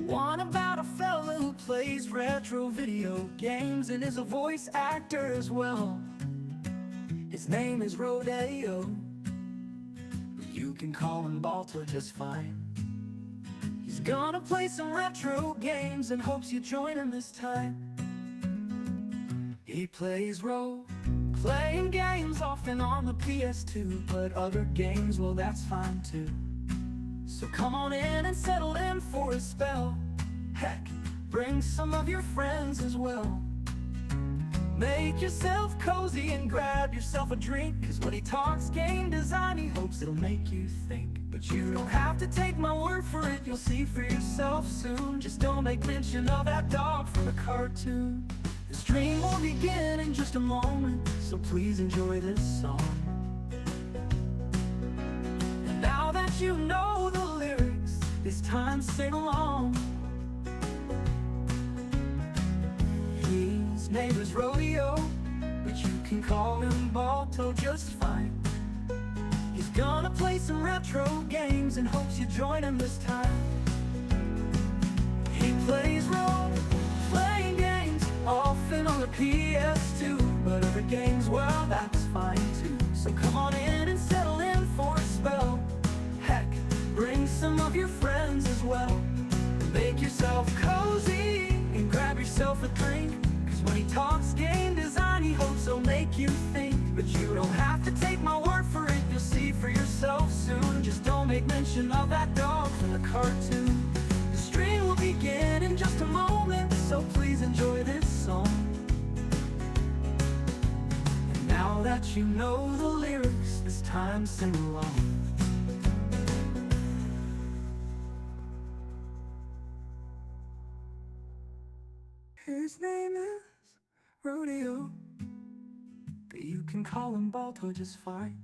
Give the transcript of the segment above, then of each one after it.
One about a fella who plays retro video games and is a voice actor as well. His name is Rodeo. You can call him Balto just fine. He's gonna play some retro games and hopes you join him this time. He plays role-playing games often on the PS2, but other games, well, that's fine too. So come on in and settle in for a spell. Heck, bring some of your friends as well. Make yourself cozy and grab yourself a drink, 'cause when he talks game design, he hopes it'll make you think. But you don't have to take my word for it, you'll see for yourself soon. Just don't make mention of that dog from the cartoon. The stream will begin in just a moment, so please enjoy this song. And now that you know the lyrics, this time sing along. His name is Rodeo, but you can call him Balto just fine. He's gonna play some retro games and hopes you join him this time. He plays role-playing games often on the PS2, but other games, well, that's fine too. So come on in and settle in for a spell. Heck, bring some of your friends as well. Make yourself cozy and grab yourself a drink, 'cause when he talks game design, he hopes he'll make you think. But you don't have to take my word for it, you'll see for yourself soon. Just don't make mention of that dog from the cartoon. The stream will begin in just a moment, so please enjoy this song. And now that you know the lyrics, this time sing along. His name is Rodeo, but you can call him Balto just fine.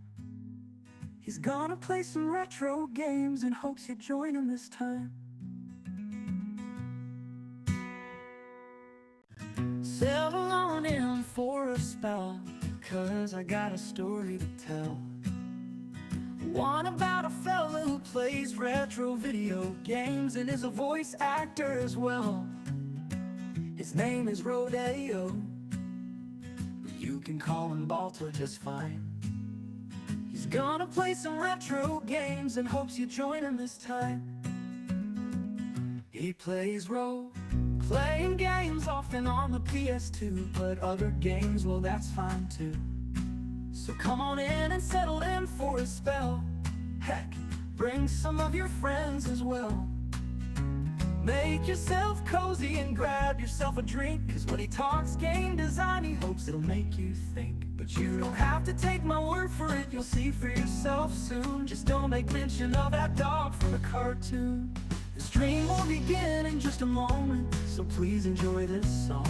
He's gonna play some retro games and hopes you join him this time. Settle on in for a spell, 'cause I got a story to tell. One about a fella who plays retro video games and is a voice actor as well. His name is Rodeo, but you can call him Balto just fine. He's gonna play some retro games and hopes you join him this time. He plays role-playing games often on the PS2, but other games, well, that's fine too. So come on in and settle in for a spell. Heck, bring some of your friends as well. Make yourself cozy and grab yourself a drink, 'cause when he talks game design, he hopes it'll make you think. But you don't have to take my word for it, you'll see for yourself soon. Just don't make mention of that dog from the cartoon. The stream will begin in just a moment, so please enjoy this song.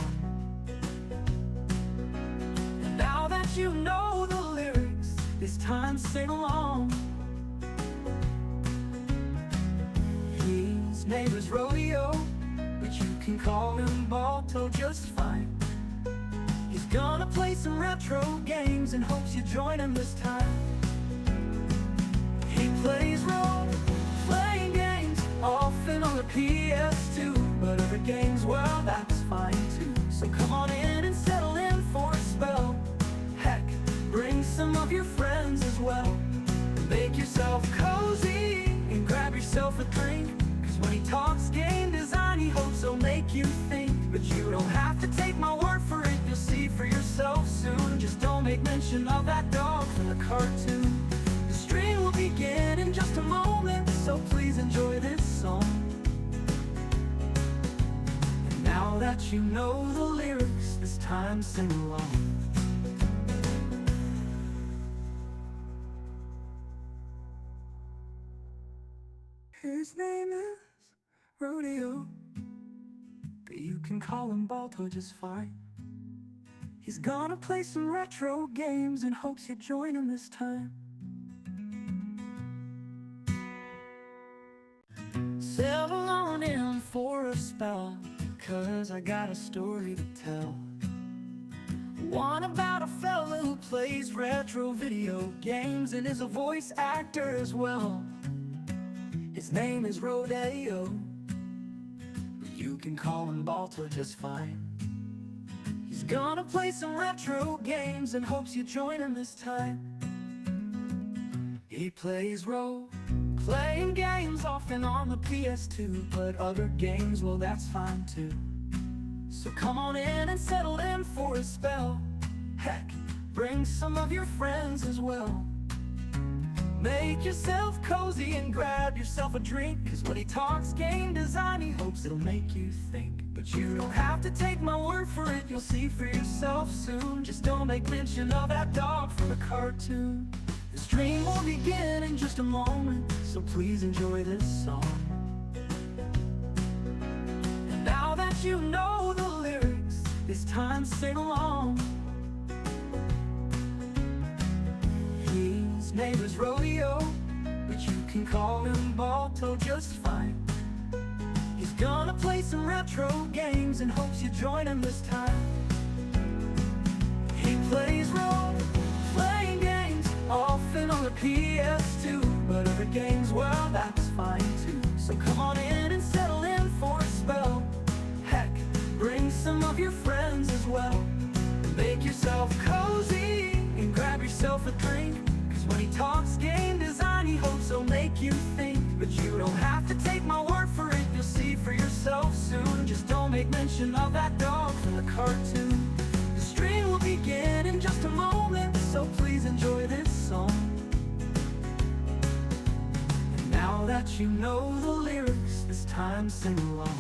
And now that you know the lyrics, this time sing along. His name is Rodeo, but you can call him Balto just fine. He's gonna play some retro games and hopes you join him this time. He plays role-playing games often on the PS2, but other games, well, that's fine too. So come on in and settle in for a spell. Heck, bring some of your friends as well. Make yourself cozy and grab yourself a drink, 'cause when he talks game design, he hopes he'll make you think. But you don't have to take my word for it, you'll see for yourself soon. Just don't make mention of that dog from the cartoon. The stream will begin in just a moment, so please enjoy this song. And now that you know the lyrics, this time sing along. His name is Rodeo, but you can call him Balto just fine. He's gonna play some retro games and hopes you join him this time. Settle on in for a spell, 'cause I got a story to tell. One about a fella who plays retro video games and is a voice actor as well. His name is Rodeo, You can call him Balto just fine. He's gonna play some retro games and hopes you join him this time. He plays role-playing games often on the PS2, but other games, well, that's fine too. So come on in and settle in for a spell. Heck, bring some of your friends as well. Make yourself cozy and grab yourself a drink, 'cause when he talks game design, he hopes it'll make you think. But you don't have to take my word for it, you'll see for yourself soon. Just don't make mention of that dog from the cartoon. The stream will begin in just a moment, so please enjoy this song. And now that you know the lyrics, it's time to sing along. His name is Rodeo, but you can call him Balto just fine. He's gonna play some retro games and hopes you join him this time. He plays role-playing games, often on the PS2, but other games, well, that's fine too. So come on in and settle in for a spell. Heck, bring some of your friends as well. Make yourself cozy and grab yourself a drink, 'cause when he talks game design, he hopes he'll make you think. But you don't have to take my word for it, you'll see for yourself soon. Just don't make mention of that dog from the cartoon. The stream will begin in just a moment, so please enjoy this song. And now that you know the lyrics, it's time to sing along.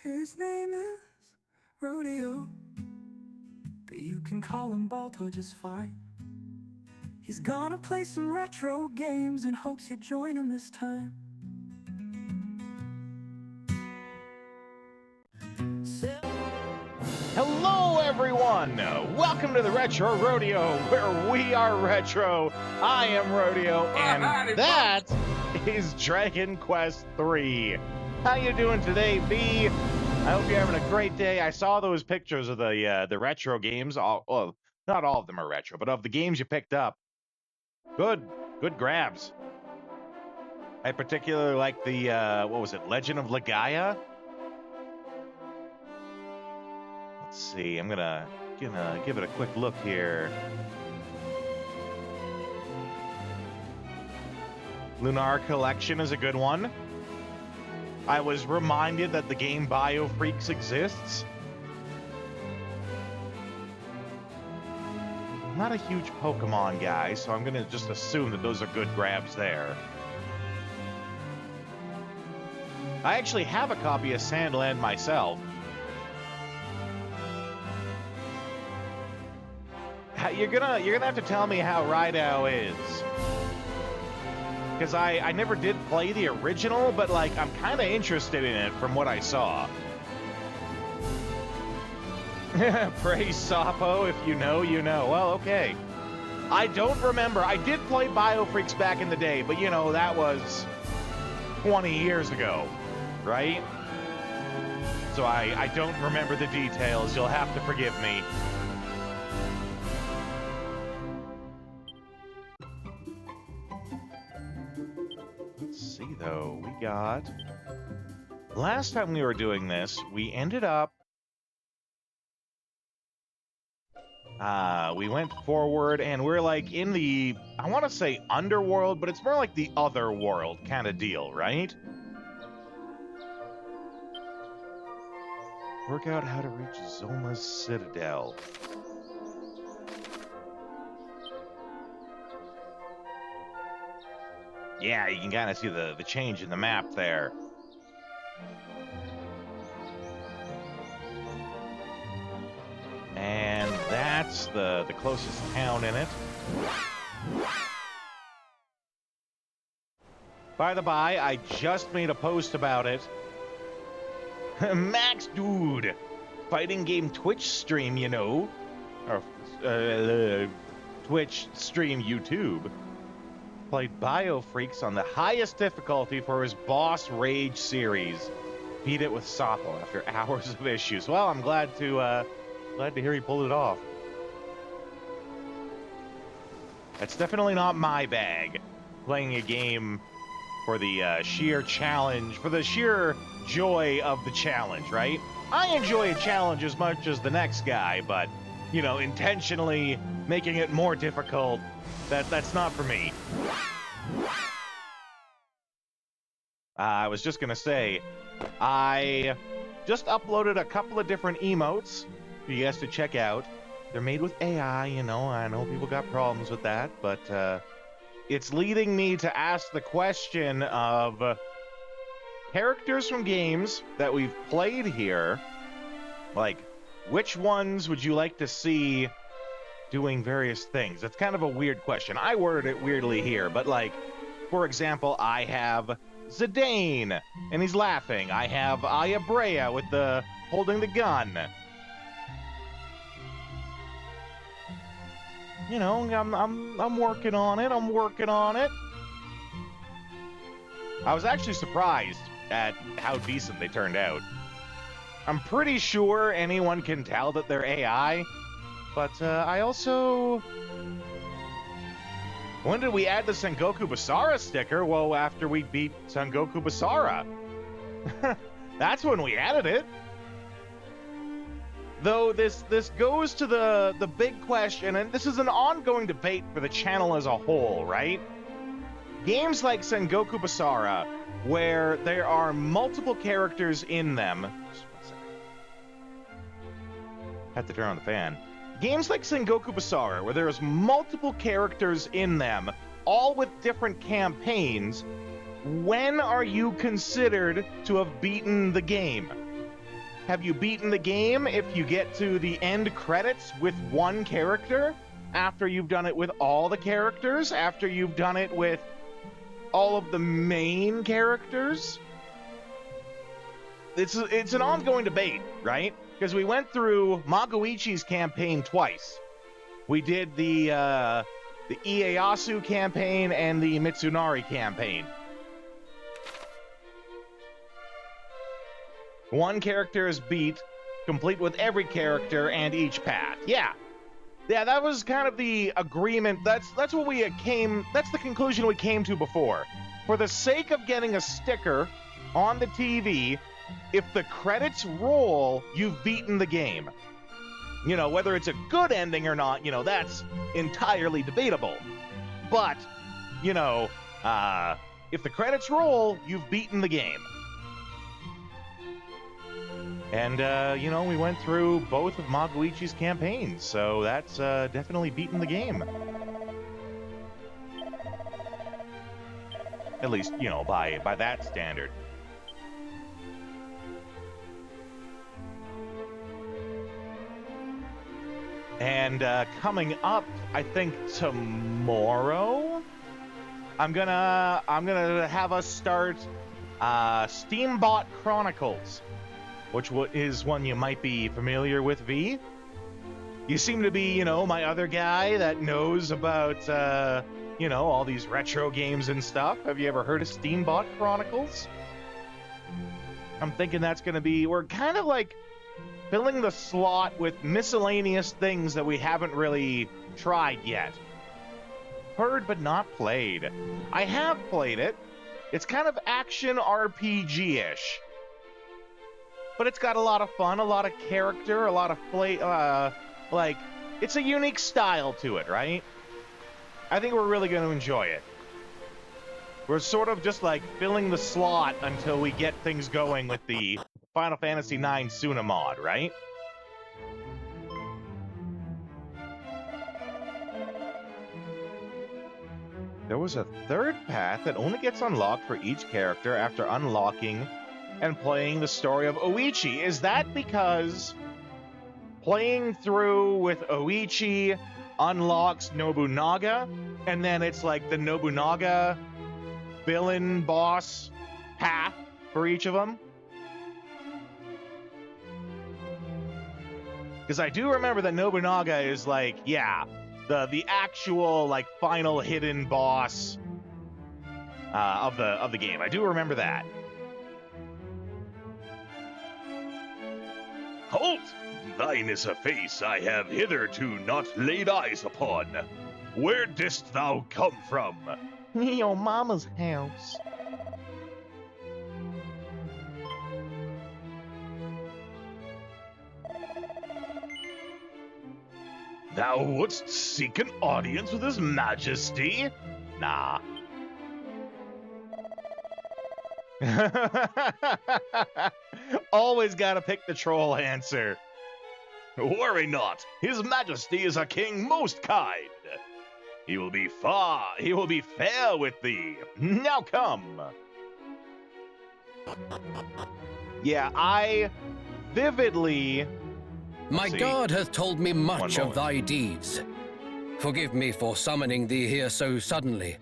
His name is Rodeo, but you can call him Balto just fine. He's gonna play some retro games and hopes you join him this time. Hello everyone! Welcome to the Retro Rodeo, where we are retro. I am Rodeo, and that is Dragon Quest III. How you doing today, B? I hope you're having a great day. I saw those pictures of the retro games. Well, not all of them are retro, but of the games you picked up. Good grabs. I particularly like the, what was it, Legend of Legaia? Let's see, I'm gonna give it a quick look here. Lunar Collection is a good one. I was reminded that the game BioFreaks exists. I'm not a huge Pokemon guy, so I'm gonna just assume that those are good grabs there. I actually have a copy of Sandland myself. You're gonna have to tell me how Rydell is. Because I never did play the original, but like I'm kind of interested in it from what I saw. Praise Sapo, if you know, you know. Well, okay. I don't remember. I did play BioFreaks back in the day, but you know, that was 20 years ago, right? So I don't remember the details. You'll have to forgive me. Though we got last time we were doing this, we ended up we went forward and we're like in the, I want to say underworld, but it's more like the other world kind of deal, right? Work out how to reach Zoma's Citadel. Yeah, you can kind of see the change in the map there. And that's the closest town in it. By the by, I just made a post about it. Max Dude! Fighting game Twitch stream, you know. Or, Twitch stream YouTube. Played BioFreaks on the highest difficulty for his Boss Rage series. Beat it with Sapo after hours of issues. Well, I'm glad to hear he pulled it off. That's definitely not my bag. Playing a game for the sheer challenge, for the sheer joy of the challenge, right? I enjoy a challenge as much as the next guy, but, you know, intentionally making it more difficult, that's not for me. I was just gonna say, I just uploaded a couple of different emotes for you guys to check out. They're made with AI, you know, I know people got problems with that, but it's leading me to ask the question of characters from games that we've played here, like, which ones would you like to see doing various things? That's kind of a weird question. I worded it weirdly here, but like, for example, I have Zidane, and he's laughing. I have Aya Brea with the holding the gun. You know, I'm working on it. I'm working on it. I was actually surprised at how decent they turned out. I'm pretty sure anyone can tell that they're AI, but I also... When did we add the Sengoku Basara sticker? Well, after we beat Sengoku Basara. That's when we added it. Though this goes to the big question, and this is an ongoing debate for the channel as a whole, right? Games like Sengoku Basara, where there are multiple characters in them... Just 1 second. Had to turn on the fan. Games like Sengoku Basara, where there's multiple characters in them, all with different campaigns, when are you considered to have beaten the game? Have you beaten the game if you get to the end credits with one character? After you've done it with all the characters? After you've done it with all of the main characters? It's an ongoing debate, right? Because we went through Magoichi's campaign twice. We did the Ieyasu campaign and the Mitsunari campaign. One character is beat, complete with every character and each path. Yeah, that was kind of the agreement. That's what we came. That's the conclusion we came to before. For the sake of getting a sticker on the TV, if the credits roll, you've beaten the game. You know, whether it's a good ending or not, you know, that's entirely debatable. But, you know, if the credits roll, you've beaten the game. And, you know, we went through both of Magoichi's campaigns, so that's definitely beaten the game. At least, you know, by that standard. And coming up, I think tomorrow, I'm gonna have us start Steambot Chronicles, which is one you might be familiar with, V. You seem to be, you know, my other guy that knows about, you know, all these retro games and stuff. Have you ever heard of Steambot Chronicles? I'm thinking that's gonna be, we're kind of like filling the slot with miscellaneous things that we haven't really tried yet. Heard but not played. I have played it. It's kind of action RPG-ish. But it's got a lot of fun, a lot of character, a lot of play, like, it's a unique style to it, right? I think we're really going to enjoy it. We're sort of just like filling the slot until we get things going with the Final Fantasy IX Suna mod, right? There was a third path that only gets unlocked for each character after unlocking and playing the story of Oichi. Is that because playing through with Oichi unlocks Nobunaga, and then it's like the Nobunaga villain boss path for each of them? Because I do remember that Nobunaga is like, yeah, the actual like final hidden boss of the game. I do remember that. Halt! Thine is a face I have hitherto not laid eyes upon. Where didst thou come from? Your mama's house. Thou wouldst seek an audience with His Majesty? Nah. Always gotta pick the troll answer. Worry not, His Majesty is a king most kind. He will be fair with thee. Now come. Yeah, I vividly... My God hath told me much of thy deeds. Forgive me for summoning thee here so suddenly,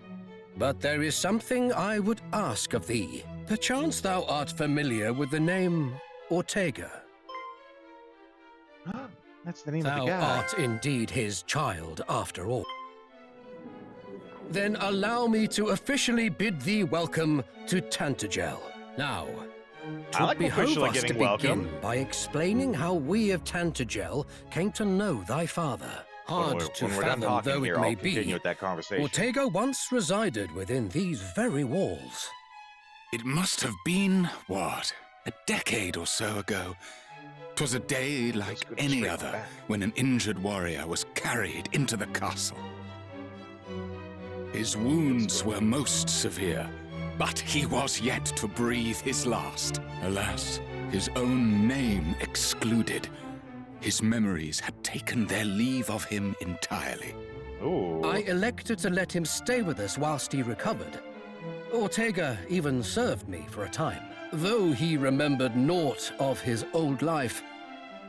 but there is something I would ask of thee. Perchance thou art familiar with the name Ortega. That's the name of the guy. Thou art indeed his child, after all. Then allow me to officially bid thee welcome to Tantagel. Now, I like officially us to getting welcome. begin by explaining how we of Tantagel came to know thy father. Hard to fathom though it may be, with that conversation. Ortega once resided within these very walls. It must have been, what, a decade or so ago. 'Twas a day like any other when an injured warrior was carried into the castle. His wounds were most severe, but he was yet to breathe his last. Alas, his own name excluded. His memories had taken their leave of him entirely. Ooh. I elected to let him stay with us whilst he recovered. Ortega even served me for a time. Though he remembered naught of his old life,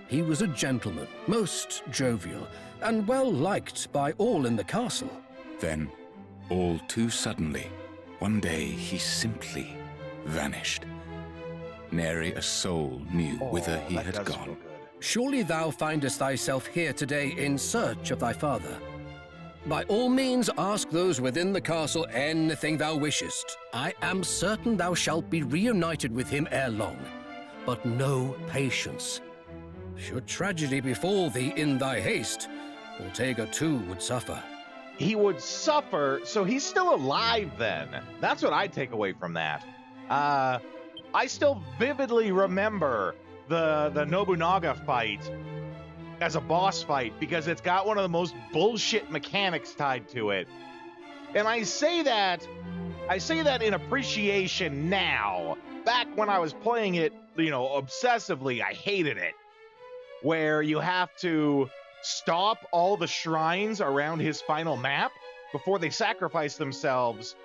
he was a gentleman, most jovial, and well liked by all in the castle. Then, all too suddenly, one day he simply vanished. Nary a soul knew whither he had gone. Surely thou findest thyself here today in search of thy father. By all means ask those within the castle anything thou wishest. I am certain thou shalt be reunited with him ere long. But know patience. Should tragedy befall thee in thy haste, Ortega too would suffer. He would suffer, so he's still alive then. That's what I take away from that. I still vividly remember the Nobunaga fight as a boss fight because it's got one of the most bullshit mechanics tied to it. And I say that in appreciation now. Back when I was playing it, obsessively, I hated it. Where you have to stop all the shrines around his final map before they sacrifice themselves.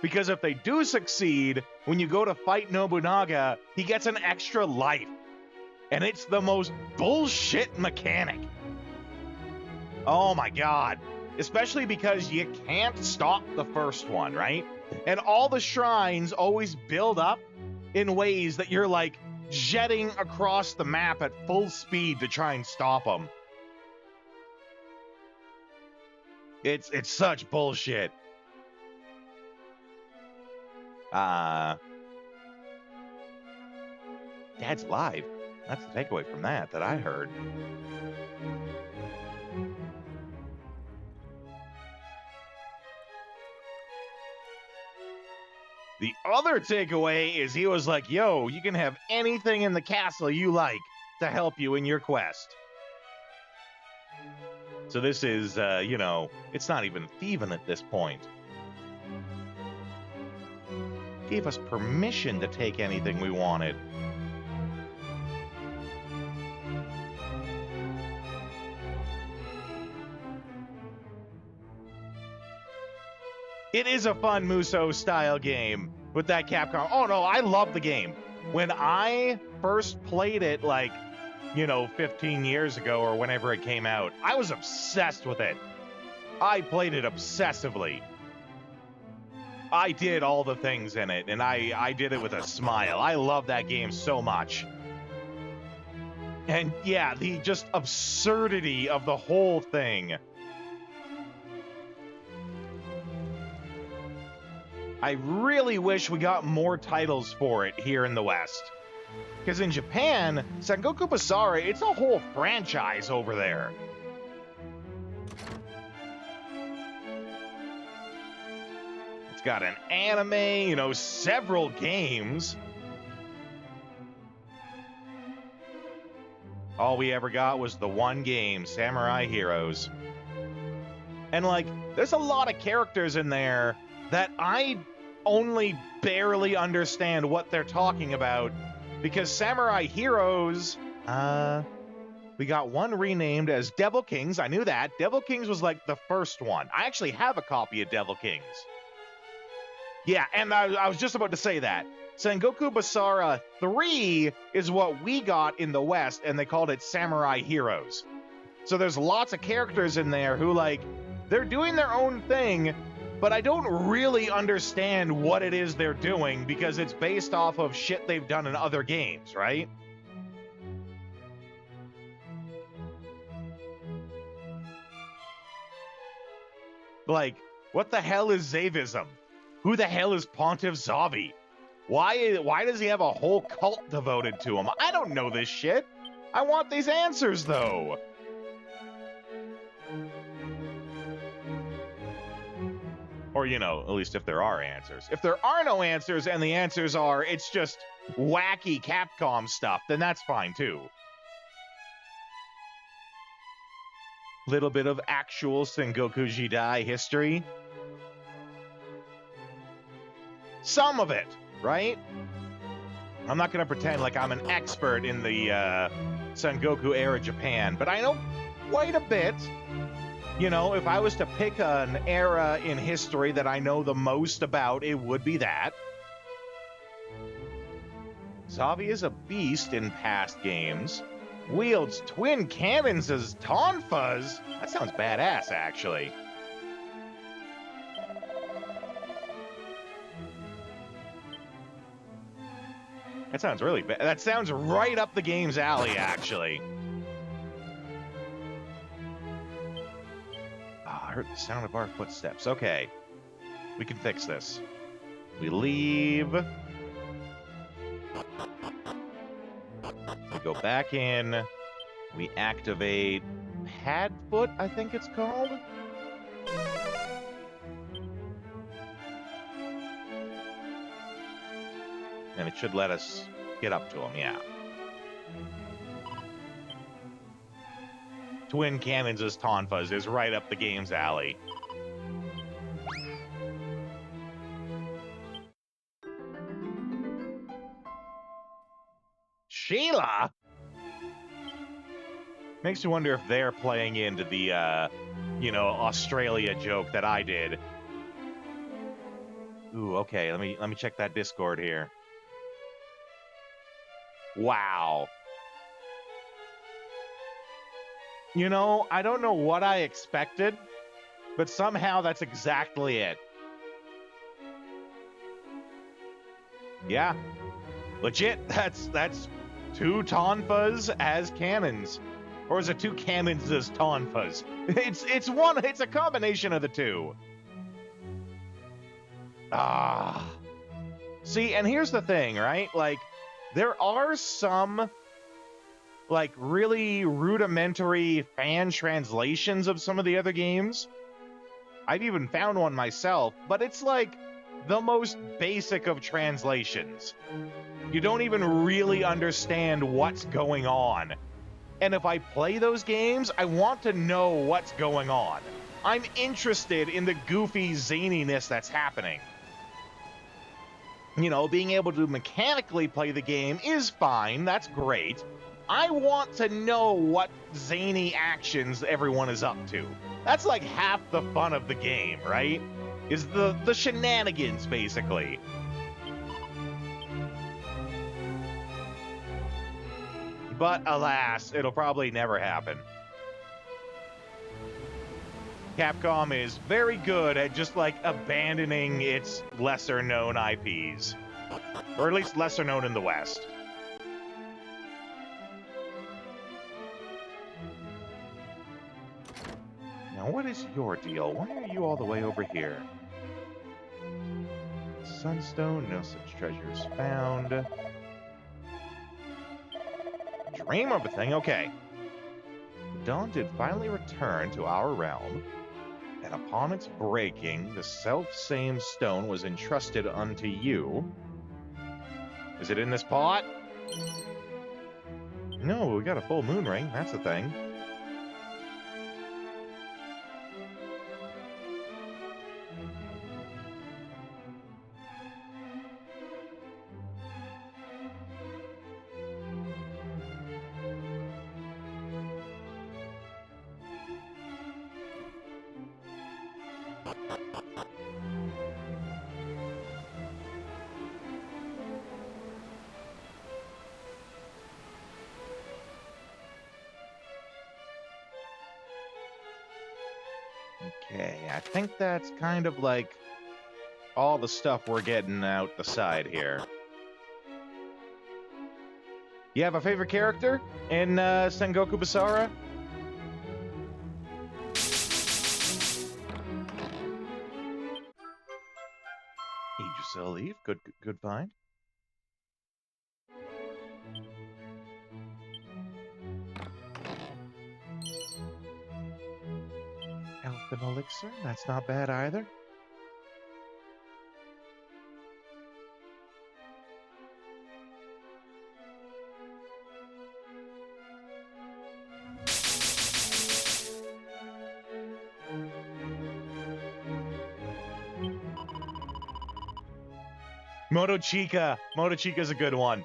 Because if they do succeed, when you go to fight Nobunaga, he gets an extra life. And it's the most bullshit mechanic. Oh my god. Especially because you can't stop the first one, right? And all the shrines always build up in ways that you're like jetting across the map at full speed to try and stop them. It's such bullshit. Dad's alive. That's the takeaway from that I heard. The other takeaway is he was like, yo, you can have anything in the castle you like to help you in your quest. So this is, it's not even thieving at this point. Gave us permission to take anything we wanted. It is a fun Muso-style game with that Capcom. Oh, no, I love the game. When I first played it, 15 years ago or whenever it came out, I was obsessed with it. I played it obsessively. I did all the things in it, and I did it with a smile. I love that game so much. And yeah, the just absurdity of the whole thing. I really wish we got more titles for it here in the West. Because in Japan, Sengoku Basara, it's a whole franchise over there. got an anime, you know, several games. All we ever got was the one game, Samurai Heroes. And, like, there's a lot of characters in there that I only barely understand what they're talking about, because Samurai Heroes, we got one renamed as Devil Kings. I knew that. Devil Kings was, like, the first one. I actually have a copy of Devil Kings. Yeah, and I was just about to say that. Sengoku Basara 3 is what we got in the West, and they called it Samurai Heroes. So there's lots of characters in there who, like, they're doing their own thing, but I don't really understand what it is they're doing because it's based off of shit they've done in other games, right? Like, what the hell is Zavism? Who the hell is Pontiff Zavi? Why does he have a whole cult devoted to him? I don't know this shit. I want these answers, though. Or, you know, at least if there are answers. If there are no answers and the answers are, it's just wacky Capcom stuff, then that's fine, too. Little bit of actual Sengoku Jidai history. Some of it, right? I'm not going to pretend like I'm an expert in the Sengoku era Japan, but I know quite a bit. You know, if I was to pick an era in history that I know the most about, it would be that. Zavi is a beast in past games. Wields twin cannons as tonfas. That sounds badass, actually. That sounds really bad. That sounds right up the game's alley, actually. I heard the sound of our footsteps. Okay. We can fix this. We leave. We go back in. We activate Padfoot, I think it's called. And it should let us get up to him, yeah. Twin Cannons as Tonfas is right up the game's alley. Sheila? Makes you wonder if they're playing into the, you know, Australia joke that I did. Ooh, okay, let me check that Discord here. Wow. You know, I don't know what I expected, but somehow that's exactly it. Yeah. Legit, that's two Tonfas as cannons. Or is it two cannons as Tonfas? It's a combination of the two. Ah. See, and here's the thing, right? Like, there are some, like, really rudimentary fan translations of some of the other games. I've even found one myself, but it's like the most basic of translations. You don't even really understand what's going on. And if I play those games, I want to know what's going on. I'm interested in the goofy zaniness that's happening. You know, being able to mechanically play the game is fine, that's great. I want to know what zany actions everyone is up to. That's like half the fun of the game, right? Is the shenanigans, basically. But alas, it'll probably never happen. Capcom is very good at just, like, abandoning its lesser-known IPs. Or at least lesser-known in the West. Now, what is your deal? Why are you all the way over here? Sunstone, no such treasures found. Dream of a thing, okay. Dawn did finally return to our realm, And upon its breaking, the self-same stone was entrusted unto you. Is it in this pot? No, we got a full moon ring. That's a thing. Okay, I think that's kind of like all the stuff we're getting out the side here. You have a favorite character in Sengoku Basara? Aegis Leaf, good find. Elfin Elixir, that's not bad either. Motochika. Motochika's a good one.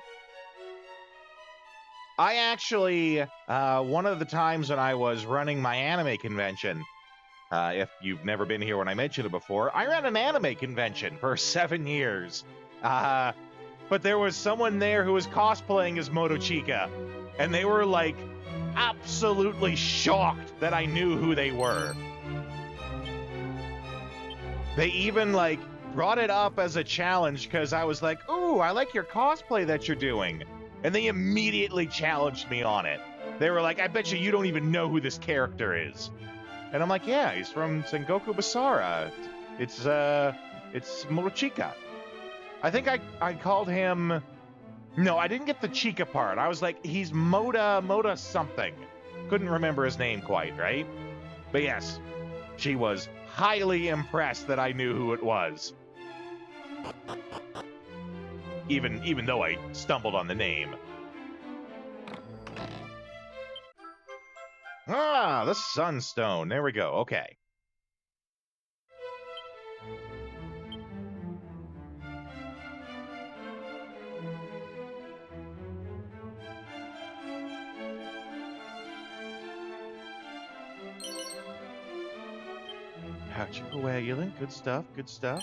I actually, one of the times when I was running my anime convention, if you've never been here when I mentioned it before, I ran an anime convention for 7 years. But there was someone there who was cosplaying as Motochika, and they were, like, absolutely shocked that I knew who they were. They even, like, brought it up as a challenge because I was like, ooh, I like your cosplay that you're doing. And they immediately challenged me on it. They were like, I bet you don't even know who this character is. And I'm like, yeah, he's from Sengoku Basara. It's Motochika. I think I called him... No, I didn't get the Chica part. I was like, he's Moda something. Couldn't remember his name quite, right? But yes, she was highly impressed that I knew who it was. Even though I stumbled on the name. Ah, the Sunstone. There we go. Okay. Pouch of coagulant. Good stuff. Good stuff.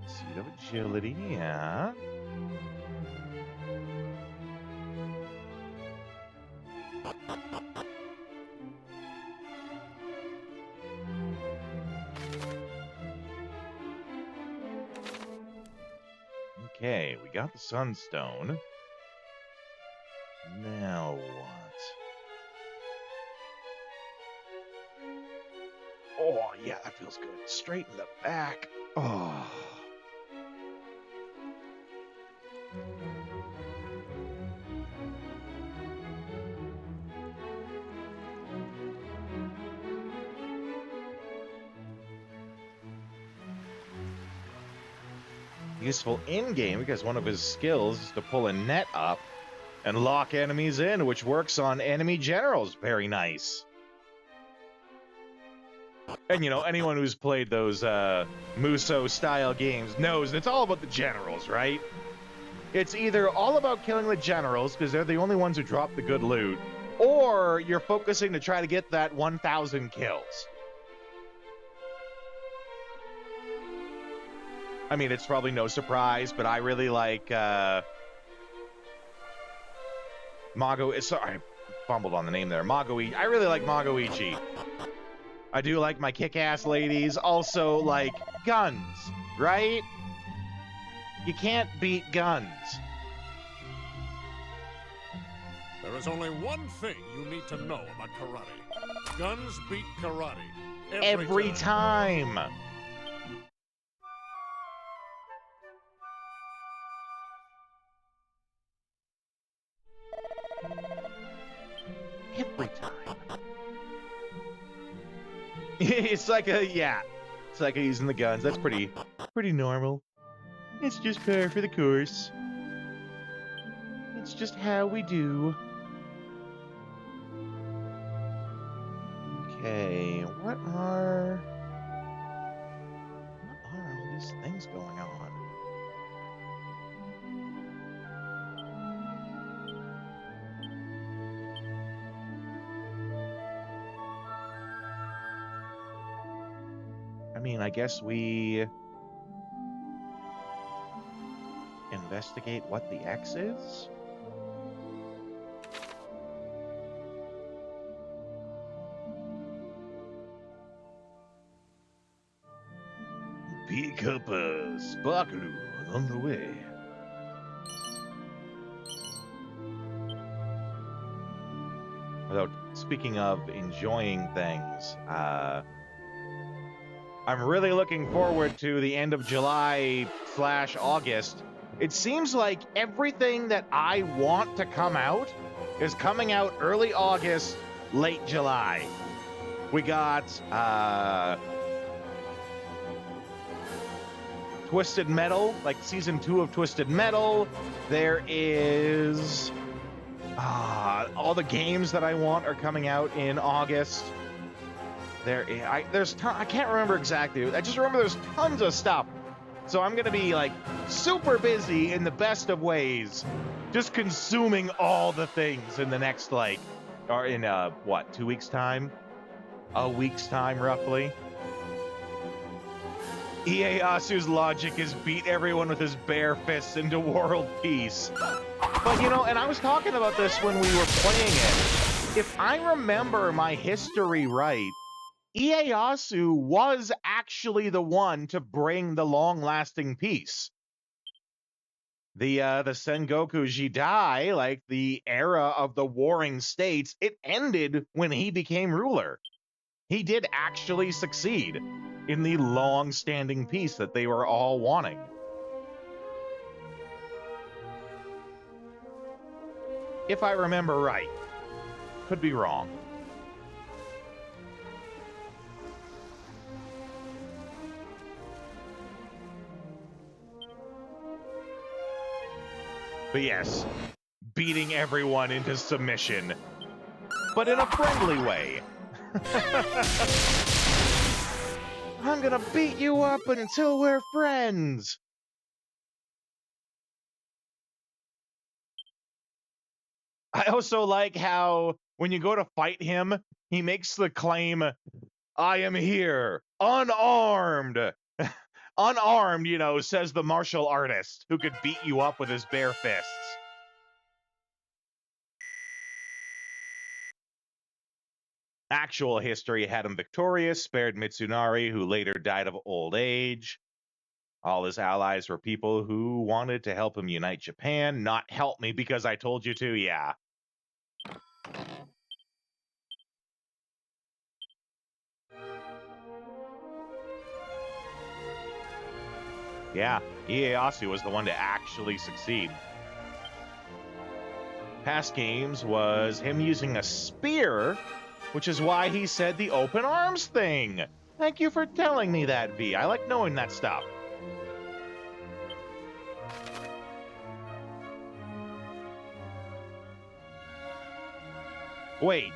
Seed of agility. Yeah. Okay, we got the Sunstone. Now what? Oh, yeah, that feels good. Straight in the back. Oh. Useful in-game because one of his skills is to pull a net up and lock enemies in, which works on enemy generals. Very nice. And, you know, anyone who's played those Muso-style games knows it's all about the generals, right? It's either all about killing the generals, because they're the only ones who drop the good loot, or you're focusing to try to get that 1,000 kills. I mean, it's probably no surprise, but I really like sorry, I fumbled on the name there. I really like Magoichi. I do like my kick-ass ladies. Also, like, guns, right? You can't beat guns. There is only one thing you need to know about karate. Guns beat karate. Every time. Every time. It's like a, yeah. It's like using the guns. That's pretty normal. It's just par for the course. It's just how we do. Okay, what are all these things going on? I mean, I guess we investigate what the X is? Pick up a sparkle on the way. Without speaking of enjoying things, I'm really looking forward to the end of July/August. It seems like everything that I want to come out is coming out early August, late July. We got Twisted Metal, like season 2 of Twisted Metal. There is all the games that I want are coming out in August. I can't remember exactly. I just remember there's tons of stuff. So I'm gonna be like super busy in the best of ways, just consuming all the things in the next or in 2 weeks time, a week's time roughly. Ieyasu's logic is beat everyone with his bare fists into world peace. But and I was talking about this when we were playing it. If I remember my history right, Ieyasu was actually the one to bring the long-lasting peace. The Sengoku Jidai, like the era of the warring states, it ended when he became ruler. He did actually succeed in the long-standing peace that they were all wanting. If I remember right. Could be wrong. But yes, beating everyone into submission, but in a friendly way. I'm gonna beat you up until we're friends. I also like how when you go to fight him, he makes the claim, I am here, unarmed. Unarmed, says the martial artist who could beat you up with his bare fists. Actual history had him victorious, spared Mitsunari, who later died of old age. All his allies were people who wanted to help him unite Japan, not help me because I told you to, yeah. Yeah, Ieyasu was the one to actually succeed. Past games was him using a spear, which is why he said the open arms thing. Thank you for telling me that, V. I like knowing that stuff. Wait,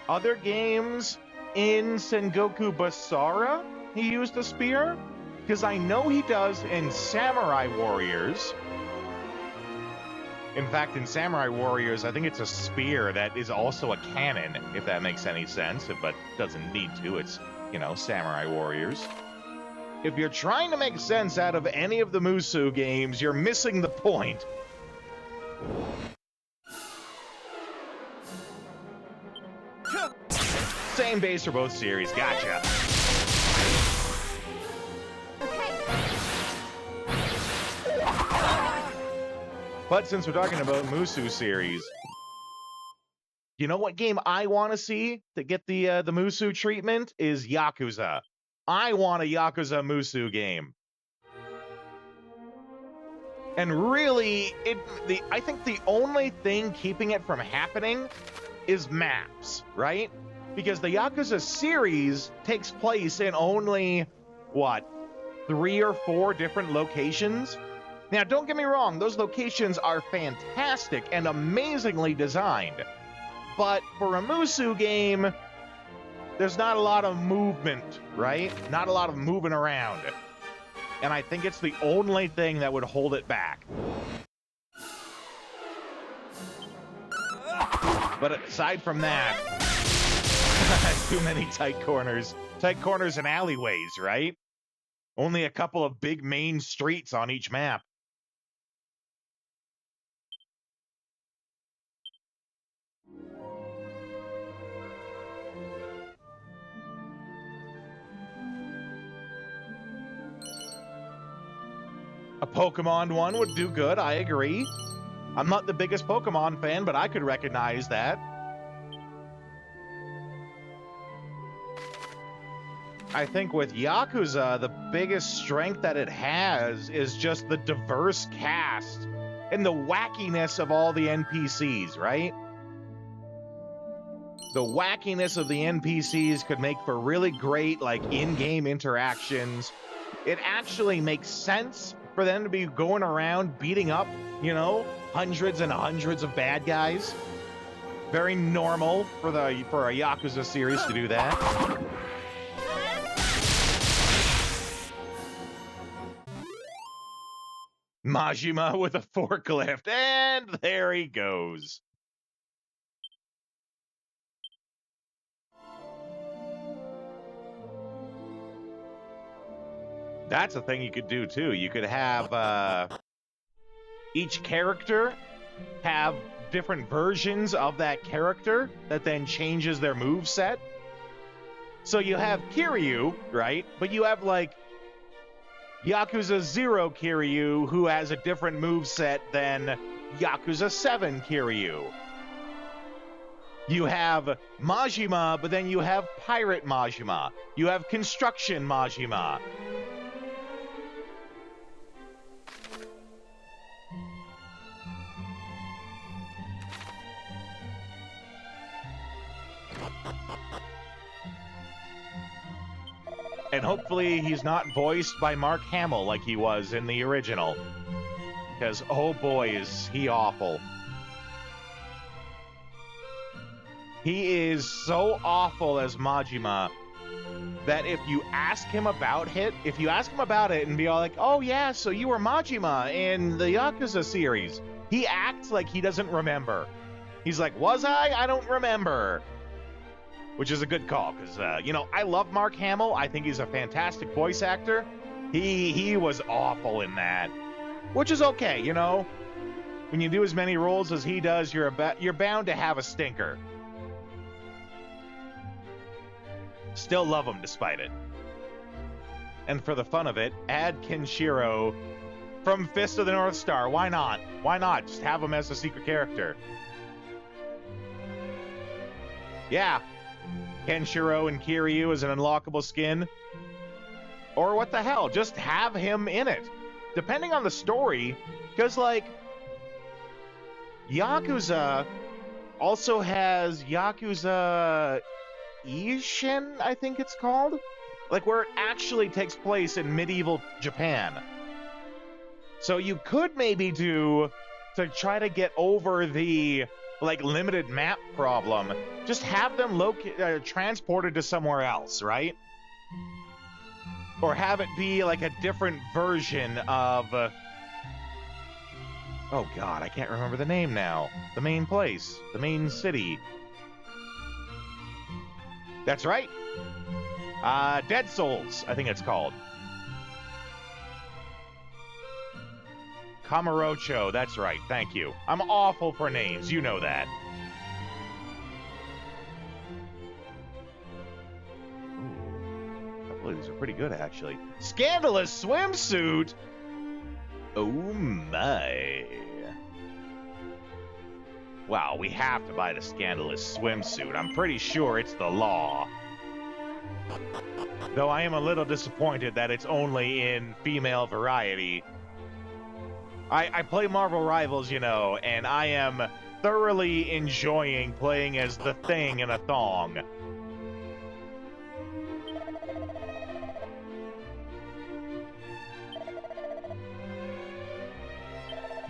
other games in Sengoku Basara he used a spear? Because I know he does in Samurai Warriors. In fact, in Samurai Warriors, I think it's a spear that is also a cannon, if that makes any sense, but doesn't need to. It's, Samurai Warriors. If you're trying to make sense out of any of the Musou games, you're missing the point. Same base for both series, gotcha. But since we're talking about Musou series, you know what game I want to see to get the Musou treatment is Yakuza. I want a Yakuza Musou game. And really, I think the only thing keeping it from happening is maps, right? because the Yakuza series takes place in only, what, 3 or 4 different locations? Now, don't get me wrong, those locations are fantastic and amazingly designed. But for a Musu game, there's not a lot of movement, right? Not a lot of moving around. And I think it's the only thing that would hold it back. But aside from that, too many tight corners. Tight corners and alleyways, right? Only a couple of big main streets on each map. A Pokemon one would do good, I agree. I'm not the biggest Pokemon fan, but I could recognize that. I think with Yakuza, the biggest strength that it has is just the diverse cast and the wackiness of all the NPCs, right? The wackiness of the NPCs could make for really great, like, in-game interactions. It actually makes sense for them to be going around beating up, you know, hundreds and hundreds of bad guys. Very normal for a Yakuza series to do that. Majima with a forklift, and there he goes. That's a thing you could do, too. You could have each character have different versions of that character that then changes their moveset. So you have Kiryu, right? But you have, like, Yakuza 0 Kiryu, who has a different moveset than Yakuza 7 Kiryu. You have Majima, but then you have Pirate Majima. You have Construction Majima. And hopefully he's not voiced by Mark Hamill like he was in the original. Because, oh boy, is he awful. He is so awful as Majima that if you ask him about it, and be all like, oh yeah, so you were Majima in the Yakuza series, he acts like he doesn't remember. He's like, was I? I don't remember. Which is a good call, because, you know, I love Mark Hamill. I think he's a fantastic voice actor. He was awful in that. Which is okay, you know? When you do as many roles as he does, you're bound to have a stinker. Still love him despite it. And for the fun of it, add Kenshiro from Fist of the North Star. Why not? Why not? Just have him as a secret character. Yeah. Kenshiro and Kiryu as an unlockable skin. Or what the hell, just have him in it. Depending on the story, because, like, Yakuza also has Yakuza Ishin, I think it's called? Like, where it actually takes place in medieval Japan. So you could maybe do, to try to get over the, like, limited map problem, just have them transported to somewhere else, right? Or have it be like a different version of oh god, I can't remember the name now. The main place, the main city. That's right. Dead Souls, I think it's called. Kamurocho, that's right, thank you. I'm awful for names, you know that. These are pretty good, actually. Scandalous swimsuit? Oh my. Wow, we have to buy the scandalous swimsuit. I'm pretty sure it's the law. Though I am a little disappointed that it's only in female variety. I play Marvel Rivals, you know, and I am thoroughly enjoying playing as the Thing in a thong.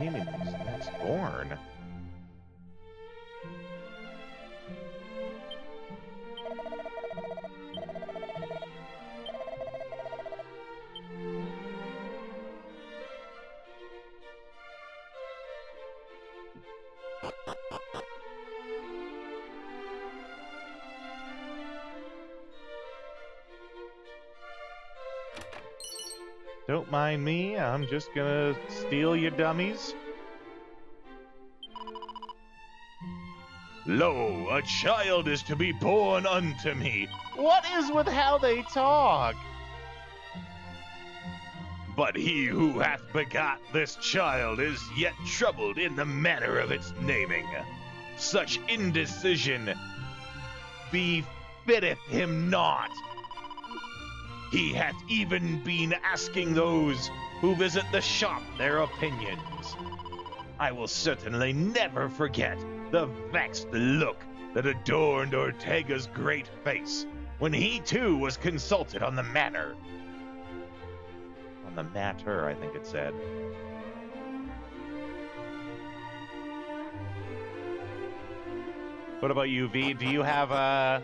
Meaning next born. Don't mind me, I'm just gonna steal your dummies. Lo, a child is to be born unto me. What is with how they talk? But he who hath begot this child is yet troubled in the manner of its naming. Such indecision befitteth him not. He hath even been asking those who visit the shop their opinions. I will certainly never forget the vexed look that adorned Ortega's great face when he too was consulted on the matter. On the matter, I think it said. What about you, V? Do you have a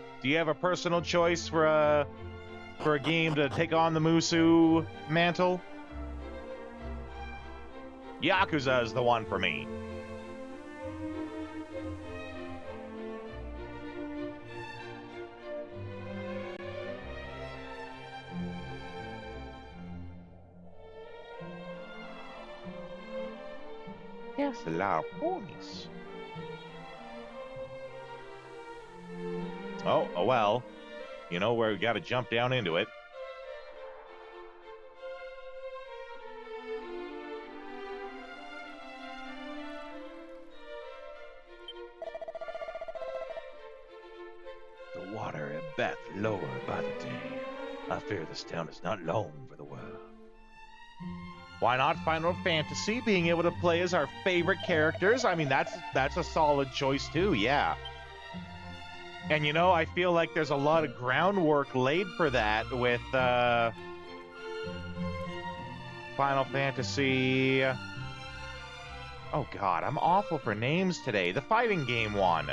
personal choice for a game to take on the Musu mantle? Yakuza is the one for me. Yes, a lot of ponies. Oh well. You know where we gotta jump down into it. The water ebbeth lower by the day. I fear this town is not long for the world. Why not Final Fantasy? Being able to play as our favorite characters. I mean, that's a solid choice too, yeah. And you know, I feel like there's a lot of groundwork laid for that with Final Fantasy. Oh god, I'm awful for names today. The fighting game one.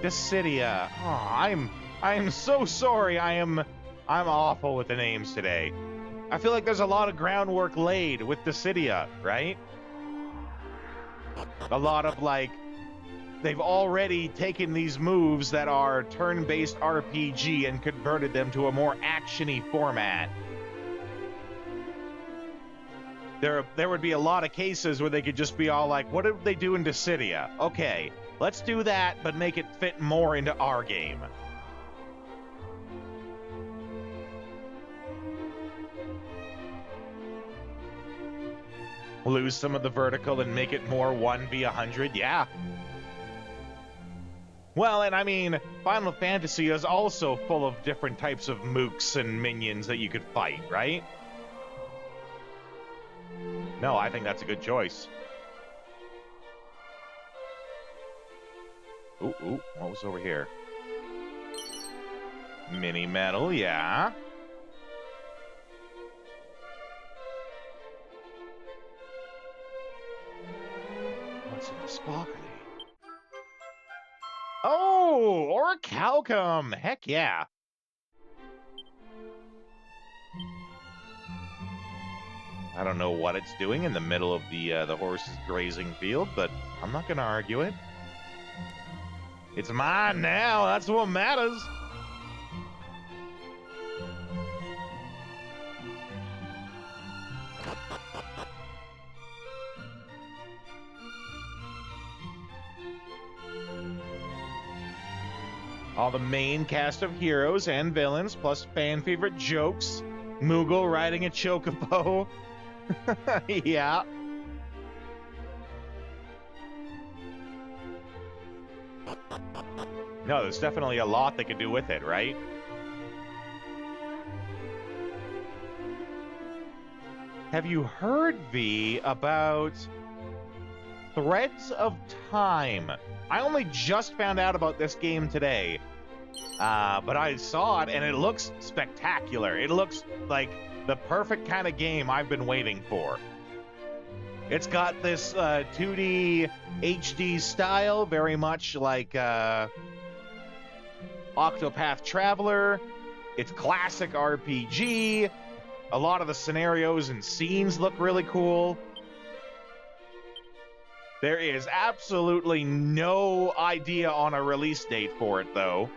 Dissidia. Oh, I'm so sorry. I'm awful with the names today. I feel like there's a lot of groundwork laid with Dissidia, right? A lot of like, they've already taken these moves that are turn-based RPG and converted them to a more action-y format. There would be a lot of cases where they could just be all like, what did they do in Dissidia? Okay, let's do that, but make it fit more into our game. Lose some of the vertical and make it more 1v100, yeah. Well, and I mean, Final Fantasy is also full of different types of mooks and minions that you could fight, right? No, I think that's a good choice. Ooh, what was over here? Mini metal, yeah. What's in the sparkly? Oh, Orichalcum! Heck yeah. I don't know what it's doing in the middle of the horse's grazing field, but I'm not gonna argue it. It's mine now, that's what matters. All the main cast of heroes and villains, plus fan favorite jokes. Moogle riding a chocobo. Yeah. No, there's definitely a lot they could do with it, right? Have you heard, V, about Threads of Time? I only just found out about this game today, but I saw it and it looks spectacular. It looks like the perfect kind of game I've been waiting for. It's got this 2D HD style, very much like Octopath Traveler. It's classic RPG. A lot of the scenarios and scenes look really cool. There is absolutely no idea on a release date for it, though,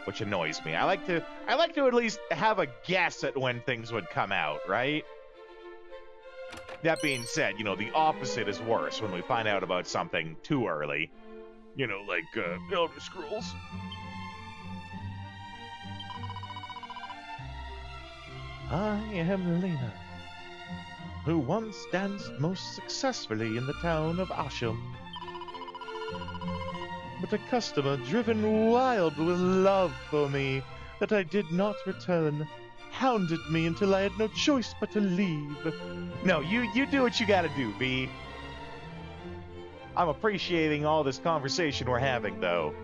which annoys me. I like to at least have a guess at when things would come out, right? That being said, you know, the opposite is worse when we find out about something too early. You know, like Elder Scrolls. I am Lena, who once danced most successfully in the town of Asham. But a customer driven wild with love for me that I did not return hounded me until I had no choice but to leave. No, you do what you gotta do, B. I'm appreciating all this conversation we're having, though.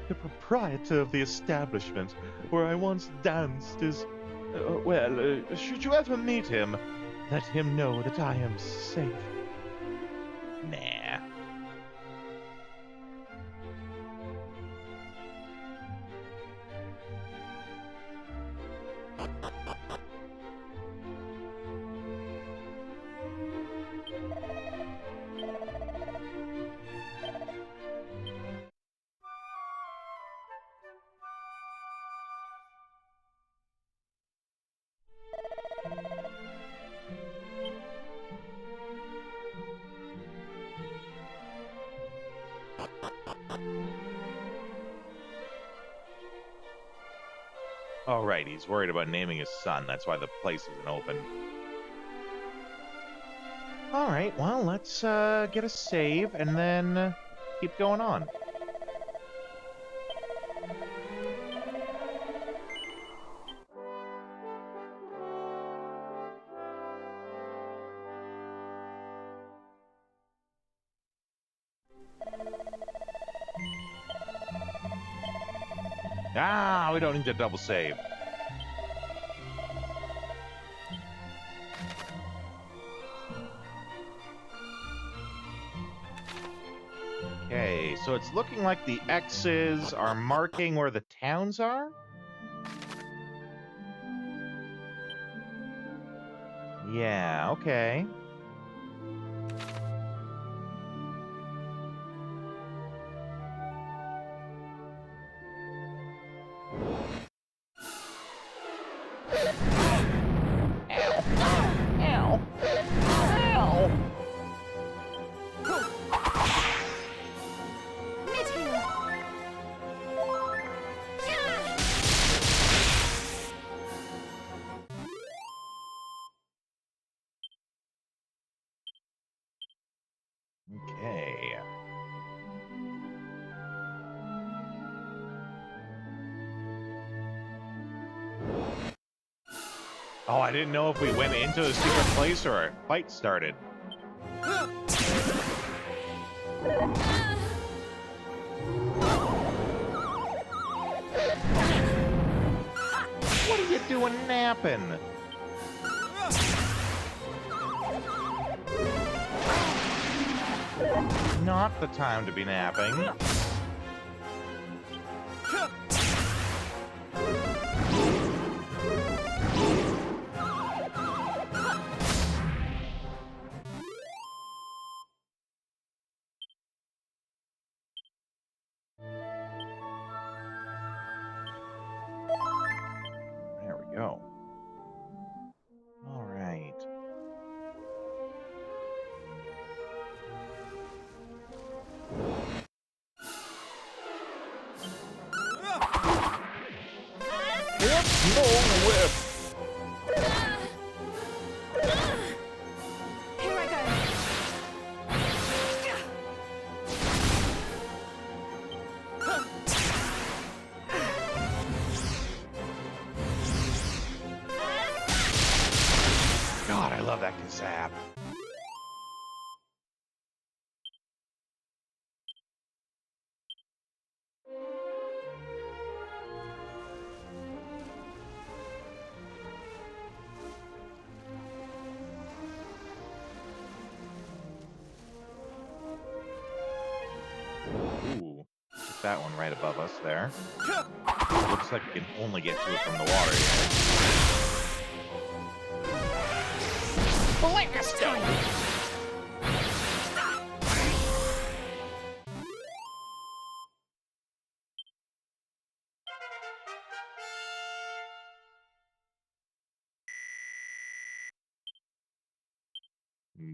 The proprietor of the establishment where I once danced is... should you ever meet him, let him know that I am safe. Nah. Oh, right, he's worried about naming his son. That's why the place isn't open. Alright, well, let's get a save and then keep going on. Ah, we don't need to double save. Okay, so it's looking like the X's are marking where the towns are? Yeah, okay. Okay. Oh, I didn't know if we went into the secret place or a fight started. What are you doing napping? Not the time to be napping. There we go. All right. No whip. Here I go. God, I love that zap. Mark that one right above us there. Looks like we can only get to it from the water here. Blast time!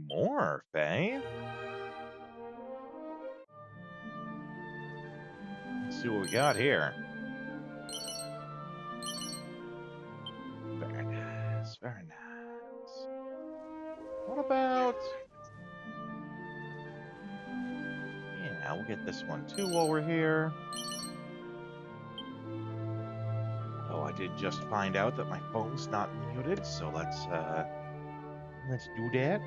More, Faye? Let's see what we got here. Very nice, very nice. What about... Yeah, we'll get this one too while we're here. Oh, I did just find out that my phone's not muted, so let's do that.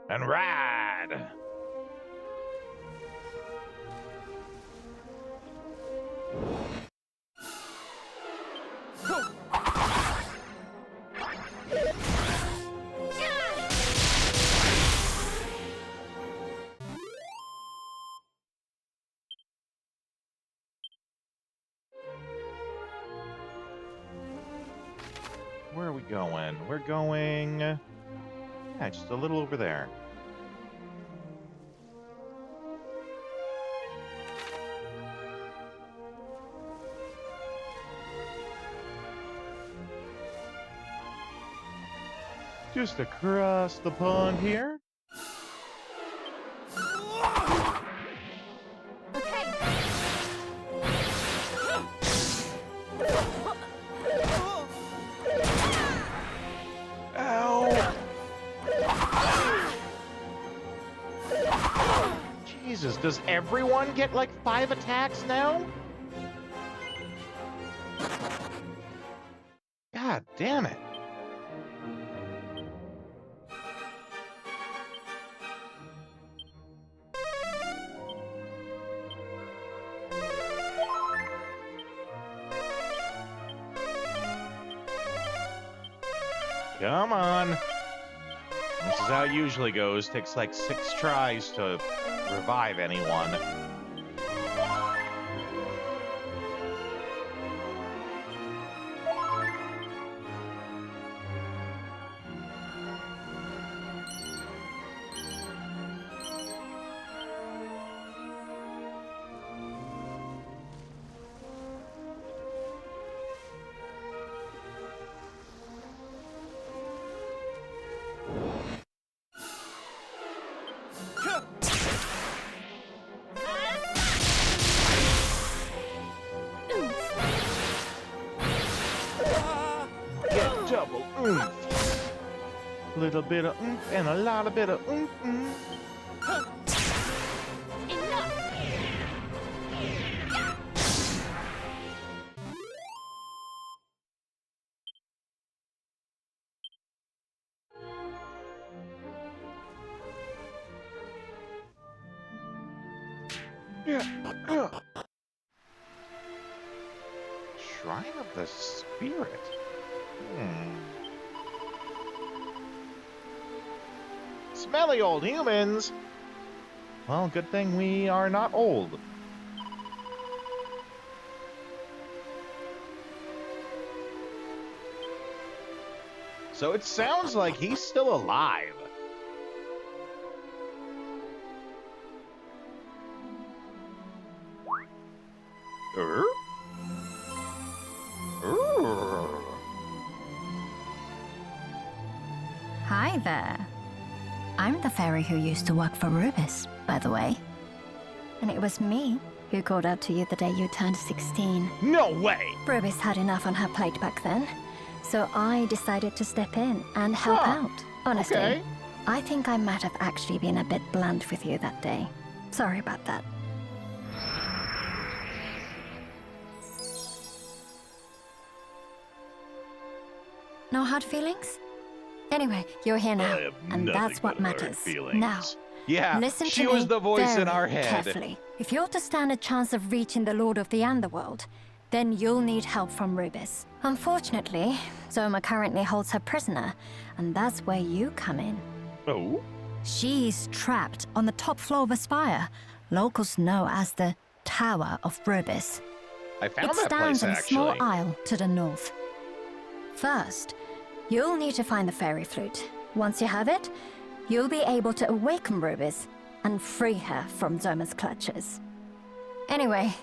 And ride! Where are we going? We're going... Yeah, just a little over there. Just across the pond here. Okay. Ow! Jesus, does everyone get like 5 attacks now? God damn it. Come on. This is how it usually goes. Takes like 6 tries to revive anyone. Get double oomph. Little bit of oomph and a lot of bit of oomph. Shrine of the Spirit. Smelly old humans. Well, good thing we are not old. So it sounds like he's still alive. Hi there. I'm the fairy who used to work for Rubis, by the way. And it was me who called out to you the day you turned 16. No way! Rubis had enough on her plate back then, so I decided to step in and help out. Honestly, Okay. I think I might have actually been a bit blunt with you that day. Sorry about that. No hard feelings? Anyway, you're here now, and that's what matters. Now, Yeah, listen she to was me the voice in very our head. carefully. If you're to stand a chance of reaching the Lord of the Underworld, then you'll need help from Rubis. Unfortunately, Zoma currently holds her prisoner, and that's where you come in. Oh? She's trapped on the top floor of a spire, locals know as the Tower of Rubis. I found It that place, stands in a small actually. isle to the north. First, you'll need to find the fairy flute. Once you have it, you'll be able to awaken Rubis and free her from Zoma's clutches. Anyway,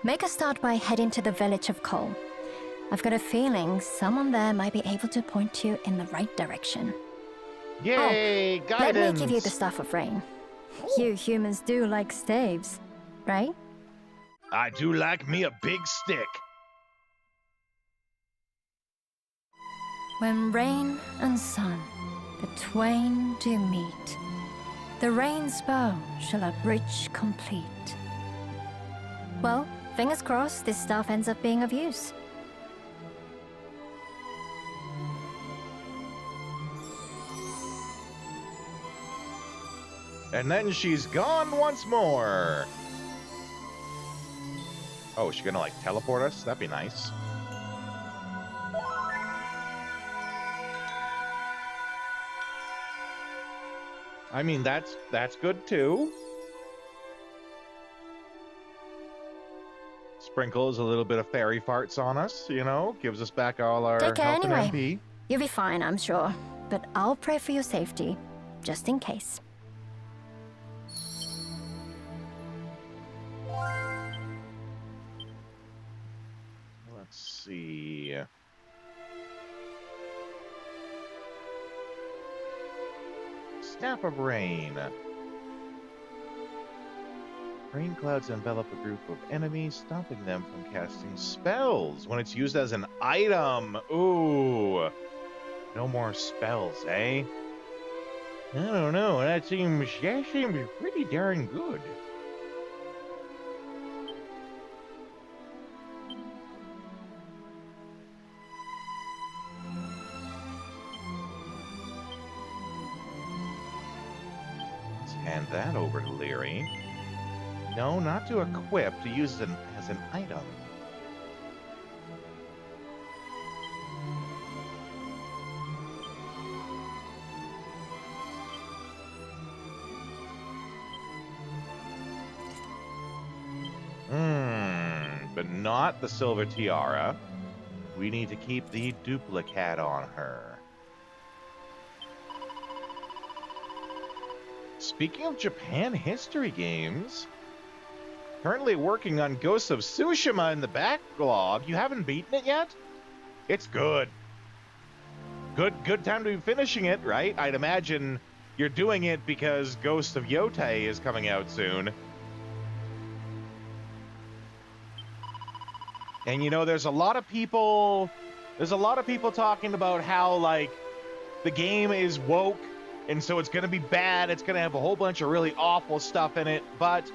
make a start by heading to the village of Cole. I've got a feeling someone there might be able to point you in the right direction. Yay, Let guidance! me give you the Staff of Rain. You humans do like staves, right? I do like me a big stick. When rain and sun, the twain do meet, the rain's bow shall a bridge complete. Well, fingers crossed this staff ends up being of use. And then she's gone once more. Oh, is she gonna, like, teleport us? That'd be nice. I mean, that's good, too. Sprinkles a little bit of fairy farts on us, you know? Gives us back all our Take care health anyway. and MP. You'll be fine, I'm sure. But I'll pray for your safety, just in case. Let's see. Staff of Rain. Rain clouds envelop a group of enemies, stopping them from casting spells when it's used as an item. Ooh. No more spells, eh? I don't know. That seems pretty darn good. Let's hand that over to Leary. No, not to equip, to use it as an item. But not the silver tiara. We need to keep the duplicate on her. Speaking of Japan history games, currently working on Ghost of Tsushima in the backlog. You haven't beaten it yet? It's good. Good time to be finishing it, right? I'd imagine you're doing it because Ghost of Yotei is coming out soon. And you know, there's a lot of people talking about how, like, the game is woke, and so it's going to be bad. It's going to have a whole bunch of really awful stuff in it. But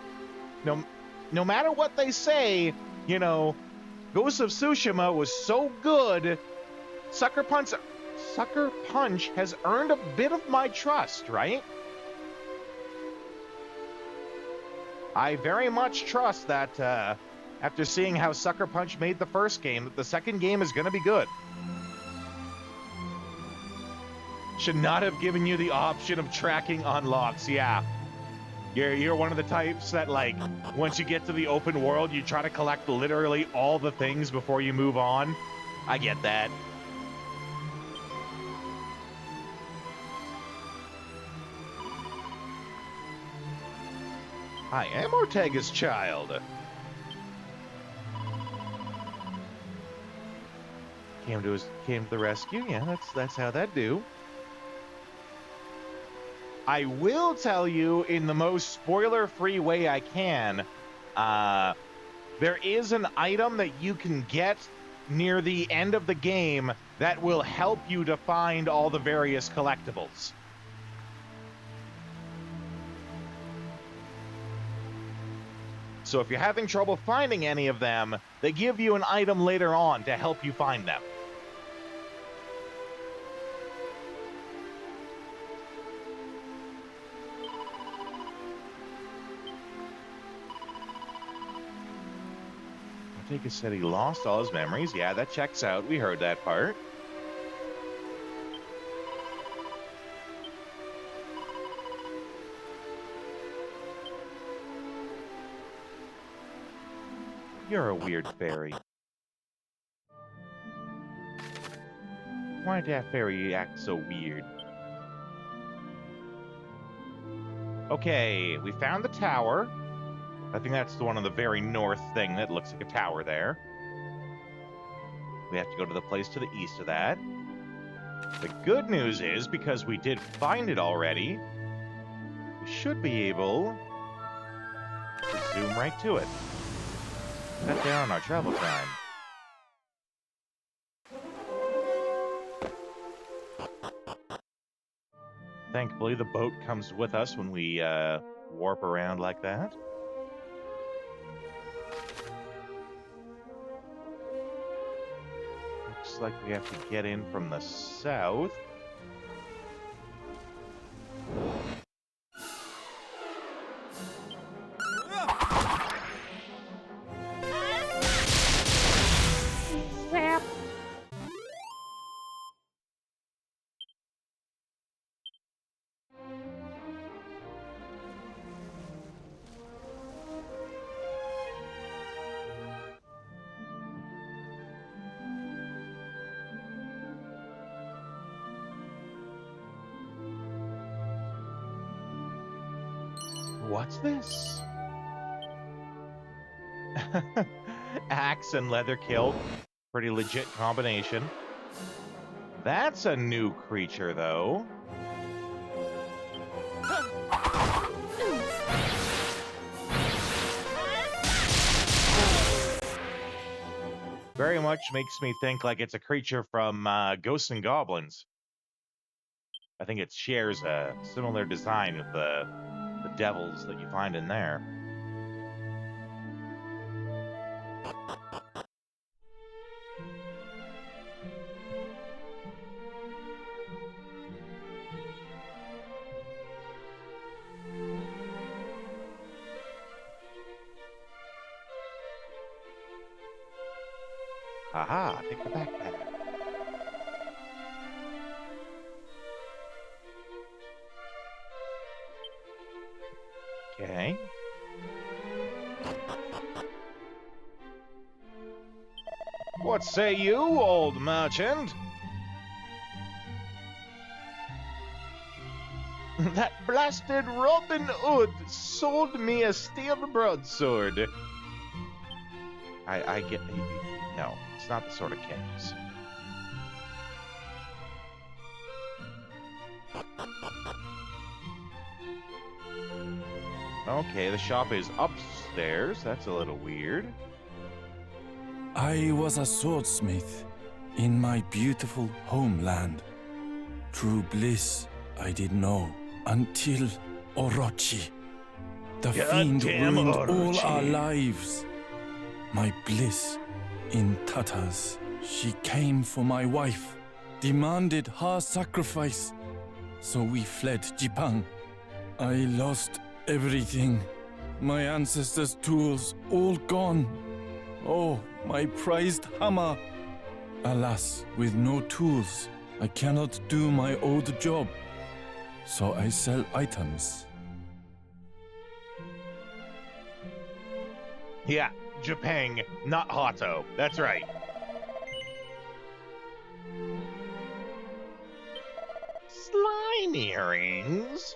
no matter what they say, you know, Ghost of Tsushima was so good. Sucker Punch has earned a bit of my trust, right? I very much trust that, after seeing how Sucker Punch made the first game, that the second game is going to be good. Should not have given you the option of tracking unlocks, yeah. You're one of the types that, like, once you get to the open world, you try to collect literally all the things before you move on. I get that. I am Ortega's child. Came to the rescue. Yeah, that's how that do. I will tell you in the most spoiler-free way I can, there is an item that you can get near the end of the game that will help you to find all the various collectibles. So if you're having trouble finding any of them, they give you an item later on to help you find them. Undertaker said he lost all his memories. Yeah, that checks out. We heard that part. You're a weird fairy. Why did that fairy act so weird? Okay, we found the tower. I think that's the one on the very north thing that looks like a tower there. We have to go to the place to the east of that. The good news is, because we did find it already, we should be able to zoom right to it. Cut down on our travel time. Thankfully, the boat comes with us when we warp around like that. Looks like we have to get in from the south. What's this? Axe and leather kilt. Pretty legit combination. That's a new creature, though. Very much makes me think like it's a creature from Ghosts and Goblins. I think it shares a similar design with the devils that you find in there. Haha, take the backpack. Okay. What say you, old merchant? That blasted Robin Hood sold me a steel broadsword. I get... No, it's not the sort of case. Okay, the shop is upstairs. That's a little weird. I was a swordsmith in my beautiful homeland. True bliss I did know until Orochi. The fiend ruined all our lives. My bliss in tatters. She came for my wife, demanded her sacrifice. So we fled Japan. I lost everything. My ancestors' tools all gone. Oh, my prized hammer. Alas, with no tools, I cannot do my old job. So I sell items. Yeah, Japang, not Hato. That's right. Slime earrings?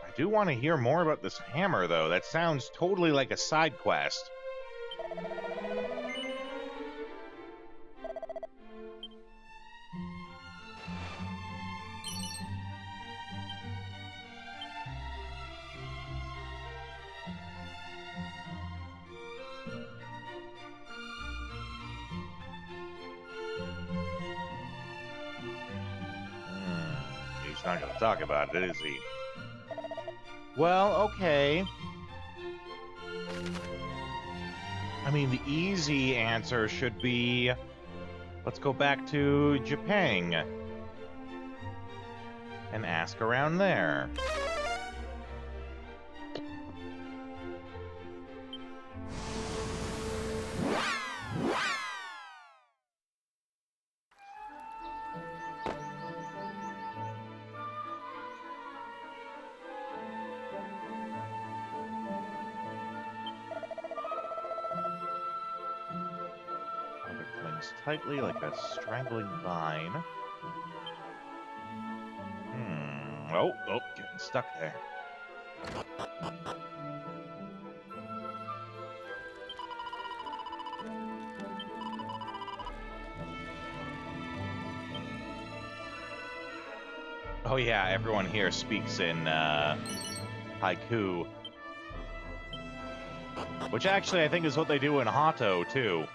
I do want to hear more about this hammer, though. That sounds totally like a side quest. He's not going to talk about it, is he? Well, okay. I mean, the easy answer should be, let's go back to Japang and ask around there. tightly like a strangling vine. Oh, getting stuck there. Oh yeah, everyone here speaks in haiku. Which actually I think is what they do in Hato, too.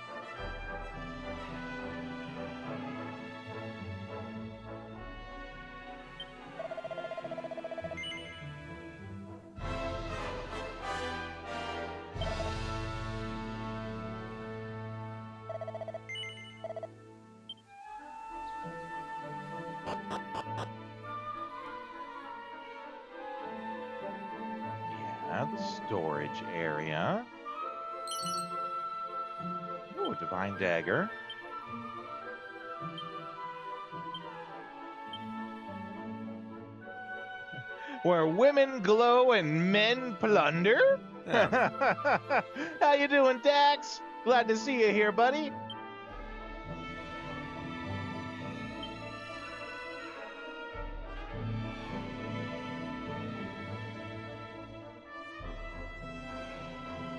Yeah, the storage area. Ooh, a divine dagger. Where women glow and men plunder? How you doing, Dax? Glad to see you here, buddy.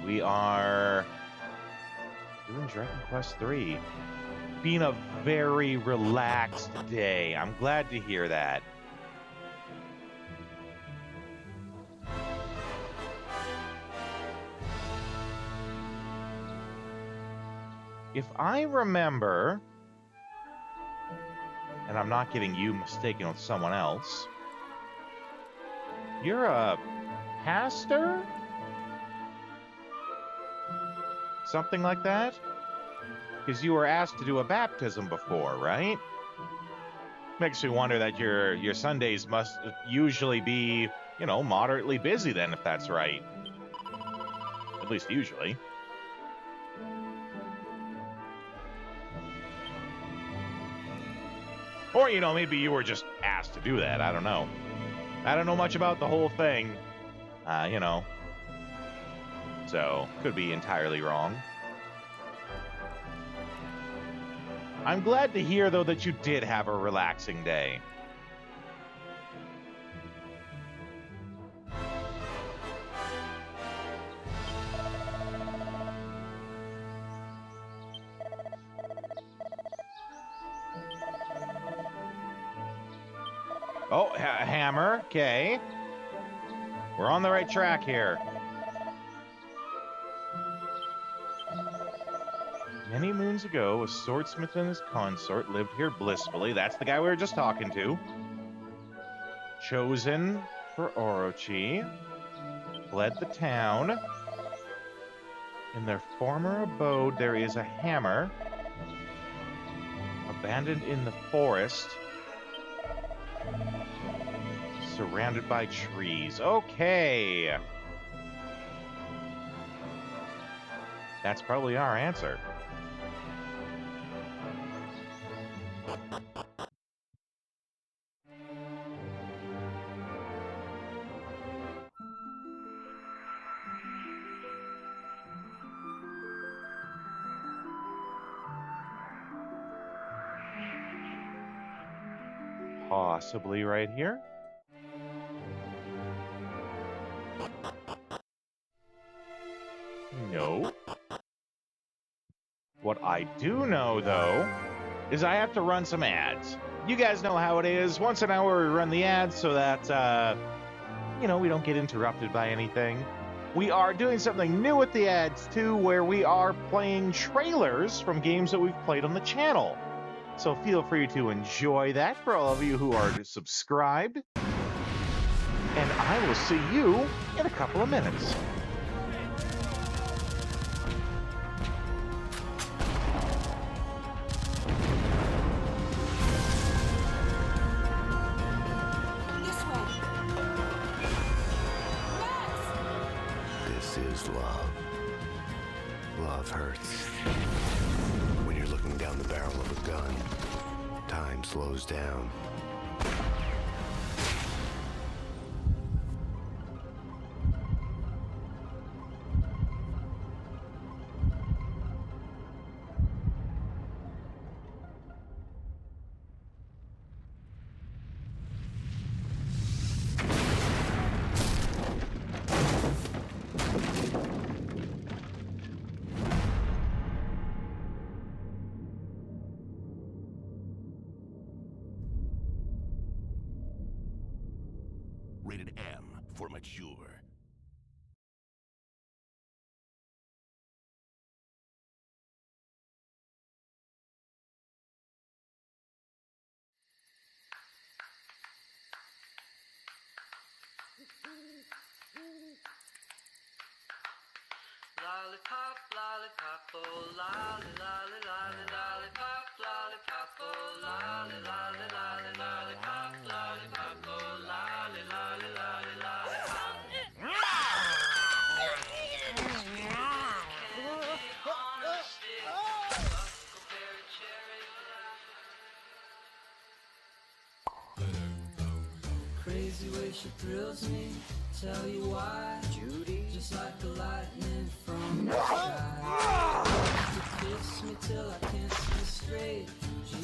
We are doing Dragon Quest III. Being a very relaxed day. I'm glad to hear that. If I remember, and I'm not getting you mistaken with someone else, you're a pastor? Something like that? Because you were asked to do a baptism before, right? Makes me wonder that your Sundays must usually be, you know, moderately busy then, if that's right. At least usually. Or, you know, maybe you were just asked to do that. I don't know. I don't know much about the whole thing, you know. So, could be entirely wrong. I'm glad to hear, though, that you did have a relaxing day. Oh, hammer. Okay. We're on the right track here. Many moons ago, a swordsmith and his consort lived here blissfully. That's the guy we were just talking to. Chosen for Orochi. Fled the town. In their former abode, there is a hammer. Abandoned in the forest. Surrounded by trees. Okay. That's probably our answer. Possibly right here. No. What I do know, though, is I have to run some ads. You guys know how it is. Once an hour, we run the ads so that, you know, we don't get interrupted by anything. We are doing something new with the ads, too, where we are playing trailers from games that we've played on the channel. So feel free to enjoy that for all of you who are subscribed. And I will see you in a couple of minutes. This is love. Love hurts. When you're looking down the barrel of a gun, time slows down. quite sure. Lollipop, lollipop, oh lolly, lolly, lolly, lollipop, lollipop, oh lolly, lolly, lolly, lollipop, lollipop, oh lolly, lolly, lolly, lollipop. Candy on a stick, huckleberry cherry. Crazy way she thrills me, tell you why. Judy, just like the lightning from the sky. She kiss me till I can't see straight.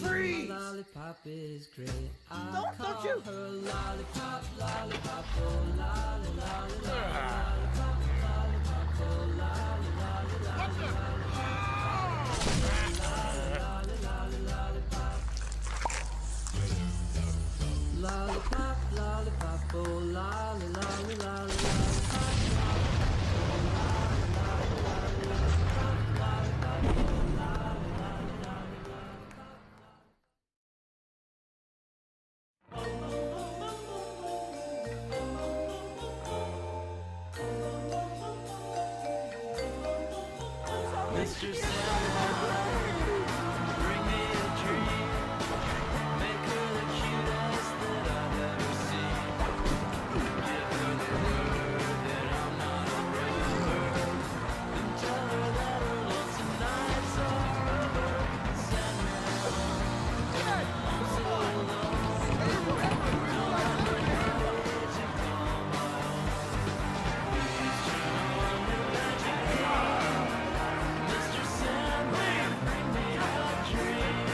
Freeze! My lollipop is great. I'll call her lollipop, lollipop, oh lolly, lolly, lolly, lollipop, lollipop, oh lolly, lolly, lolly, lolly, lolly, lollipop. Lollipop, lollipop, oh lolly, lolly, lolly, lollipop. Mr. Sandman, bring me a dream. Make her the cutest that I've ever seen. Give her the word that I'm not afraid of her. And tell her that her lonesome nights are over. Sandman, I'm so alone. Don't have nobody to call my own. Please turn on your magic light. Mr. Sandman, bring me a dream.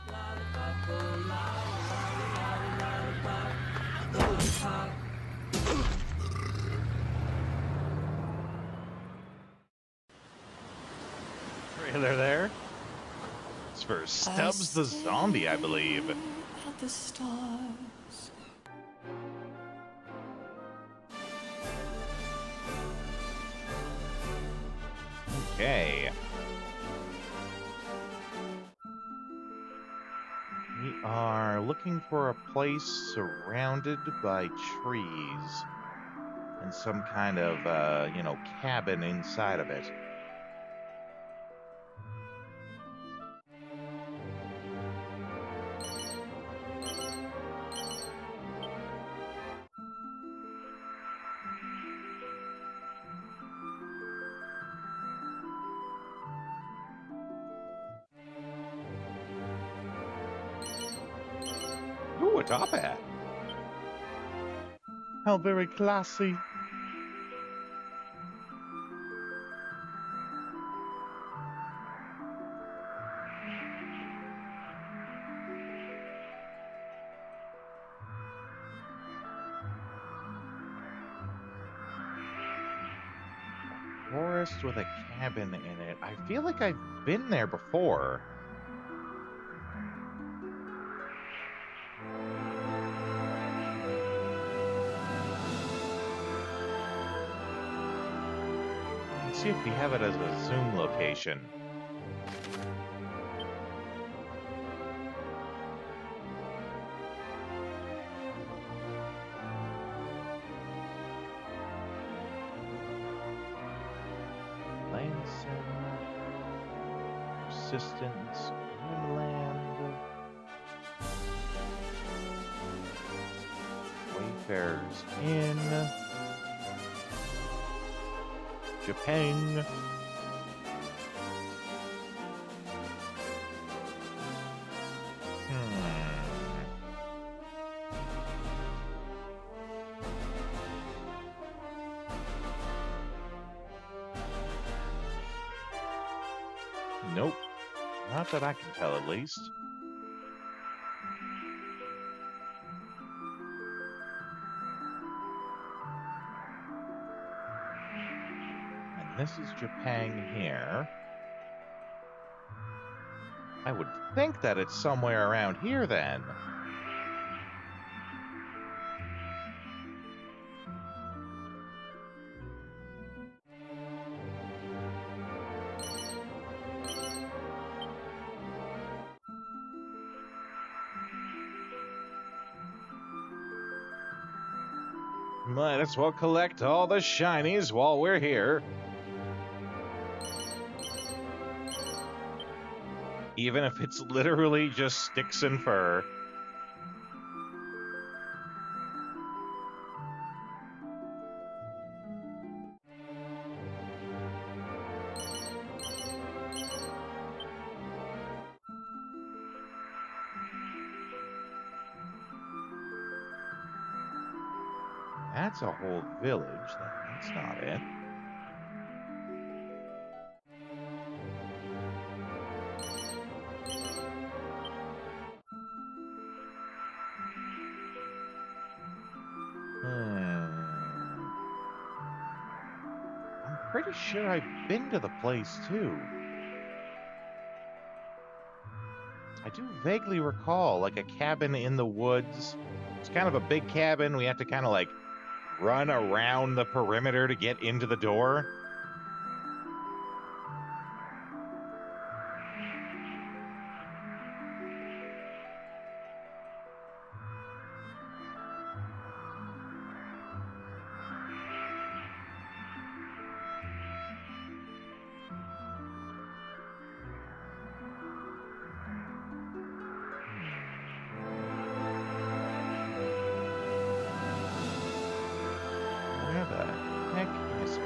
Lollipop, oh lolly, lolly, lolly, lollipop, lollipop. Trailer there. It's for Stubbs the Zombie, I believe. At the stars. Okay. We are looking for a place surrounded by trees and some kind of, cabin inside of it. Ooh, a top hat. How very classy. Forest with a cabin in it. I feel like I've been there before. Let's see if we have it as a Zoom location. Land Center, Persistence, Greenland, Wayfarers Inn, Japan. Nope. Not that I can tell, at least. And this is Japan here. I would think that it's somewhere around here then. Might as well collect all the shinies while we're here. Even if it's literally just sticks and fur. That's a whole village. That's not it. I'm pretty sure I've been to the place too. I do vaguely recall like a cabin in the woods. It's kind of a big cabin. We have to kind of like run around the perimeter to get into the door. Where the heck is it?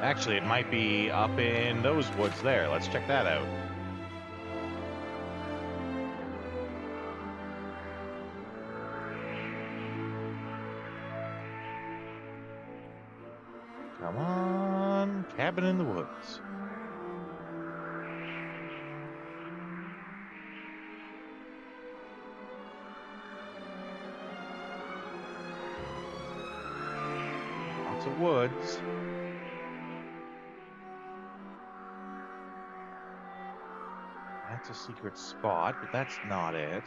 Actually, it might be up in those woods there. Let's check that out. Come on, cabin in the woods. Lots of woods. That's a secret spot, but that's not it.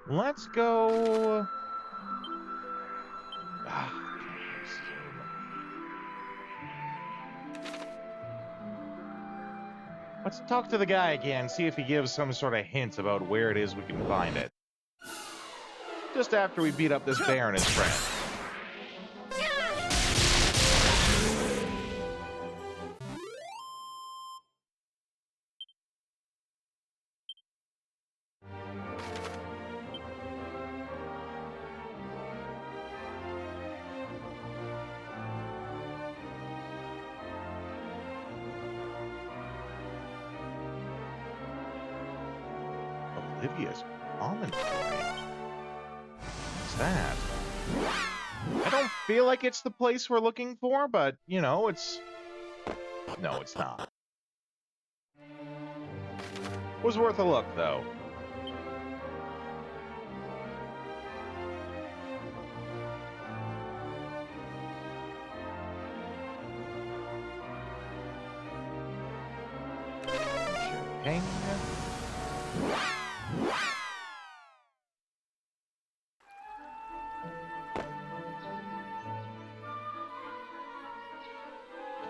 Let's go. Let's talk to the guy again, see if he gives some sort of hint about where it is we can find it. Just after we beat up this bear and his friend. Olivia's commentary. What's that? I don't feel like it's the place we're looking for, but, you know, it's... No, it's not. Was worth a look, though. Champagne.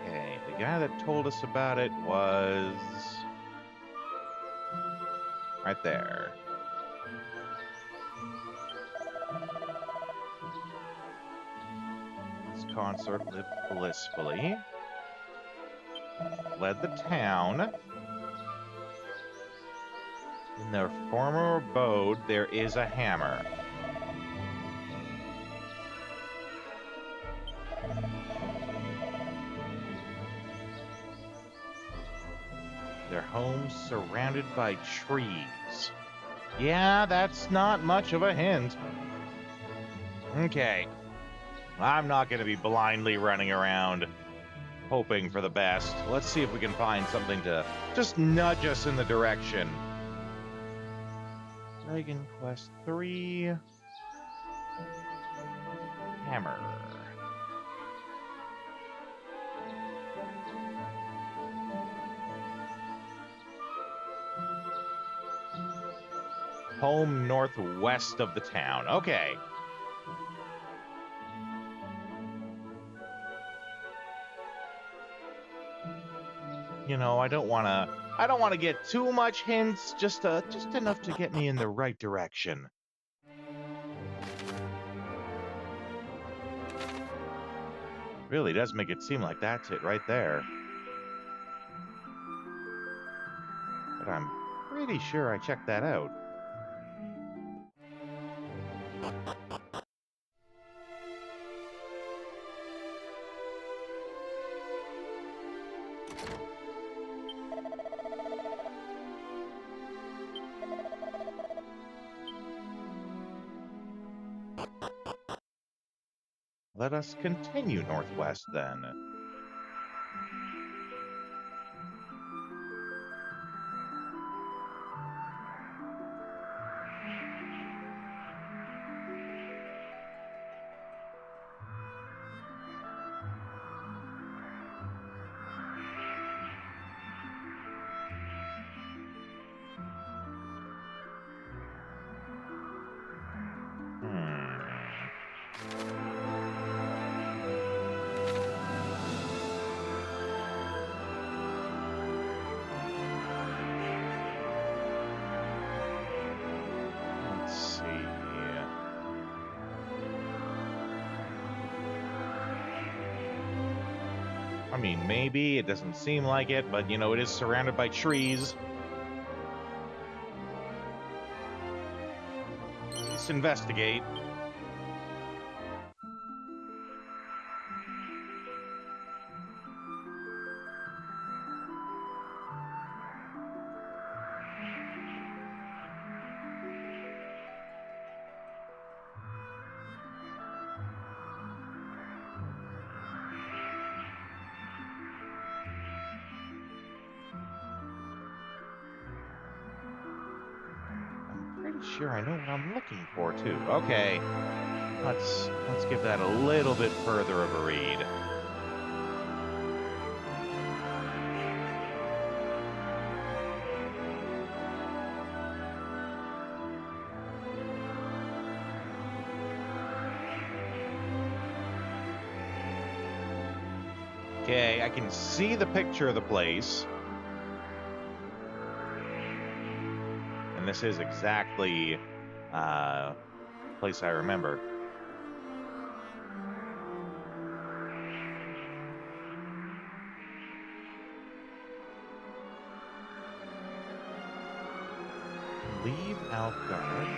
Okay, the guy that told us about it was right there. This consort lived blissfully, led the town. In their former abode, there is a hammer. Their homes surrounded by trees. Yeah, that's not much of a hint. Okay. I'm not going to be blindly running around hoping for the best. Let's see if we can find something to just nudge us in the direction. Dragon Quest 3. Hammer. Home northwest of the town. Okay. You know, I don't want to get too much hints, just enough to get me in the right direction. Really does make it seem like that's it right there. But I'm pretty sure I checked that out. Let us continue northwest then. I mean, maybe. It doesn't seem like it, but, you know, it is surrounded by trees. Let's investigate. Sure, I know what I'm looking for too. Okay, let's give that a little bit further of a read. Okay, I can see the picture of the place. And this is exactly the place I remember. Leave Alfgard,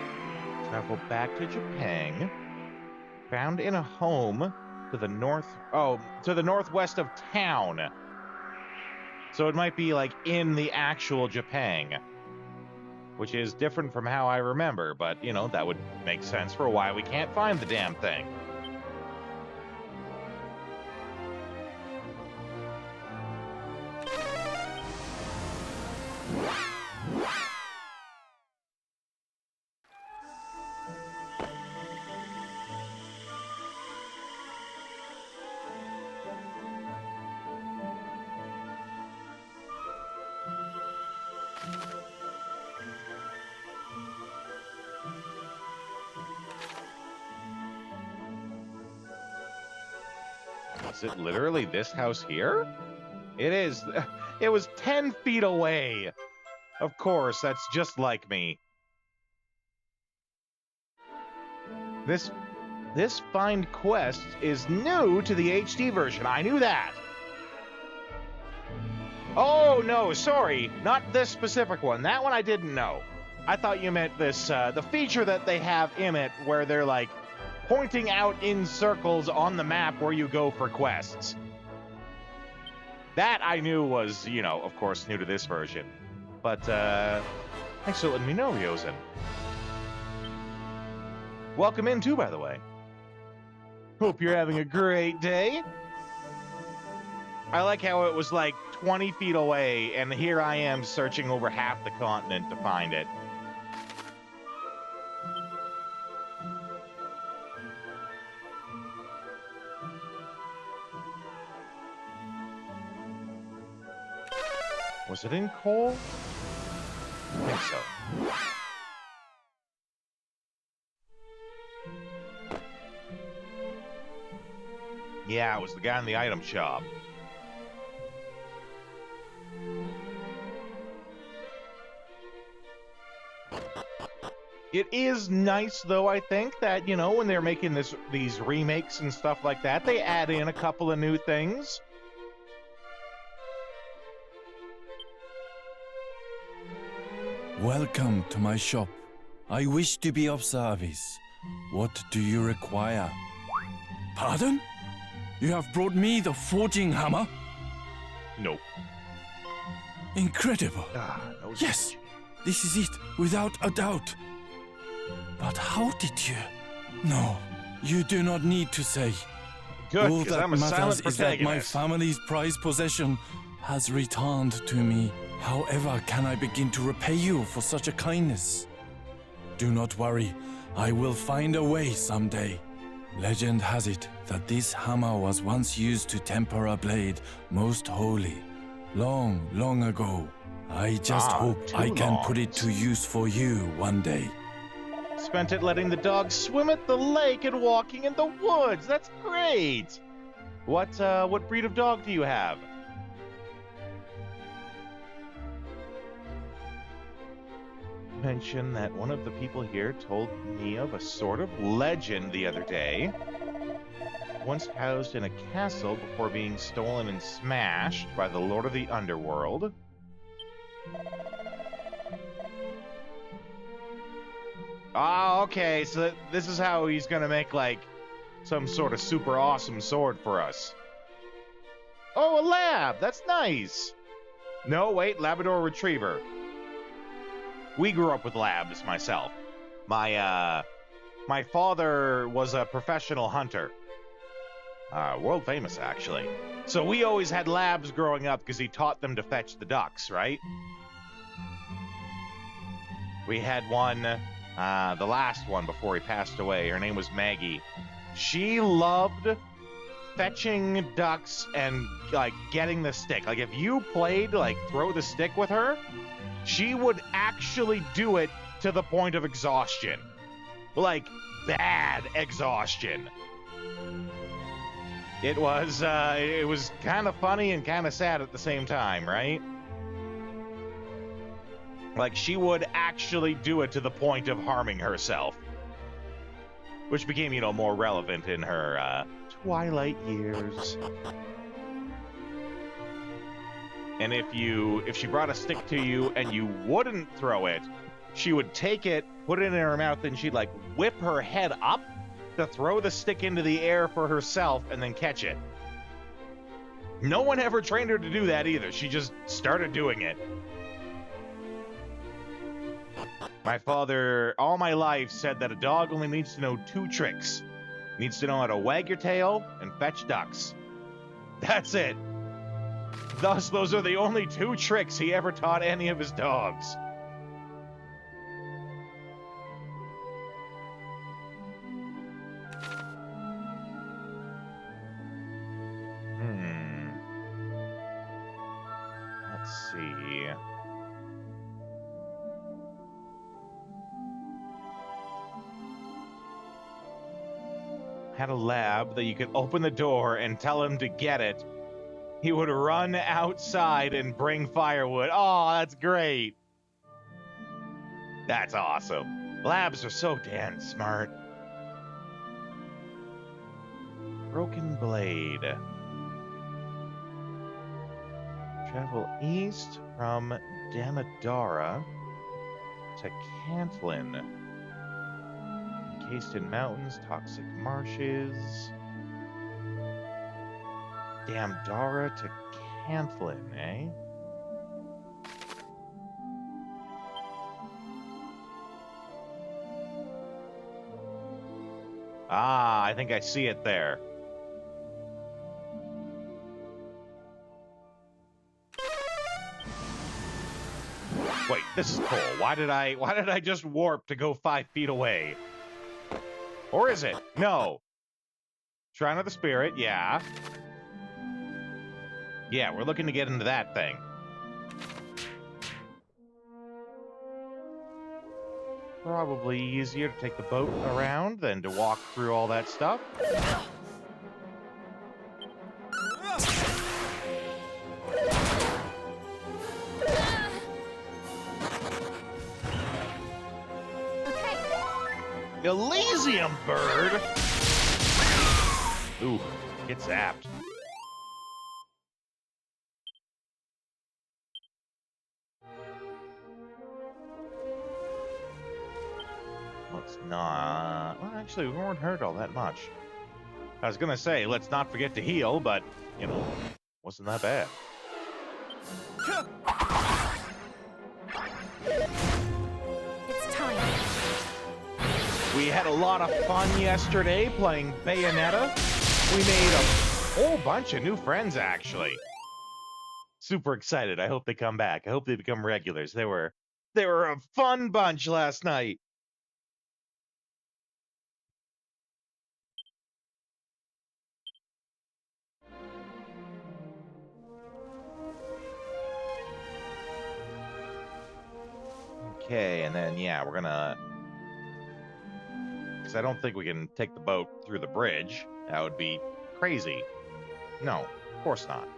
travel back to Japan, found in a home to the northwest of town. So it might be like in the actual Japan, which is different from how I remember, but, you know, that would make sense for why we can't find the damn thing. Is it literally this house here? It is. It was 10 feet away. Of course, that's just like me. This find quest is new to the HD version. I knew that. Oh, no, sorry. Not this specific one. That one I didn't know. I thought you meant this, the feature that they have in it where they're like pointing out in circles on the map where you go for quests. That I knew was, you know, of course, new to this version. But, thanks for letting me know, Ryozen. Welcome in, too, by the way. Hope you're having a great day. I like how it was like 20 feet away, and here I am searching over half the continent to find it. Was it in coal? I think so. Yeah, it was the guy in the item shop. It is nice, though, I think, that, you know, when they're making these remakes and stuff like that, they add in a couple of new things. Welcome to my shop. I wish to be of service. What do you require? Pardon? You have brought me the forging hammer? Nope. Incredible. No. Yes, this is it, without a doubt. But how did you? No, you do not need to say. Good, All because that I'm a silent matters is that my protagonist. family's prized possession has returned to me. However can I begin to repay you for such a kindness? Do not worry, I will find a way someday. Legend has it that this hammer was once used to temper a blade most holy. Long, long ago. I just hope I can put it to use for you one day. Spent it letting the dog swim at the lake and walking in the woods. That's great. What breed of dog do you have? Mention that one of the people here told me of a sort of legend the other day. Once housed in a castle before being stolen and smashed by the Lord of the Underworld. Ah, okay, so this is how he's gonna make, like, some sort of super awesome sword for us. Oh, a lab! That's nice! No, wait, Labrador Retriever. We grew up with labs, myself. My father was a professional hunter. World famous, actually. So we always had labs growing up because he taught them to fetch the ducks, right? We had one, the last one before he passed away. Her name was Maggie. She loved fetching ducks and, like, getting the stick. Like, if you played, like, throw the stick with her, she would actually do it to the point of exhaustion. Like, bad exhaustion. It was kind of funny and kind of sad at the same time, right? Like, she would actually do it to the point of harming herself. Which became, you know, more relevant in her, twilight years. And if she brought a stick to you and you wouldn't throw it, she would take it, put it in her mouth, and she'd, like, whip her head up to throw the stick into the air for herself and then catch it. No one ever trained her to do that either. She just started doing it. My father, all my life, said that a dog only needs to know 2 tricks. Needs to know how to wag your tail and fetch ducks. That's it. Thus, those are the only 2 tricks he ever taught any of his dogs. Let's see. Had a lab that you could open the door and tell him to get it. He would run outside and bring firewood. Oh, that's great. That's awesome. Labs are so damn smart. Broken blade. Travel east from Damodara to Cantlin. Encased in mountains, toxic marshes. Damodara to Pamphlet, eh? Ah, I think I see it there. Wait, this is cool. Why did I just warp to go 5 feet away? Or is it? No. Shrine of the Spirit, yeah. Yeah, we're looking to get into that thing. Probably easier to take the boat around than to walk through all that stuff. Elysium bird! Ooh, get zapped. Let's not... Well, actually, we weren't hurt all that much. I was gonna say, let's not forget to heal, but, you know, wasn't that bad. It's time. We had a lot of fun yesterday playing Bayonetta. We made a whole bunch of new friends, actually. Super excited. I hope they come back. I hope they become regulars. They were a fun bunch last night. Okay, and then, yeah, we're gonna... Because I don't think we can take the boat through the bridge. That would be crazy. No, of course not.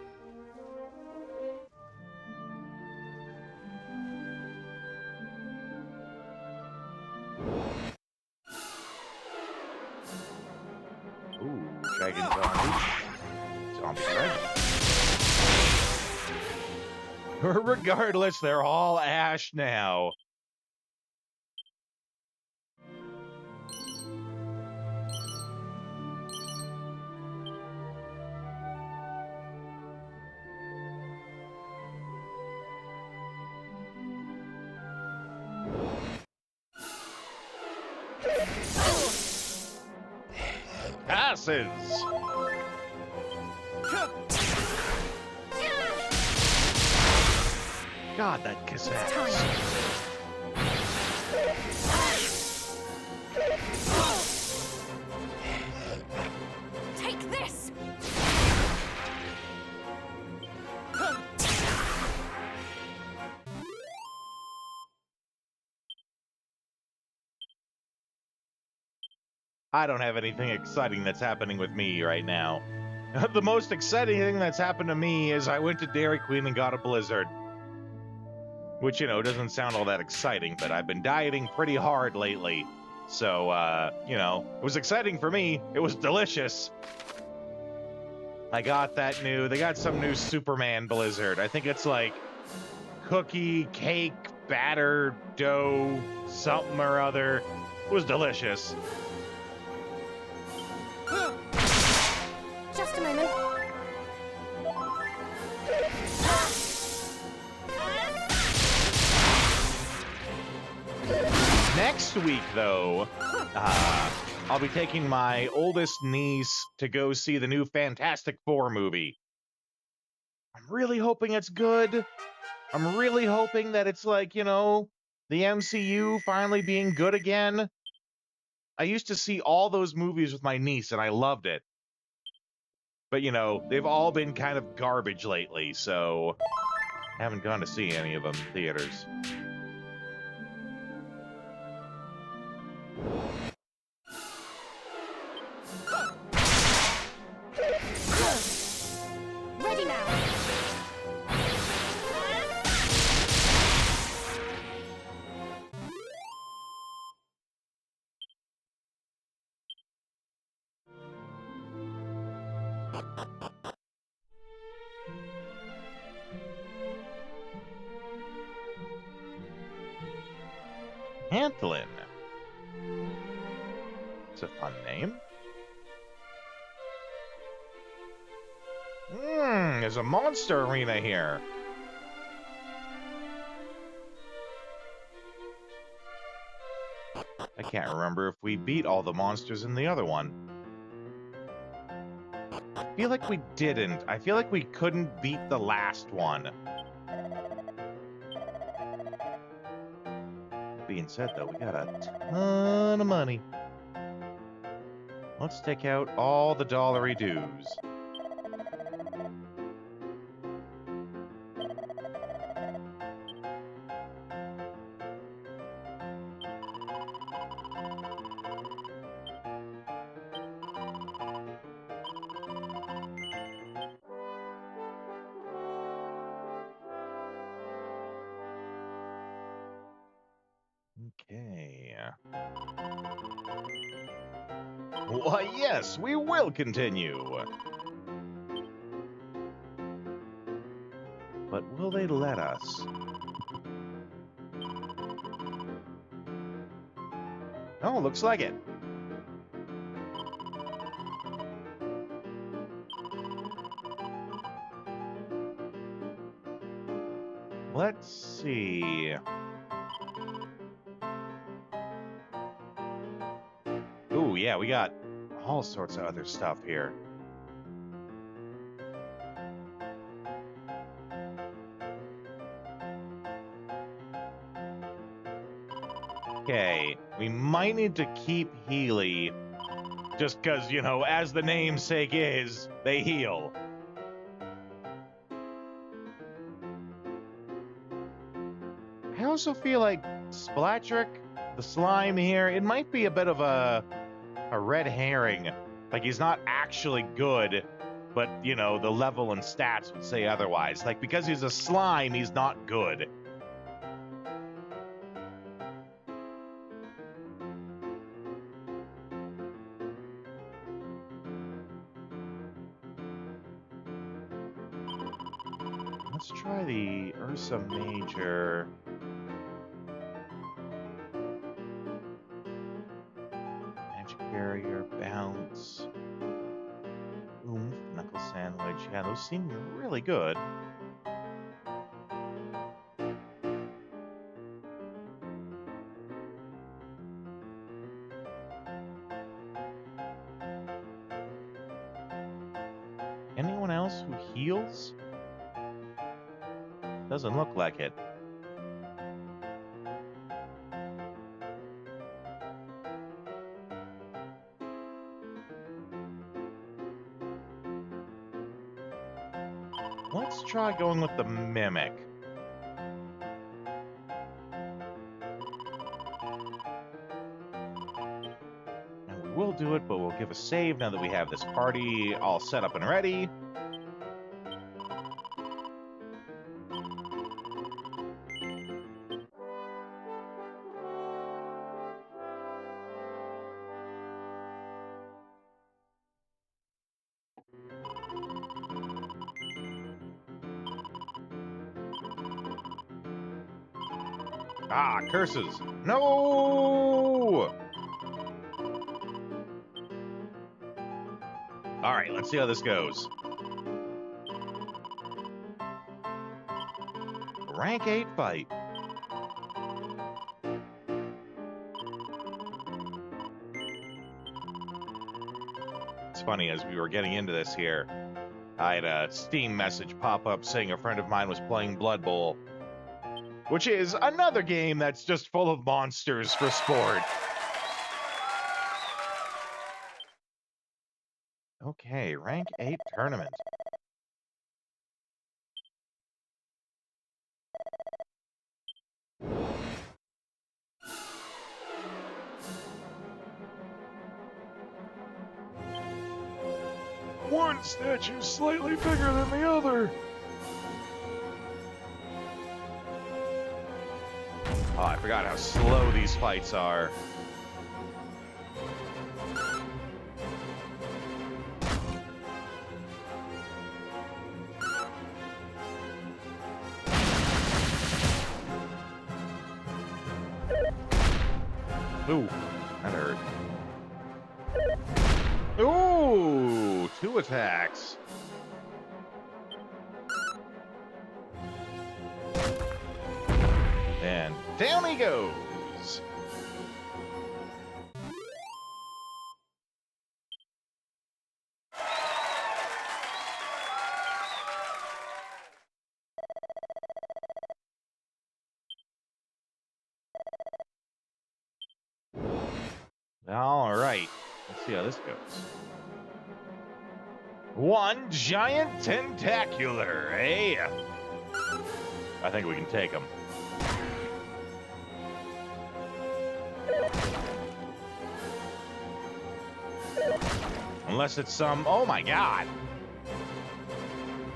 Ooh, dragon zombie dragon. Regardless, they're all ash now. Passes. God, that kiss ass. Take this. I don't have anything exciting that's happening with me right now. The most exciting thing that's happened to me is I went to Dairy Queen and got a Blizzard. Which, you know, doesn't sound all that exciting, but I've been dieting pretty hard lately. So, you know, it was exciting for me. It was delicious. I got they got some new Superman Blizzard. I think it's like cookie, cake, batter, dough, something or other. It was delicious. Just a moment. Next week, though, I'll be taking my oldest niece to go see the new Fantastic Four movie. I'm really hoping it's good. I'm really hoping that it's like, you know, the MCU finally being good again. I used to see all those movies with my niece, and I loved it. But, you know, they've all been kind of garbage lately, so I haven't gone to see any of them in theaters. Ready now. Anthlin. It's a fun name. There's a monster arena here. I can't remember if we beat all the monsters in the other one. I feel like we didn't. I feel like we couldn't beat the last one. Being said, though, we got a ton of money. Let's take out all the dollary dues. Okay. Why, yes, we will continue. But will they let us? Oh, looks like it. Let's see. Ooh, yeah, we got all sorts of other stuff here. Okay, we might need to keep Healy, just because, you know, as the namesake is, they heal. I also feel like Splattrick, the slime here, it might be a bit of a red herring. Like, he's not actually good, but, you know, the level and stats would say otherwise. Like, because he's a slime, he's not good. Let's try the Ursa Major. Magic Barrier, Bounce, Oomph, Knuckle Sandwich. Yeah, those seem really good. Anyone else who heals? Doesn't look like it. Let's try going with the Mimic. And we will do it, but we'll give a save now that we have this party all set up and ready. Ah, curses. No! Alright, let's see how this goes. Rank 8 fight. It's funny, as we were getting into this here, I had a Steam message pop up saying a friend of mine was playing Blood Bowl, which is another game that's just full of monsters for sport. Okay, rank 8 tournament. One statue slightly bigger than the other. Oh, I forgot how slow these fights are. Ooh, that hurt. Ooh, 2 attacks. down he goes. All right, let's see how this goes. One giant tentacular, eh? I think we can take him. Unless it's some, oh my god.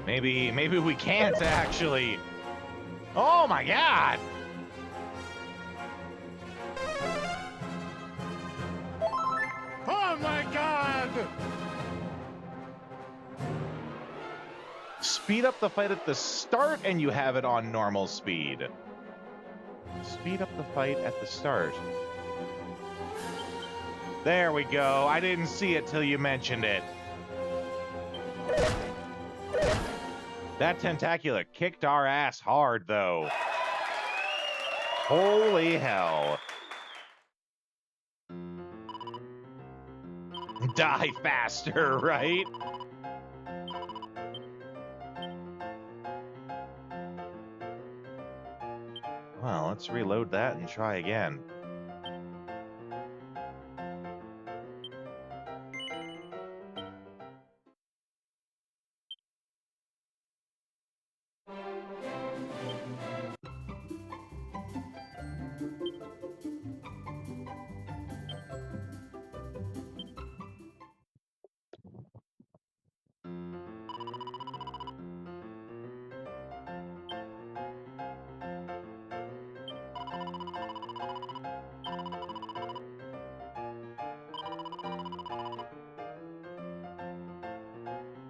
Maybe we can't actually. Oh my god. Oh my god! Speed up the fight at the start and you have it on normal speed. Speed up the fight at the start. There we go. I didn't see it till you mentioned it. That tentacular kicked our ass hard, though. Holy hell. Die faster, right? Well, let's reload that and try again.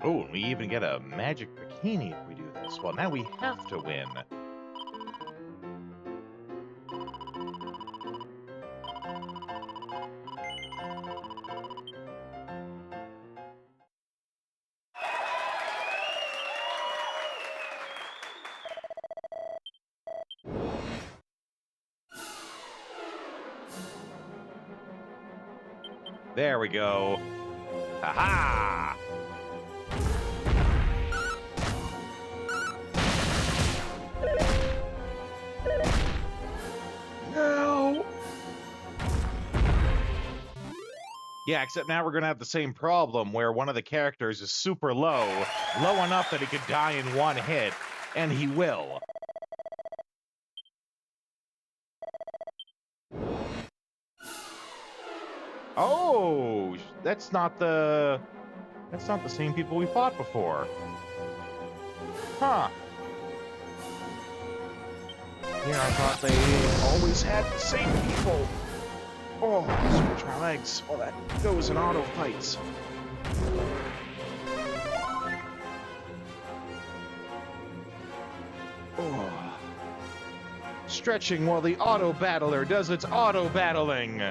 Oh, and we even get a magic bikini if we do this. Well, now we have to win. There we go. Ha-ha! No! Yeah, except now we're gonna have the same problem where one of the characters is super low enough that he could die in one hit, and he will. Oh, that's not the same people we fought before. Huh. Yeah, I thought they always had the same people. Oh, switch my legs. Oh, that goes in auto fights. Oh. Stretching while the auto battler does its auto battling.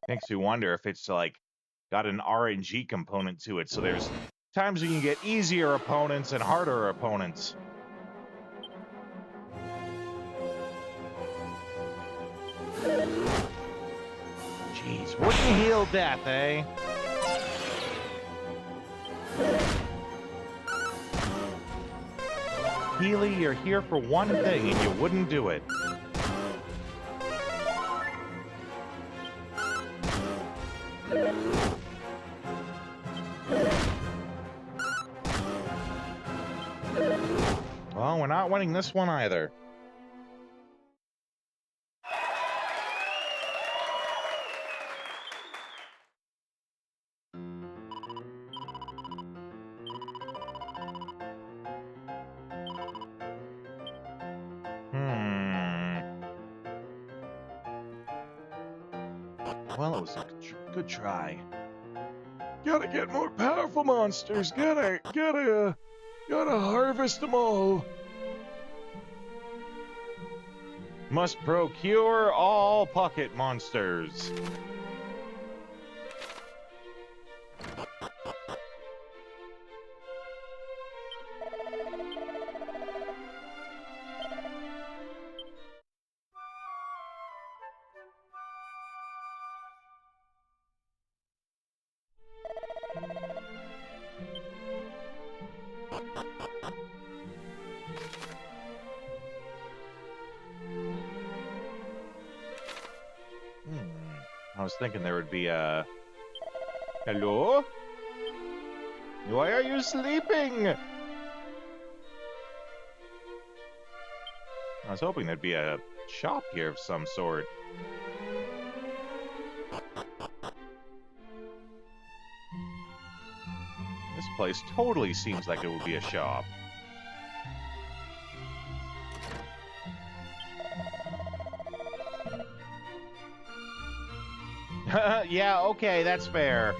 Makes me wonder if it's like got an RNG component to it, so there's times when you get easier opponents and harder opponents. Jeez, wouldn't heal death, eh? Healy, you're here for one thing and you wouldn't do it. Well, we're not winning this one either. Well, it was a good try. Gotta get more powerful monsters. Gotta Gotta harvest them all. Must procure all pocket monsters. I was thinking there would be a... Hello? Why are you sleeping? I was hoping there'd be a shop here of some sort. This place totally seems like it would be a shop. Yeah, okay, that's fair.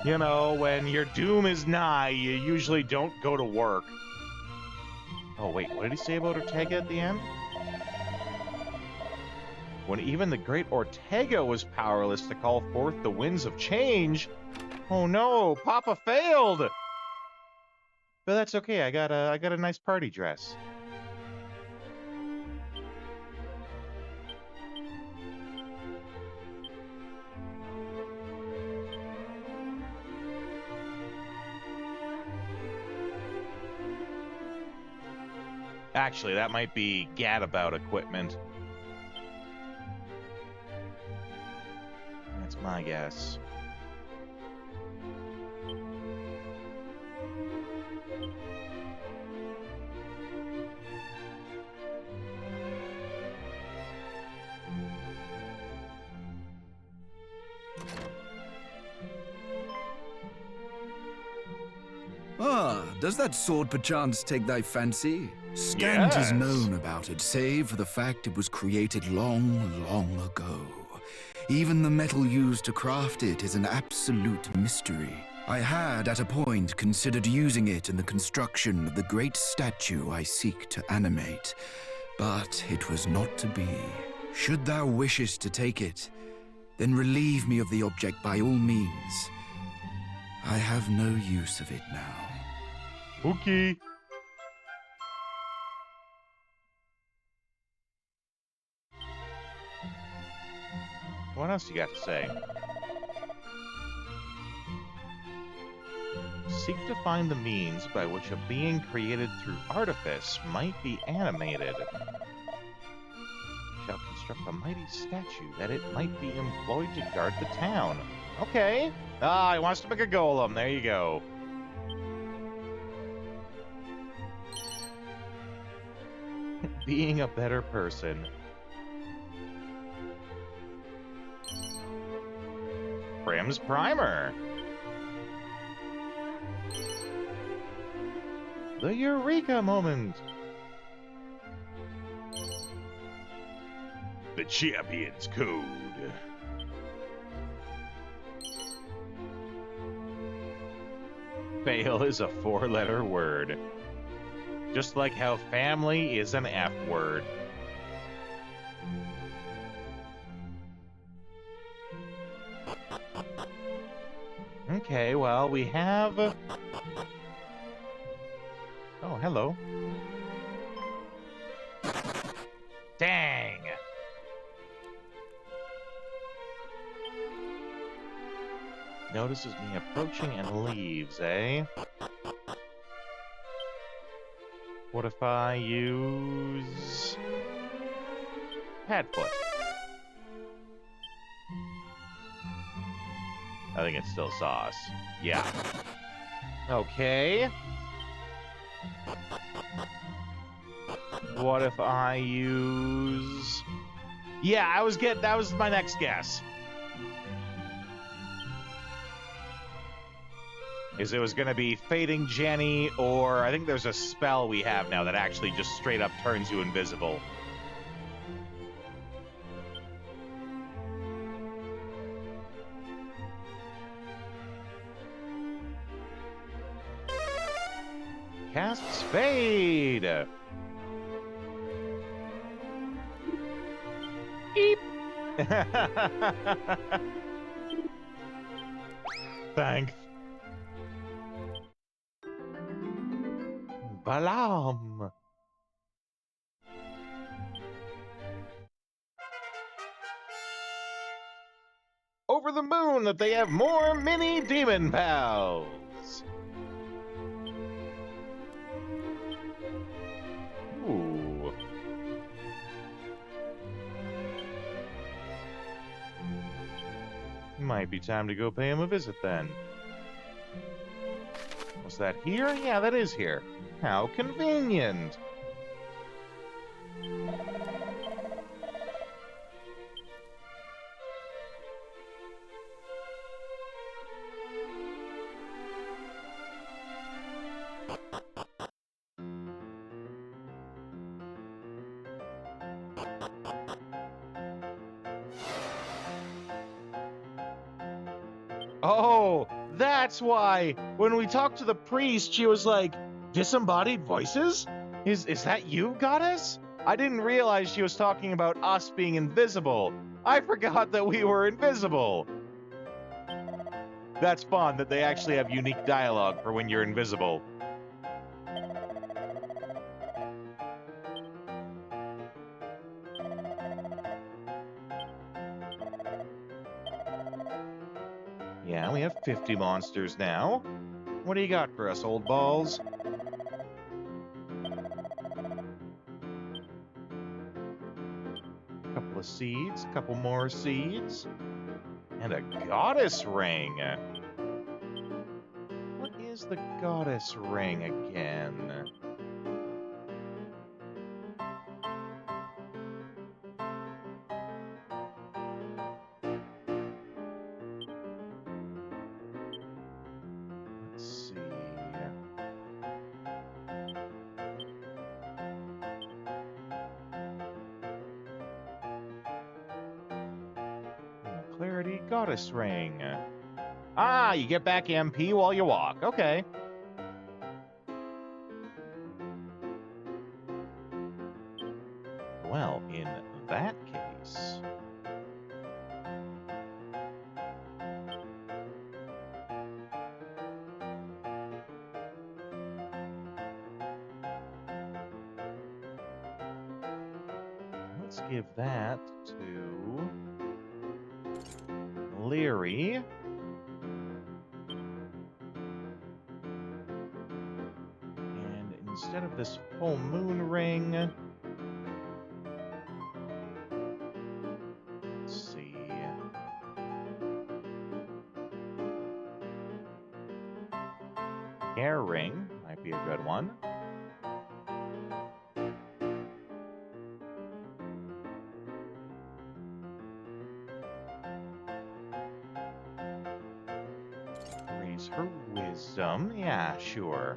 You know, when your doom is nigh, you usually don't go to work. Oh, wait, what did he say about Ortega at the end? When even the great Ortega was powerless to call forth the winds of change. Oh no, Papa failed! But that's okay, I got a nice party dress. Actually, that might be gadabout equipment. That's my guess. Ah, does that sword perchance take thy fancy? Scant is known about it, save for the fact it was created long, long ago. Even the metal used to craft it is an absolute mystery. I had, at a point, considered using it in the construction of the great statue I seek to animate, but it was not to be. Should thou wishest to take it, then relieve me of the object by all means. I have no use of it now. Okay. What else you got to say? Seek to find the means by which a being created through artifice might be animated. Shall construct a mighty statue that it might be employed to guard the town. Okay. Ah, he wants to make a golem. There you go. Being a better person. Brim's Primer. The Eureka moment. The Champion's Code. Fail is a 4-letter word. Just like how family is an F word. Okay, well, we have... Oh, hello. Dang! Notices me approaching and leaves, eh? What if I use... Padfoot? I think it's still sauce. Yeah. Okay. What if I use... Yeah, that was my next guess. Is it was gonna be Fading Jenny, or I think there's a spell we have now that actually just straight up turns you invisible. casts Fade. Eep. Thanks. Balam. Over the moon that they have more mini demon pals. Ooh. Might be time to go pay him a visit then. Was that here? Yeah, that is here. How convenient. Oh, that's why when we talked to the priest, she was like, disembodied voices? Is that you, goddess? I didn't realize she was talking about us being invisible. I forgot that we were invisible. That's fun that they actually have unique dialogue for when you're invisible. Yeah, we have 50 monsters now. What do you got for us, old balls? Couple of seeds, couple more seeds. And a goddess ring. What is the goddess ring again? Let's see. Clarity goddess ring. Ah, you get back MP while you walk. Okay. Well, in that case... let's give that to... Leary. And instead of this full moon ring, let's see. Air ring might be a good one. Her wisdom. Yeah, sure.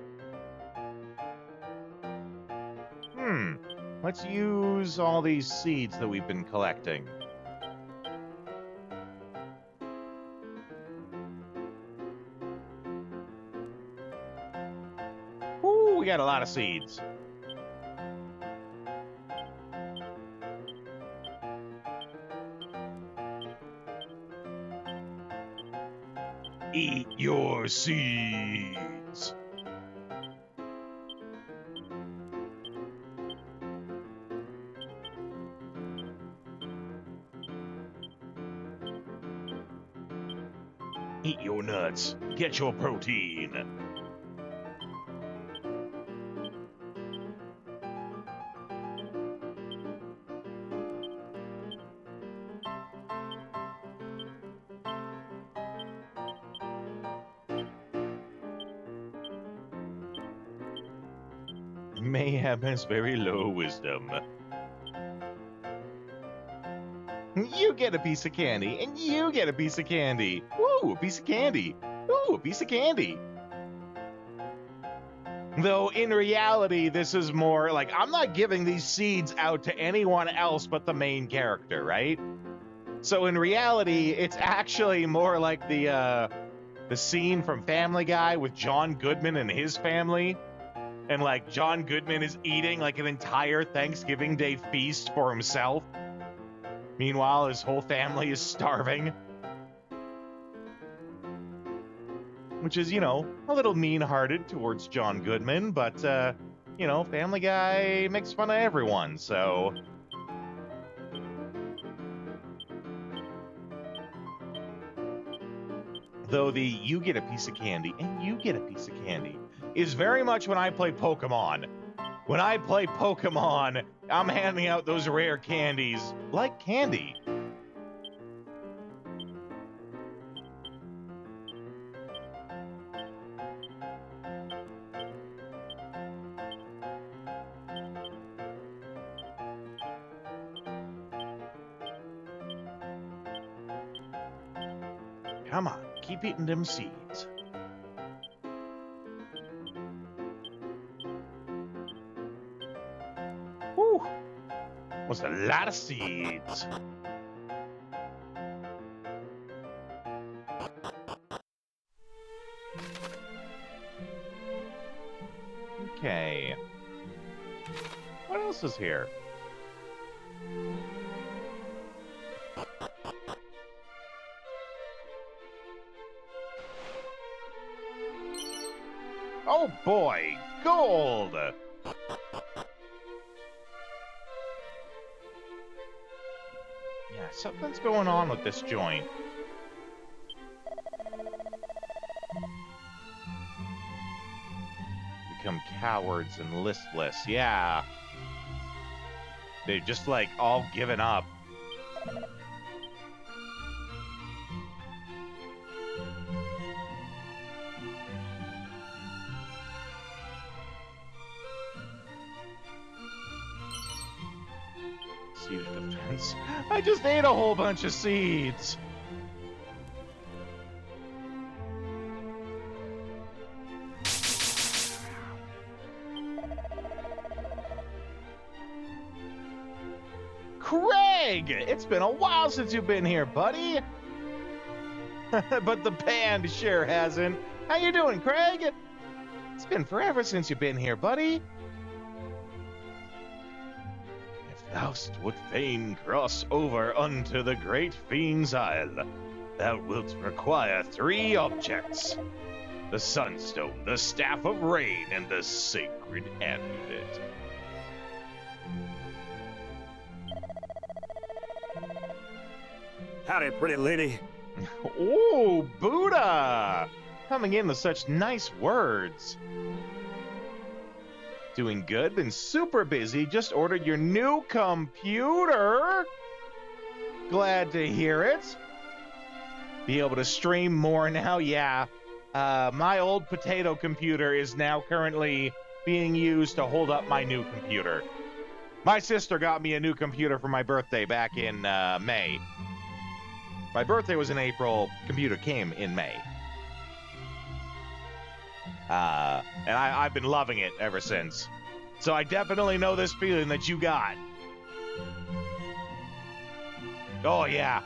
Let's use all these seeds that we've been collecting. Ooh, we got a lot of seeds. Eat your seeds. Eat your nuts. Get your protein. Mayhem has very low wisdom. You get a piece of candy, and you get a piece of candy. Woo, a piece of candy. Ooh, a piece of candy. Though, in reality, this is more like, I'm not giving these seeds out to anyone else but the main character, right? So, in reality, it's actually more like the scene from Family Guy with John Goodman and his family, And like John Goodman is eating like an entire Thanksgiving Day feast for himself. Meanwhile, his whole family is starving. Which is, you know, a little mean-hearted towards John Goodman, but, you know, Family Guy makes fun of everyone, so... Though the you get a piece of candy and you get a piece of candy is very much when I play Pokemon. When I play Pokemon, I'm handing out those rare candies like candy. Come on, keep eating them seeds. Whew. Was a lot of seeds. Okay. What else is here? Oh boy, gold! Yeah, something's going on with this joint. Become cowards and listless, yeah. They're just like all given up. Seed of defense. I just ate a whole bunch of seeds. Craig! It's been a while since you've been here, buddy. But the band sure hasn't. How you doing, Craig? It's been forever since you've been here, buddy. Thou would fain cross over unto the great Fiend's Isle. Thou wilt require 3 objects: the Sunstone, the Staff of Rain, and the Sacred Amulet. Howdy, pretty lady. Oh, Buddha! Coming in with such nice words. Doing good, been super busy, just ordered your new computer. Glad to hear it. Be able to stream more now, yeah. My old potato computer is now currently being used to hold up my new computer. My sister got me a new computer for my birthday back in May. My birthday was in April, computer came in May. And I've been loving it ever since. So I definitely know this feeling that you got. Oh, yeah.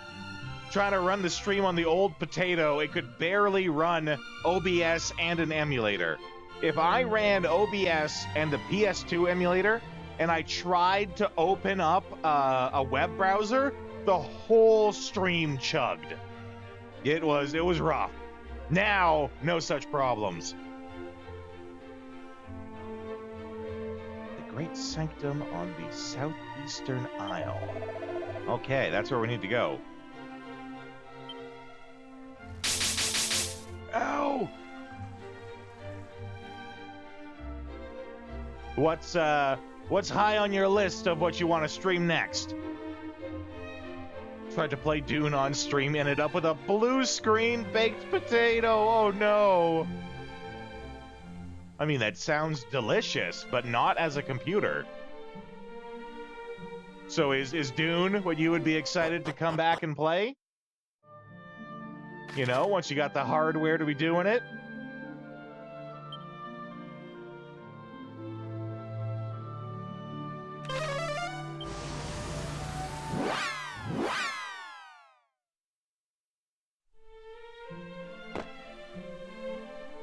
Trying to run the stream on the old potato, it could barely run OBS and an emulator. If I ran OBS and the PS2 emulator, and I tried to open up a web browser, the whole stream chugged. It was rough. Now, no such problems. The Great Sanctum on the southeastern aisle. Okay, that's where we need to go. Ow! What's high on your list of what you want to stream next? Tried to play Dune on stream, ended up with a blue screen baked potato. Oh no. I mean, that sounds delicious, but not as a computer. So is Dune what you would be excited to come back and play? You know, once you got the hardware to be doing it?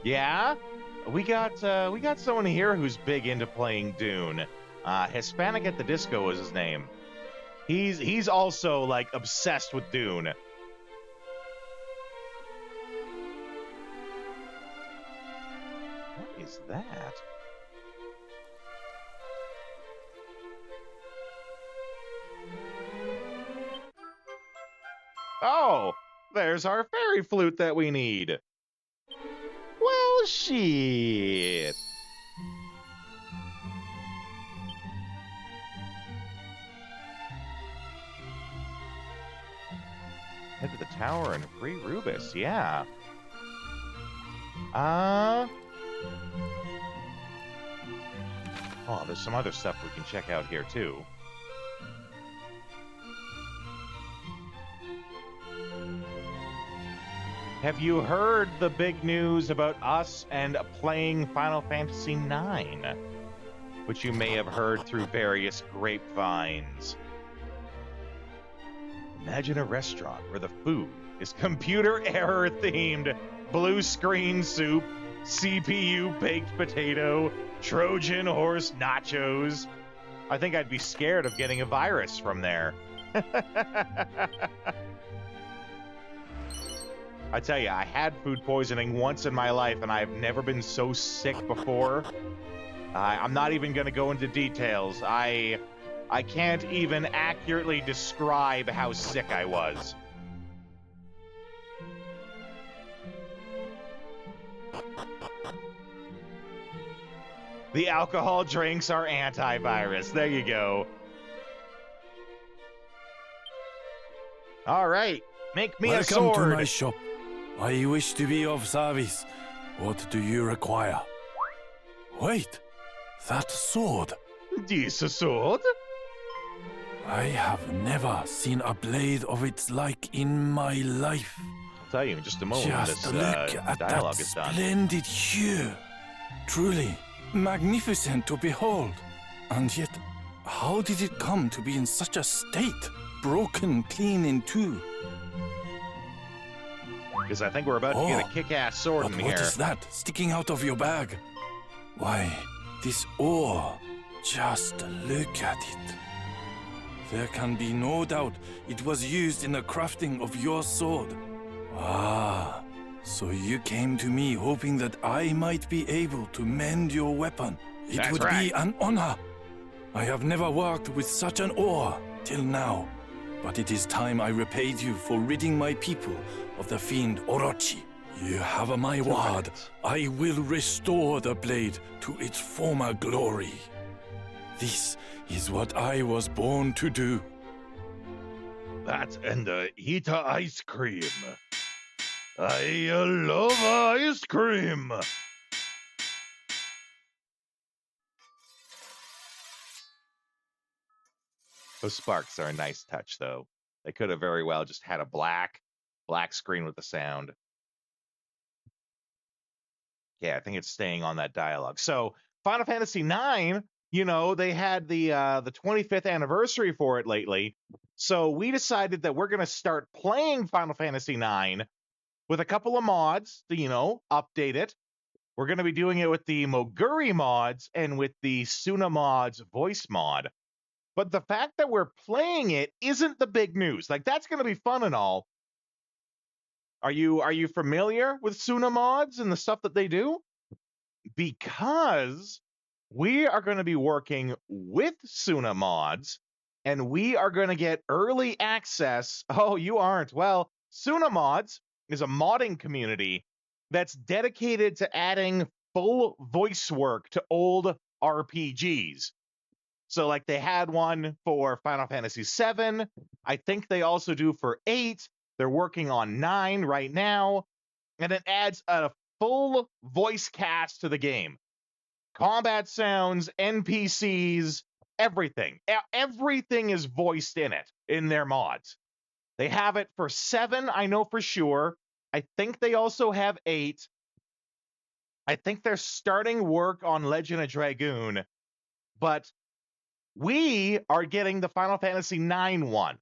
Yeah? we got someone here who's big into playing Dune. Hispanic at the Disco is his name. He's also like obsessed with Dune. What is that? Oh, there's our fairy flute that we need. Well, shit. Head to the tower and free Rubus, yeah. Oh, there's some other stuff we can check out here, too. Have you heard the big news about us and playing Final Fantasy IX? Which you may have heard through various grapevines. Imagine a restaurant where the food is computer error themed, blue screen soup, CPU baked potato, Trojan horse nachos. I think I'd be scared of getting a virus from there. I tell you, I had food poisoning once in my life, and I've never been so sick before. I'm not even going to go into details. I can't even accurately describe how sick I was. The alcohol drinks are antivirus. There you go. All right, make me a sword. Welcome to my shop. I wish to be of service. What do you require? Wait, that sword. This sword? I have never seen a blade of its like in my life. I'll tell you in just a moment. Just look at dialogue that is done. splendid hue. Truly magnificent to behold. And yet, how did it come to be in such a state? Broken clean in two. Because I think we're about to get a kick-ass sword But in what here. is that sticking out of your bag? Why, this ore. Just look at it. There can be no doubt it was used in the crafting of your sword. Ah, so you came to me hoping that I might be able to mend your weapon. It That's would right. be an honor. I have never worked with such an ore till now, but it is time I repaid you for ridding my people of the fiend Orochi. You have my word. I will restore the blade to its former glory. This is what I was born to do. That and eat ice cream. I love ice cream. Those sparks are a nice touch, though. They could have very well just had a black screen with the sound. Yeah, I think it's staying on that dialogue. So Final Fantasy IX, you know, they had the 25th anniversary for it lately. So we decided that we're going to start playing Final Fantasy IX with a couple of mods to, you know, update it. We're going to be doing it with the Moguri mods and with the Suna mods voice mod. But the fact that we're playing it isn't the big news. Like, that's going to be fun and all. Are you familiar with Suna mods and the stuff that they do? Because we are going to be working with Suna mods, and we are going to get early access. Oh, you aren't. Well, Suna mods is a modding community that's dedicated to adding full voice work to old RPGs. So, like, they had one for Final Fantasy VII. I think they also do for 8. They're working on 9 right now. And it adds a full voice cast to the game. Combat sounds, NPCs, everything. Everything is voiced in it, in their mods. They have it for 7, I know for sure. I think they also have 8. I think they're starting work on Legend of Dragoon. But we are getting the Final Fantasy IX one.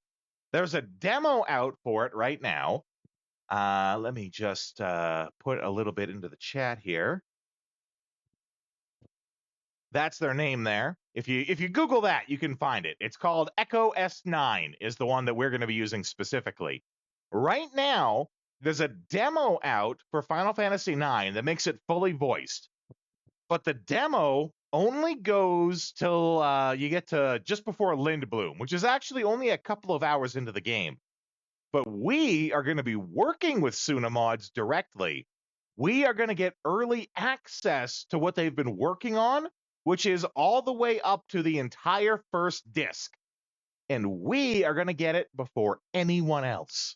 There's a demo out for it right now. Let me just put a little bit into the chat here. That's their name there. If you Google that, you can find it. It's called Echo S9 is the one that we're going to be using specifically. Right now, there's a demo out for Final Fantasy IX that makes it fully voiced. But the demo only goes till you get to just before Lindbloom, which is actually only a couple of hours into the game. But we are going to be working with Sunamods directly. We are going to get early access to what they've been working on, which is all the way up to the entire first disc. And we are going to get it before anyone else.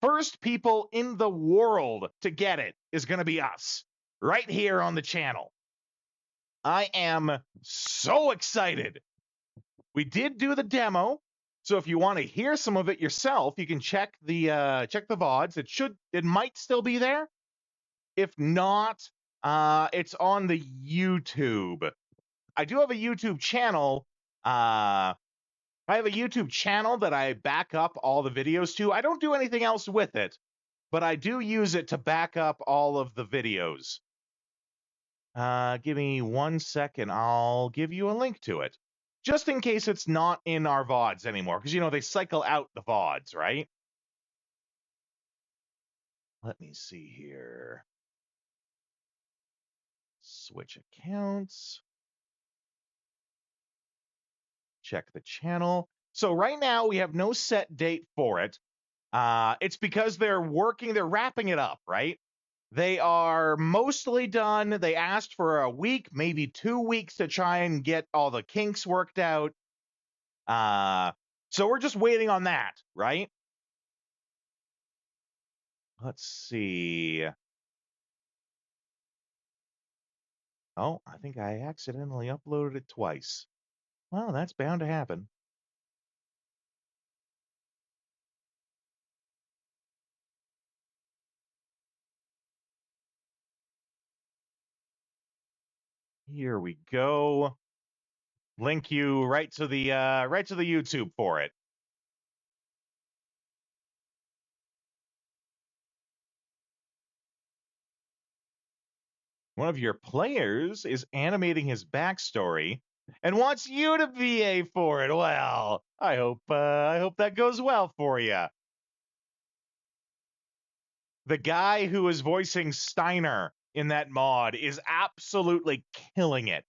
First people in the world to get it is going to be us, right here on the channel. I am so excited. We did do the demo, so if you want to hear some of it yourself, you can check the VODs. It might still be there. If not, it's on the YouTube. I do have a YouTube channel. I have a YouTube channel that I back up all the videos to. I don't do anything else with it, but I do use it to back up all of the videos. Give me 1 second. I'll give you a link to it. Just in case it's not in our VODs anymore, because, you know, they cycle out the VODs, right? Let me see here. Switch accounts. Check the channel. So right now we have no set date for it. It's because they're wrapping it up, right? They are mostly done. They asked for a week, maybe 2 weeks to try and get all the kinks worked out. So we're just waiting on that, right? Let's see. Oh, I think I accidentally uploaded it twice. Well, that's bound to happen. Here we go. Link you right to the YouTube for it. One of your players is animating his backstory and wants you to VA for it. Well, I hope that goes well for you. The guy who is voicing Steiner in that mod is absolutely killing it.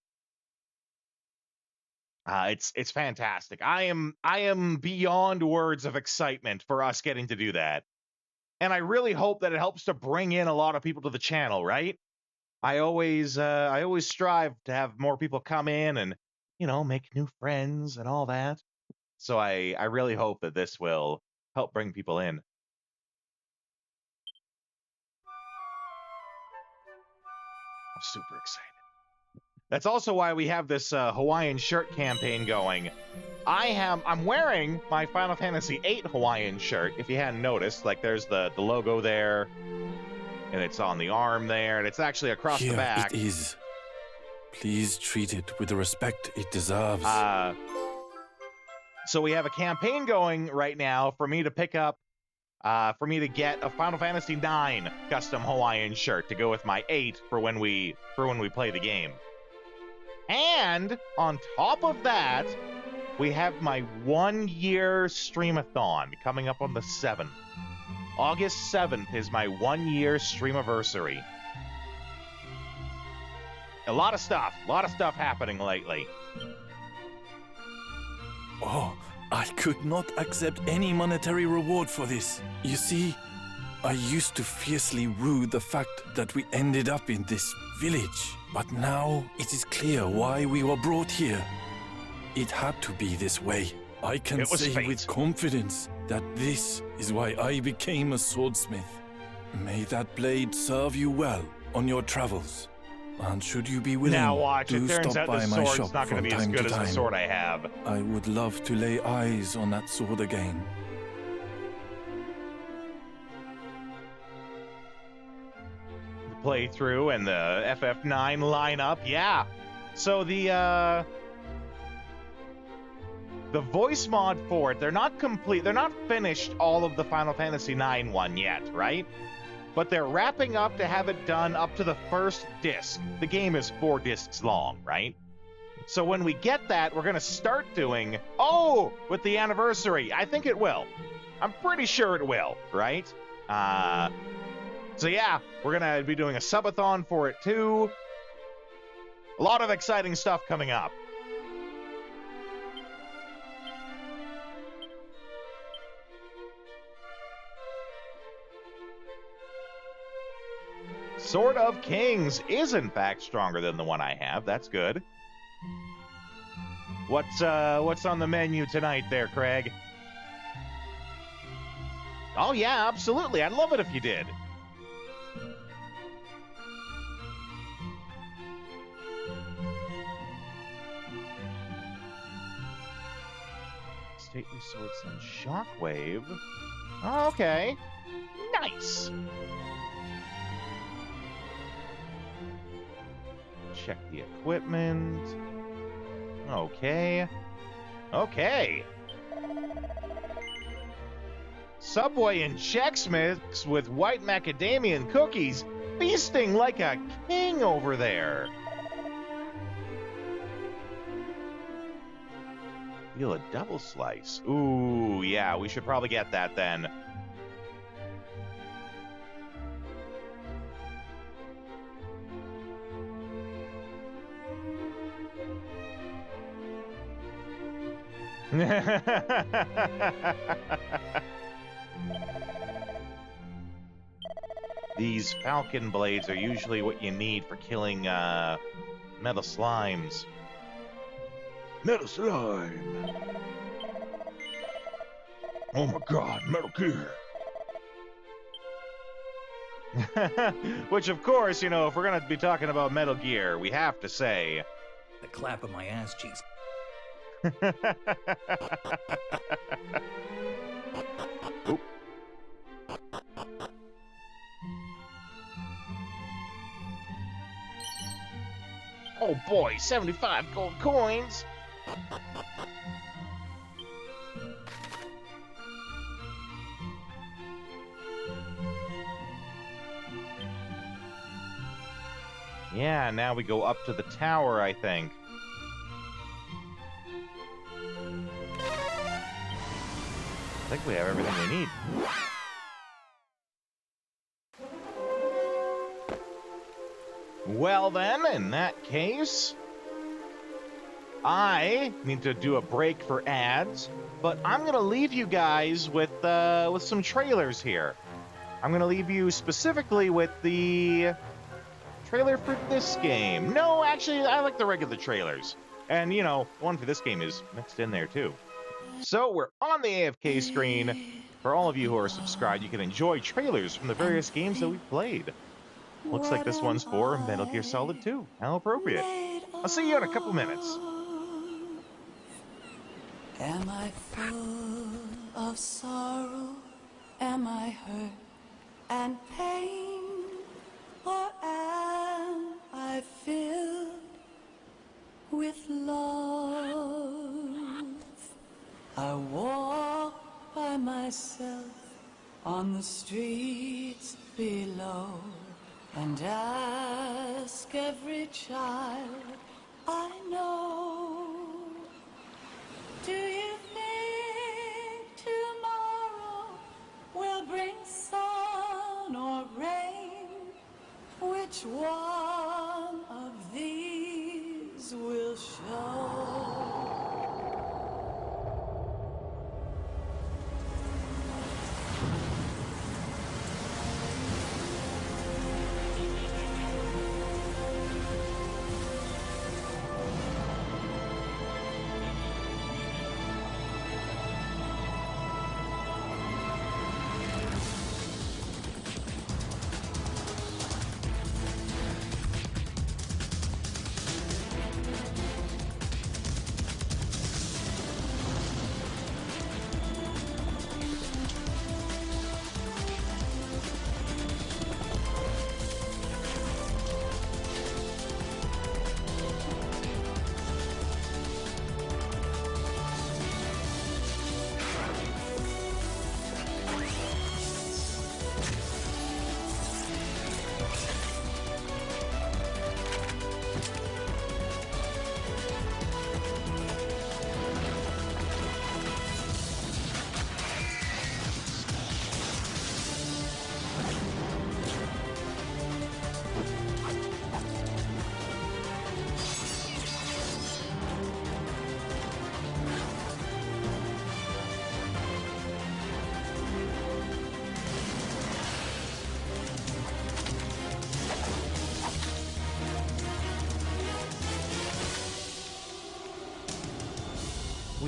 It's fantastic. I am beyond words of excitement for us getting to do that. And I really hope that it helps to bring in a lot of people to the channel, right? I always strive to have more people come in and, you know, make new friends and all that. So I really hope that this will help bring people in. I'm super excited. That's also why we have this Hawaiian shirt campaign going. I'm wearing my Final Fantasy VIII Hawaiian shirt, if you hadn't noticed. Like, there's the logo there, and it's on the arm there, and it's actually across the back. Here it is. Please treat it with the respect it deserves. So we have a campaign going right now for me to pick up, for me to get a Final Fantasy IX custom Hawaiian shirt to go with my 8 for when we play the game. And on top of that, we have my 1-year streamathon coming up on the 7th. August 7th is my 1-year streamiversary. A lot of stuff happening lately. Oh, I could not accept any monetary reward for this. You see, I used to fiercely rue the fact that we ended up in this village. But now it is clear why we were brought here. It had to be this way. I can say fate. with confidence that this is why I became a swordsmith. May that blade serve you well on your travels. And should you be willing Now watch, to it turns stop out by this my sword's shop not going from to be as time good to as the time, sword I have. I would love to lay eyes on that sword again. The playthrough and the FF9 lineup, yeah. So the voice mod for it, they're not complete, they're not finished all of the Final Fantasy IX one yet, right? but they're wrapping up to have it done up to the first disc. The game is 4 discs long, right? So when we get that, we're going to start doing, with the anniversary. I think it will. I'm pretty sure it will, right? So yeah, we're going to be doing a subathon for it too. A lot of exciting stuff coming up. Sword of Kings is in fact stronger than the one I have. That's good. What's on the menu tonight there, Craig? Oh yeah, absolutely. I'd love it if you did. Stately Sword Sun Shockwave. Oh, okay. Nice. Check the equipment. Okay. Okay. Subway and Chex Mix with white macadamia cookies, feasting like a king over there. Feel a double slice. Ooh, yeah, we should probably get that then. These falcon blades are usually what you need for killing metal slimes. Metal slime! Oh my god, Metal Gear! Which, of course, you know, if we're gonna be talking about Metal Gear, we have to say... The clap of my ass cheeks. Oop. Oh boy, 75 gold coins! Yeah, now we go up to the tower, I think. I think we have everything we need. Well then, in that case, I need to do a break for ads, but I'm gonna leave you guys with some trailers here. I'm gonna leave you specifically with the trailer for this game. No, actually, I like the regular trailers. And, you know, one for this game is mixed in there too. So we're on the AFK screen. For all of you who are subscribed, you can enjoy trailers from the various games that we've played. Looks like this one's for Metal Gear Solid 2. How appropriate. I'll see you in a couple minutes. Am I full of sorrow? Am I hurt and pain? Or am I filled with love? I walk by myself on the streets below and ask every child I know, do you think tomorrow will bring sun or rain? Which one of these will show?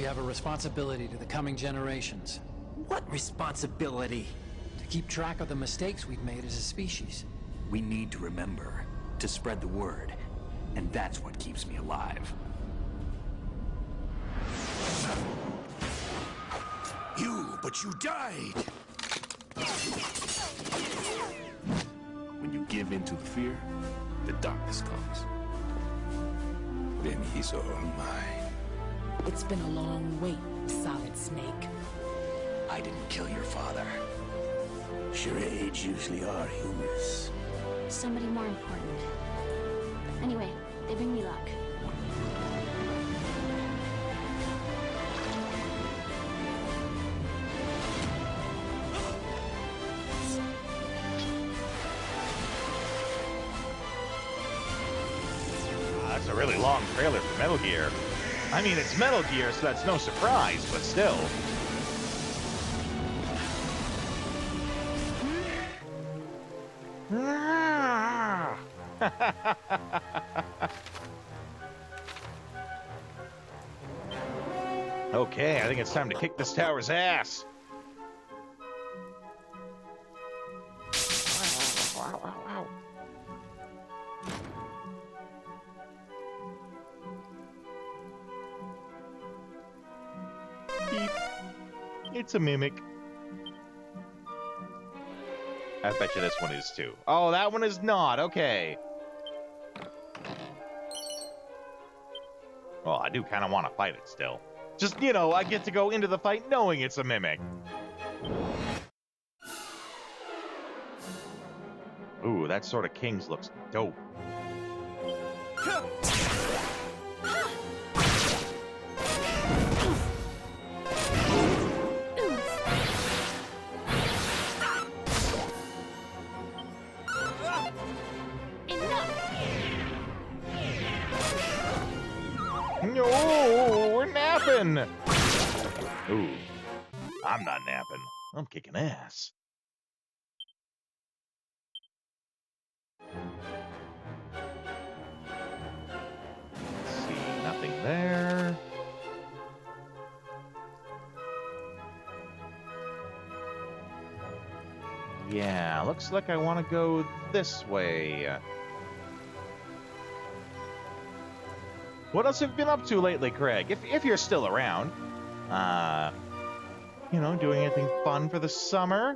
have a responsibility to the coming generations. What responsibility? To keep track of the mistakes we've made as a species. We need to remember, to spread the word. And that's what keeps me alive. But you died! When you give in to the fear, the darkness comes. Then he's all mine. It's been a long wait, Solid Snake. I didn't kill your father. Charades usually are humorous. Somebody more important. Anyway, they bring me luck. That's a really long trailer for Metal Gear. I mean, it's Metal Gear, so that's no surprise, but still. Okay, I think it's time to kick this tower's ass. Wow, wow, wow. Beep. It's a mimic. I bet you this one is too. Oh, that one is not. Okay. Well, I do kind of want to fight it still. Just, you know, I get to go into the fight knowing it's a mimic. Ooh, that sort of Kings looks dope. No, we're napping. Ooh, I'm not napping. I'm kicking ass. Let's see, nothing there. Yeah, looks like I want to go this way. What else have you been up to lately, Craig? If you're still around. You know, doing anything fun for the summer?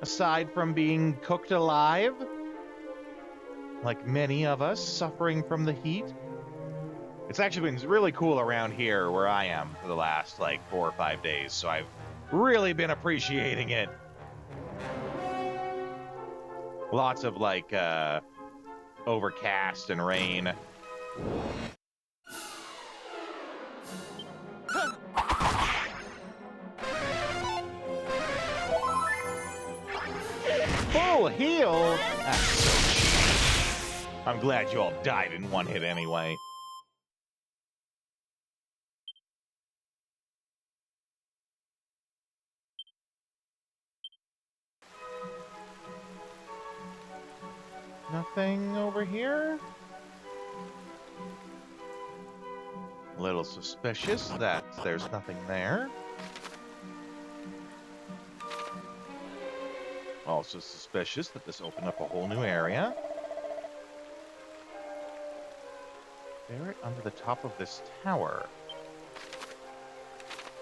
Aside from being cooked alive? Like many of us, suffering from the heat? It's actually been really cool around here where I am for the last, like, 4 or 5 days, so I've really been appreciating it. Lots of, like, overcast and rain. Full heal? That's so cheap. I'm glad you all died in one hit anyway. Nothing over here? A little suspicious that there's nothing there. Also suspicious that this opened up a whole new area. Ferret under the top of this tower.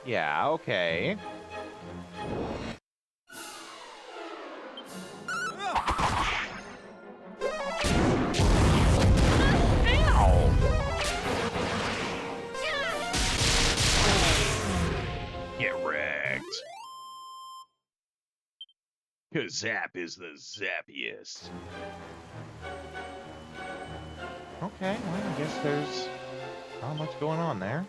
Yeah, okay. Get wrecked. 'Cause Zap is the zappiest. Okay, well, I guess there's not much going on there.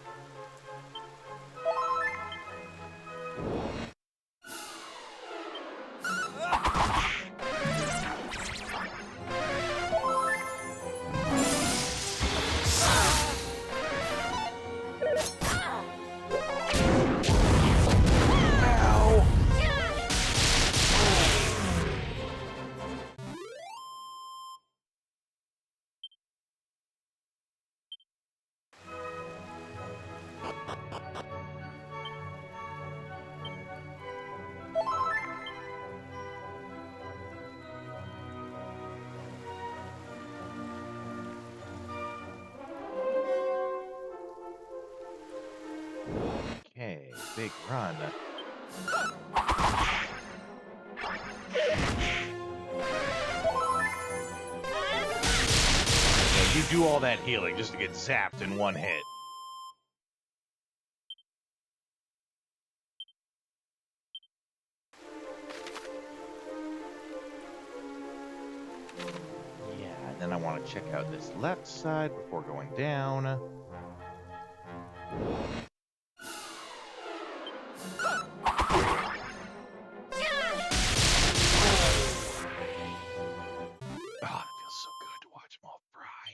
big run. Yeah, you do all that healing just to get zapped in one hit. Yeah, and then I want to check out this left side before going down. Oh, it feels so good to watch them all fry.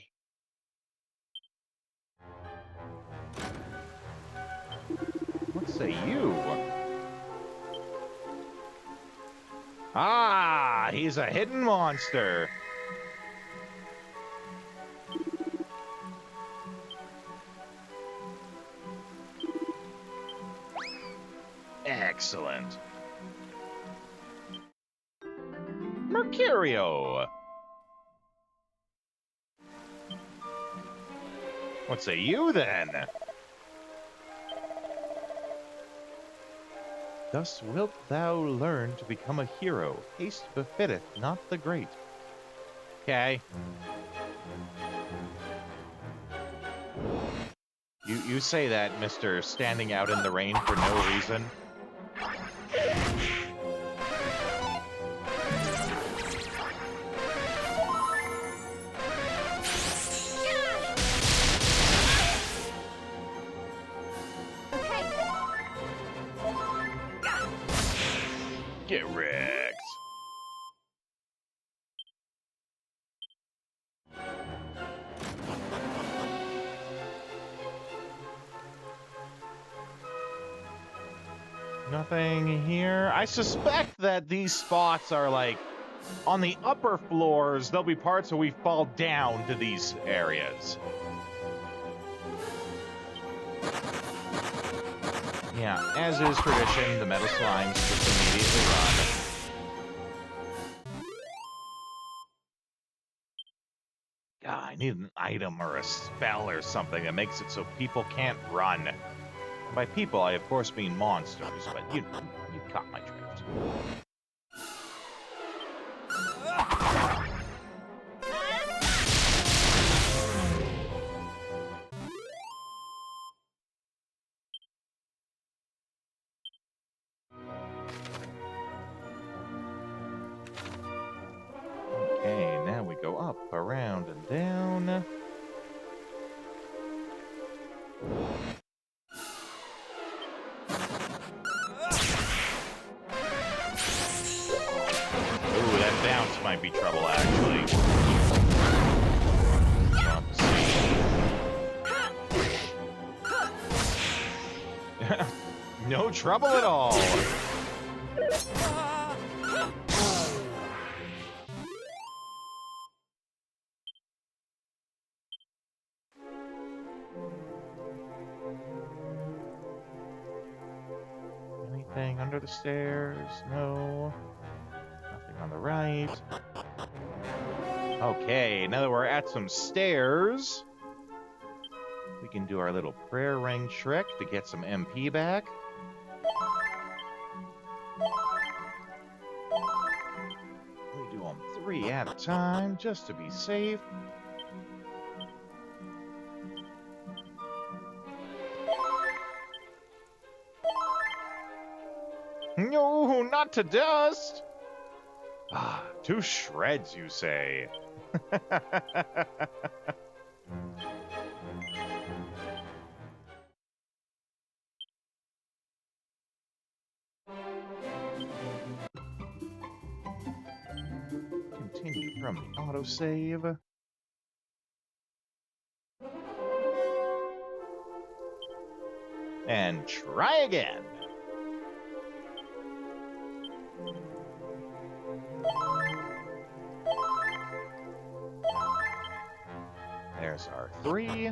What say you? Ah, he's a hidden monster. Excellent. Mercurio. What say you then? Thus wilt thou learn to become a hero. Haste befitteth not the great. Okay. You say that, Mr. Standing out in the rain for no reason. Get wrecked. Nothing here. I suspect that these spots are like on the upper floors. There'll be parts where we fall down to these areas. Yeah, as is tradition, the metal slimes just immediately run. God, I need an item or a spell or something that makes it so people can't run. And by people, I of course mean monsters, but you caught my drift. Okay, now we go up, around, and down. Ooh, that bounce might be trouble, actually. No trouble at all. Anything under the stairs? No. Nothing on the right. Okay, now that we're at some stairs, we can do our little prayer ring trick to get some MP back. We do them 3 at a time, just to be safe. No, not to dust! Ah, to shreds, you say. Continue from the autosave. And try again. There's our 3.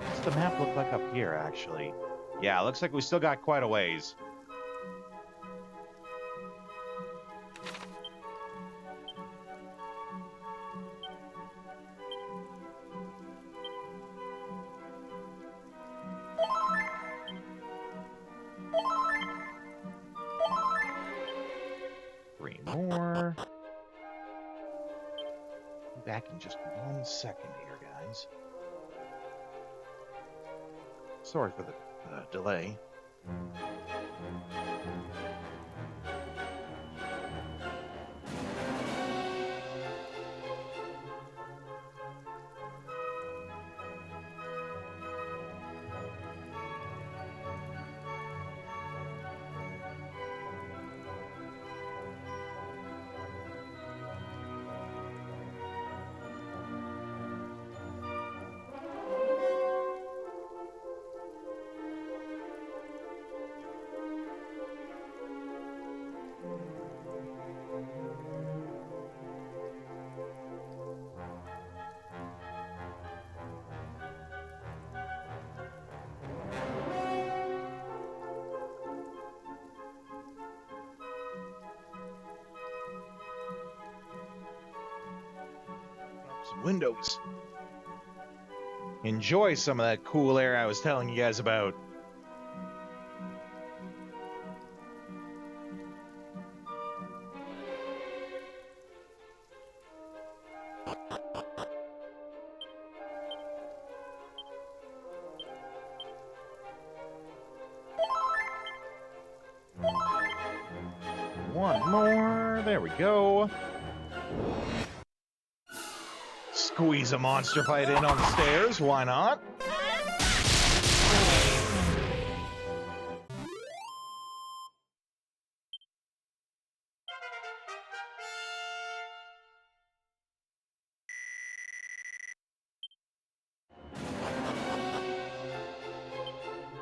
What's the map look like up here, actually? Yeah, looks like we still got quite a ways. more. Be back in just 1 second here, guys. Sorry for the delay. Some windows. Enjoy some of that cool air I was telling you guys about. One more. There we go. Squeeze a monster fight in on the stairs. Why not?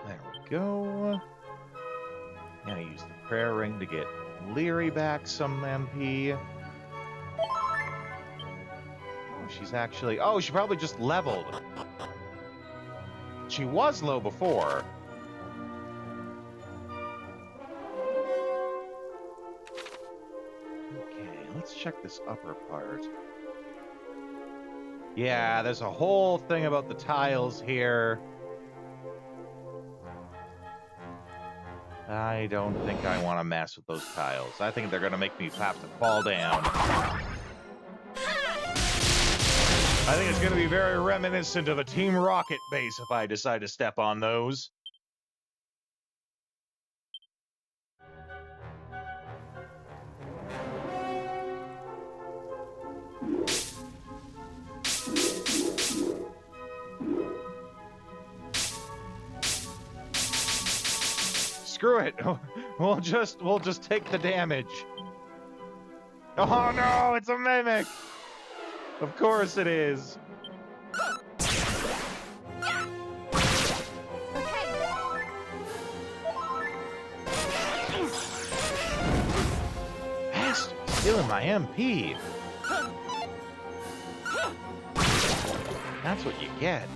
There we go. Now use the prayer ring to get Leary back some MP. Oh, she's actually... Oh, she probably just leveled. She was low before. Okay, let's check this upper part. Yeah, there's a whole thing about the tiles here. I don't think I want to mess with those tiles. I think they're going to make me have to fall down. I think it's going to be very reminiscent of a Team Rocket base if I decide to step on those. Screw it. We'll just take the damage. Oh no, it's a mimic. Of course it is. Bastard, stealing my MP. That's what you get.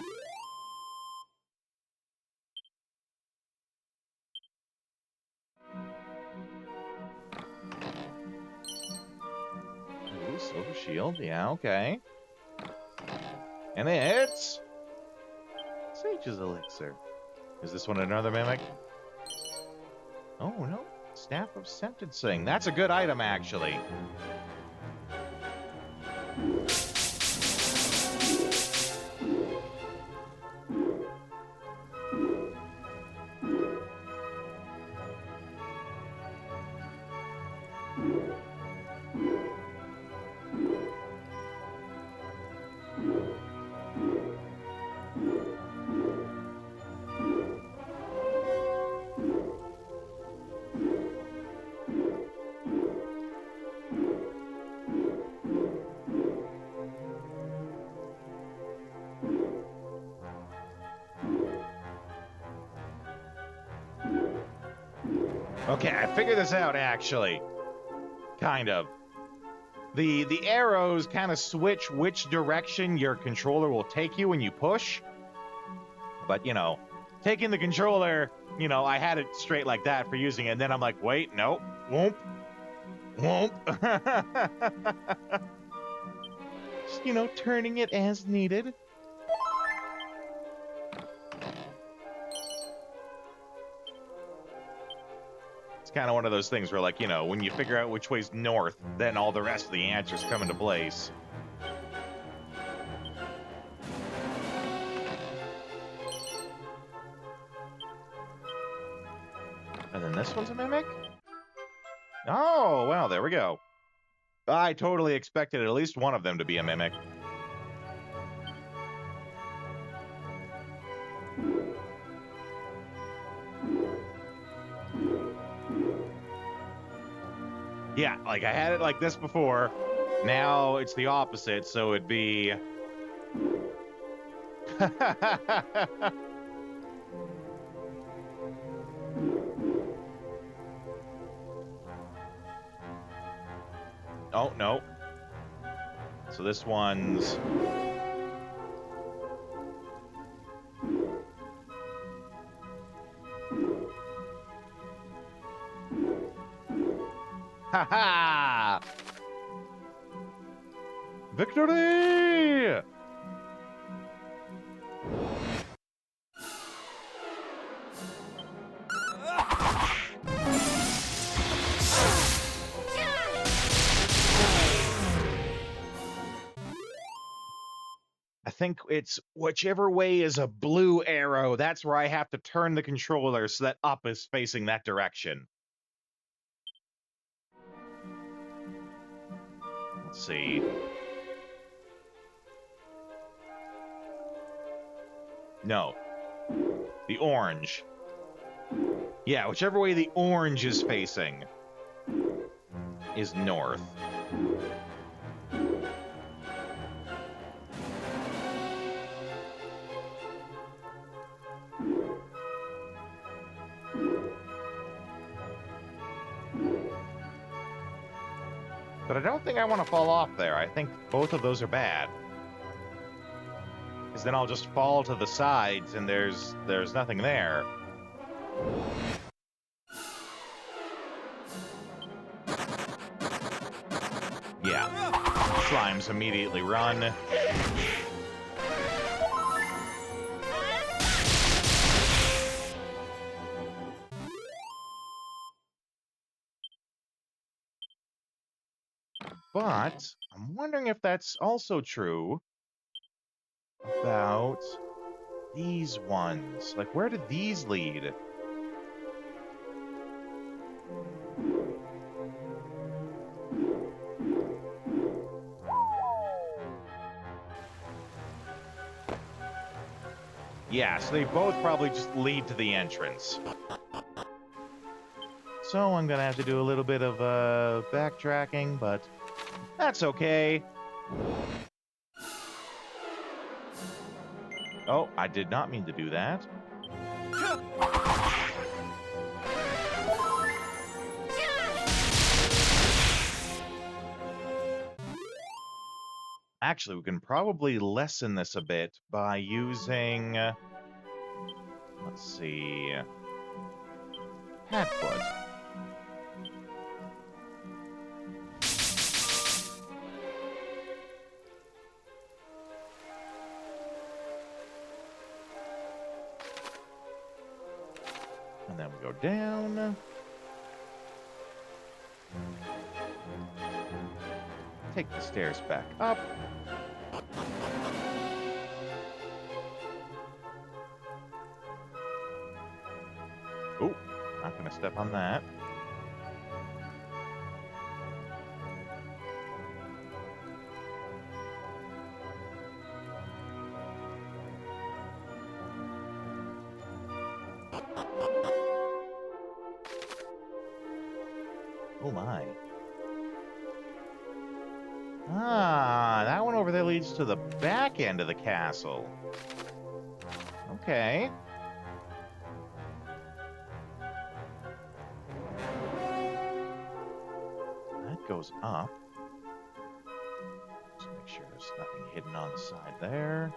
Ooh, silver shield. Yeah, okay. And it's Sage's Elixir. Is this one another mimic? Oh, no. Staff of Sentencing. That's a good item, actually. Okay, I figured this out, actually. Kind of. The arrows kind of switch which direction your controller will take you when you push. But, you know, taking the controller, you know, I had it straight like that for using it, and then I'm like, wait, nope, won't. Just, you know, turning it as needed. kind of one of those things where, like, you know, when you figure out which way's north, then all the rest of the answers come into place. And then this one's a mimic? Oh, well, there we go. I totally expected at least one of them to be a mimic. Yeah, like I had it like this before. Now it's the opposite, so it'd be... Oh, no. So this one's... Ha-ha! Victory! I think it's whichever way is a blue arrow, that's where I have to turn the controller so that up is facing that direction. Let's see. No. The orange. Yeah, whichever way the orange is facing is north. But I don't think I want to fall off there. I think both of those are bad. Because then I'll just fall to the sides and there's nothing there. Yeah. Slimes immediately run. But I'm wondering if that's also true about these ones. Like, where did these lead? Yeah, so they both probably just lead to the entrance. So I'm gonna have to do a little bit of backtracking, but that's okay. Oh, I did not mean to do that. Actually, we can probably lessen this a bit by using... let's see... Hatfoot. And then we go down. Take the stairs back up. Oh, not gonna step on that. Oh my. Ah, that one over there leads to the back end of the castle. Okay. That goes up. Just make sure there's nothing hidden on the side there.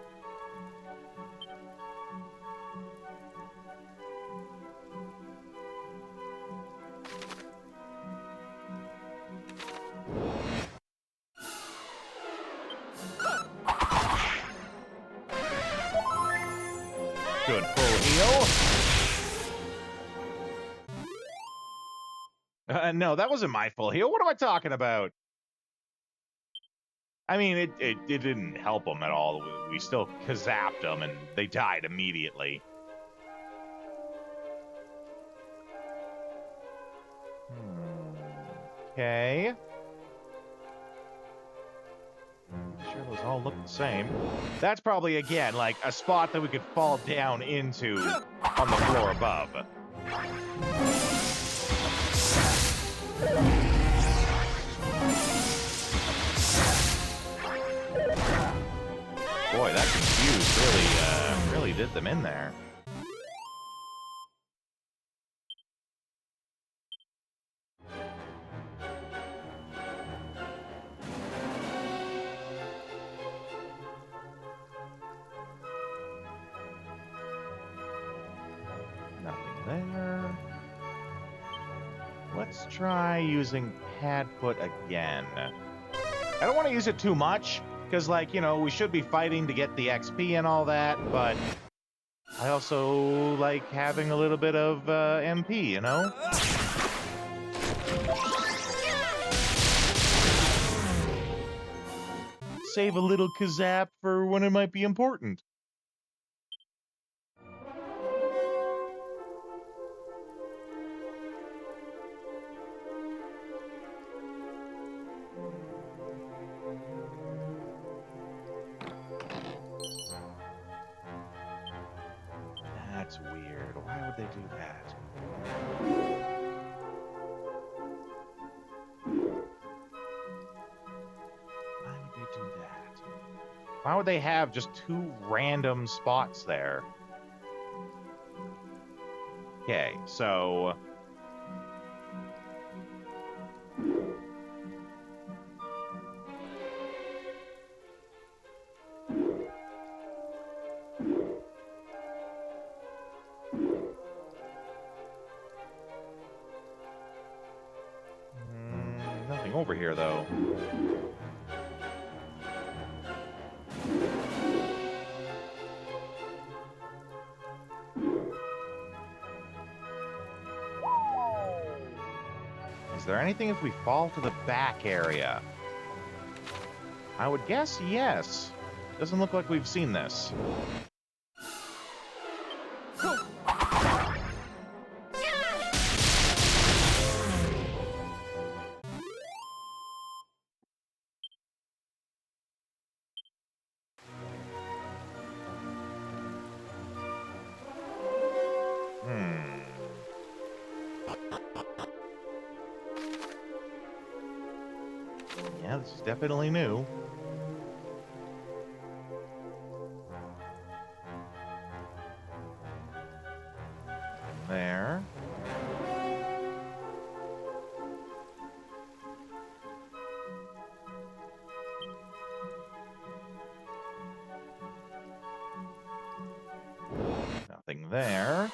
Good full heal. No, that wasn't my full heal. What am I talking about? I mean, it didn't help them at all. We still kazapped them, and they died immediately. Okay. Sure, those all look the same. That's probably, again, like a spot that we could fall down into on the floor above. Boy, that confused really did them in there. Nothing there. Let's try using Padfoot again. I don't want to use it too much, because, like, you know, we should be fighting to get the XP and all that, but I also like having a little bit of MP, you know? Save a little kazap for when it might be important. That's weird. Why would they do that? Why would they do that? Why would they have just two random spots there? Okay, so... nothing over here, though. Is there anything if we fall to the back area? I would guess yes. Doesn't look like we've seen this. Yeah, this is definitely new. There. Nothing there.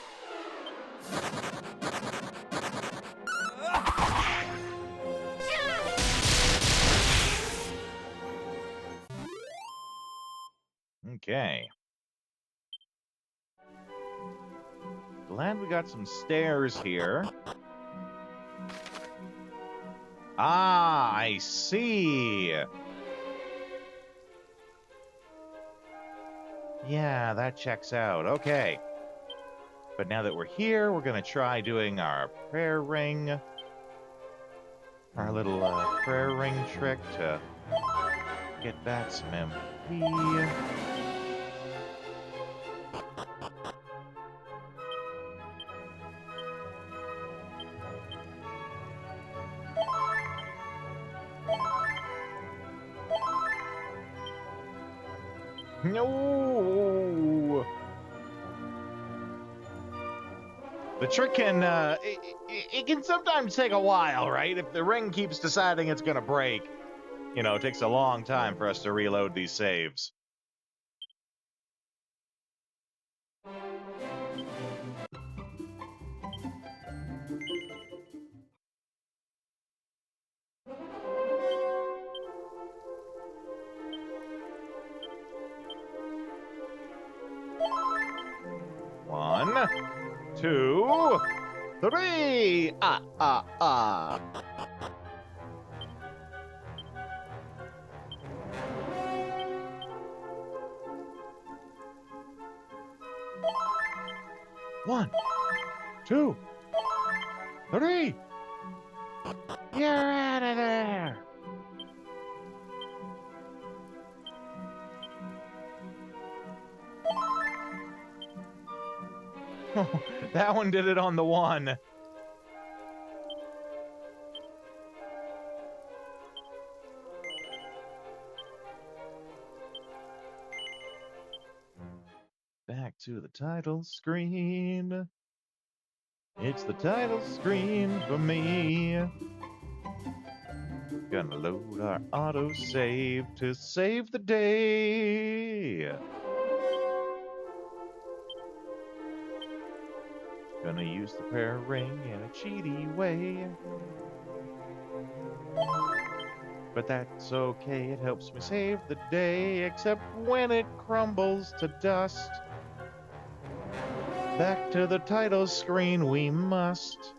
Okay. Glad we got some stairs here. Ah, I see. Yeah, that checks out. Okay. But now that we're here, we're going to try doing our prayer ring. Our little prayer ring trick to get back some MP. No! The trick can, it can sometimes take a while, right? If the ring keeps deciding it's gonna break, you know, it takes a long time for us to reload these saves. One, two, 3. One, 2, 3. You're out of there. That one did it on the 1. Back to the title screen. It's the title screen for me. Gonna load our autosave to save the day. Gonna use the prayer ring in a cheaty way. But that's okay, it helps me save the day, except when it crumbles to dust. Back to the title screen we must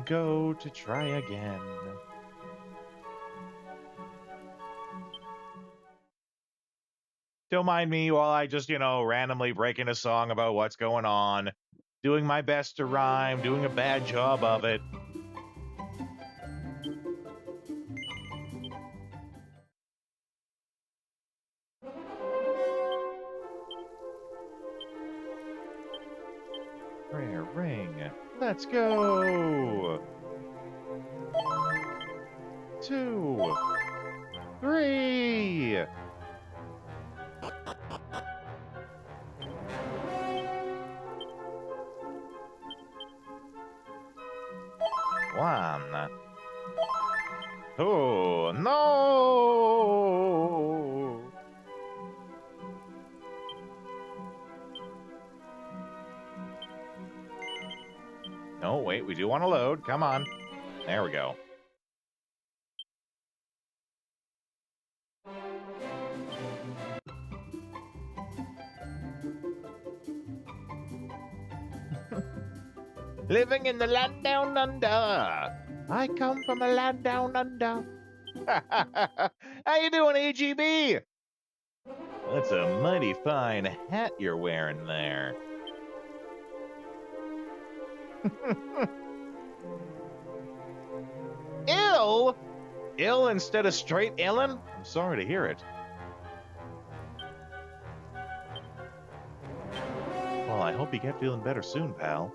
go to try again. Don't mind me while I just, randomly break into song about what's going on. Doing my best to rhyme, doing a bad job of it. Prayer ring. Let's go. 2, 3. One. Oh, no! No, wait, we do want to load. Come on. There we go. Living in the land down under. I come from a land down under. How you doing, AGB? That's a mighty fine hat you're wearing there. Ill? Ill instead of straight illin'? I'm sorry to hear it. Well, I hope you get feeling better soon, pal.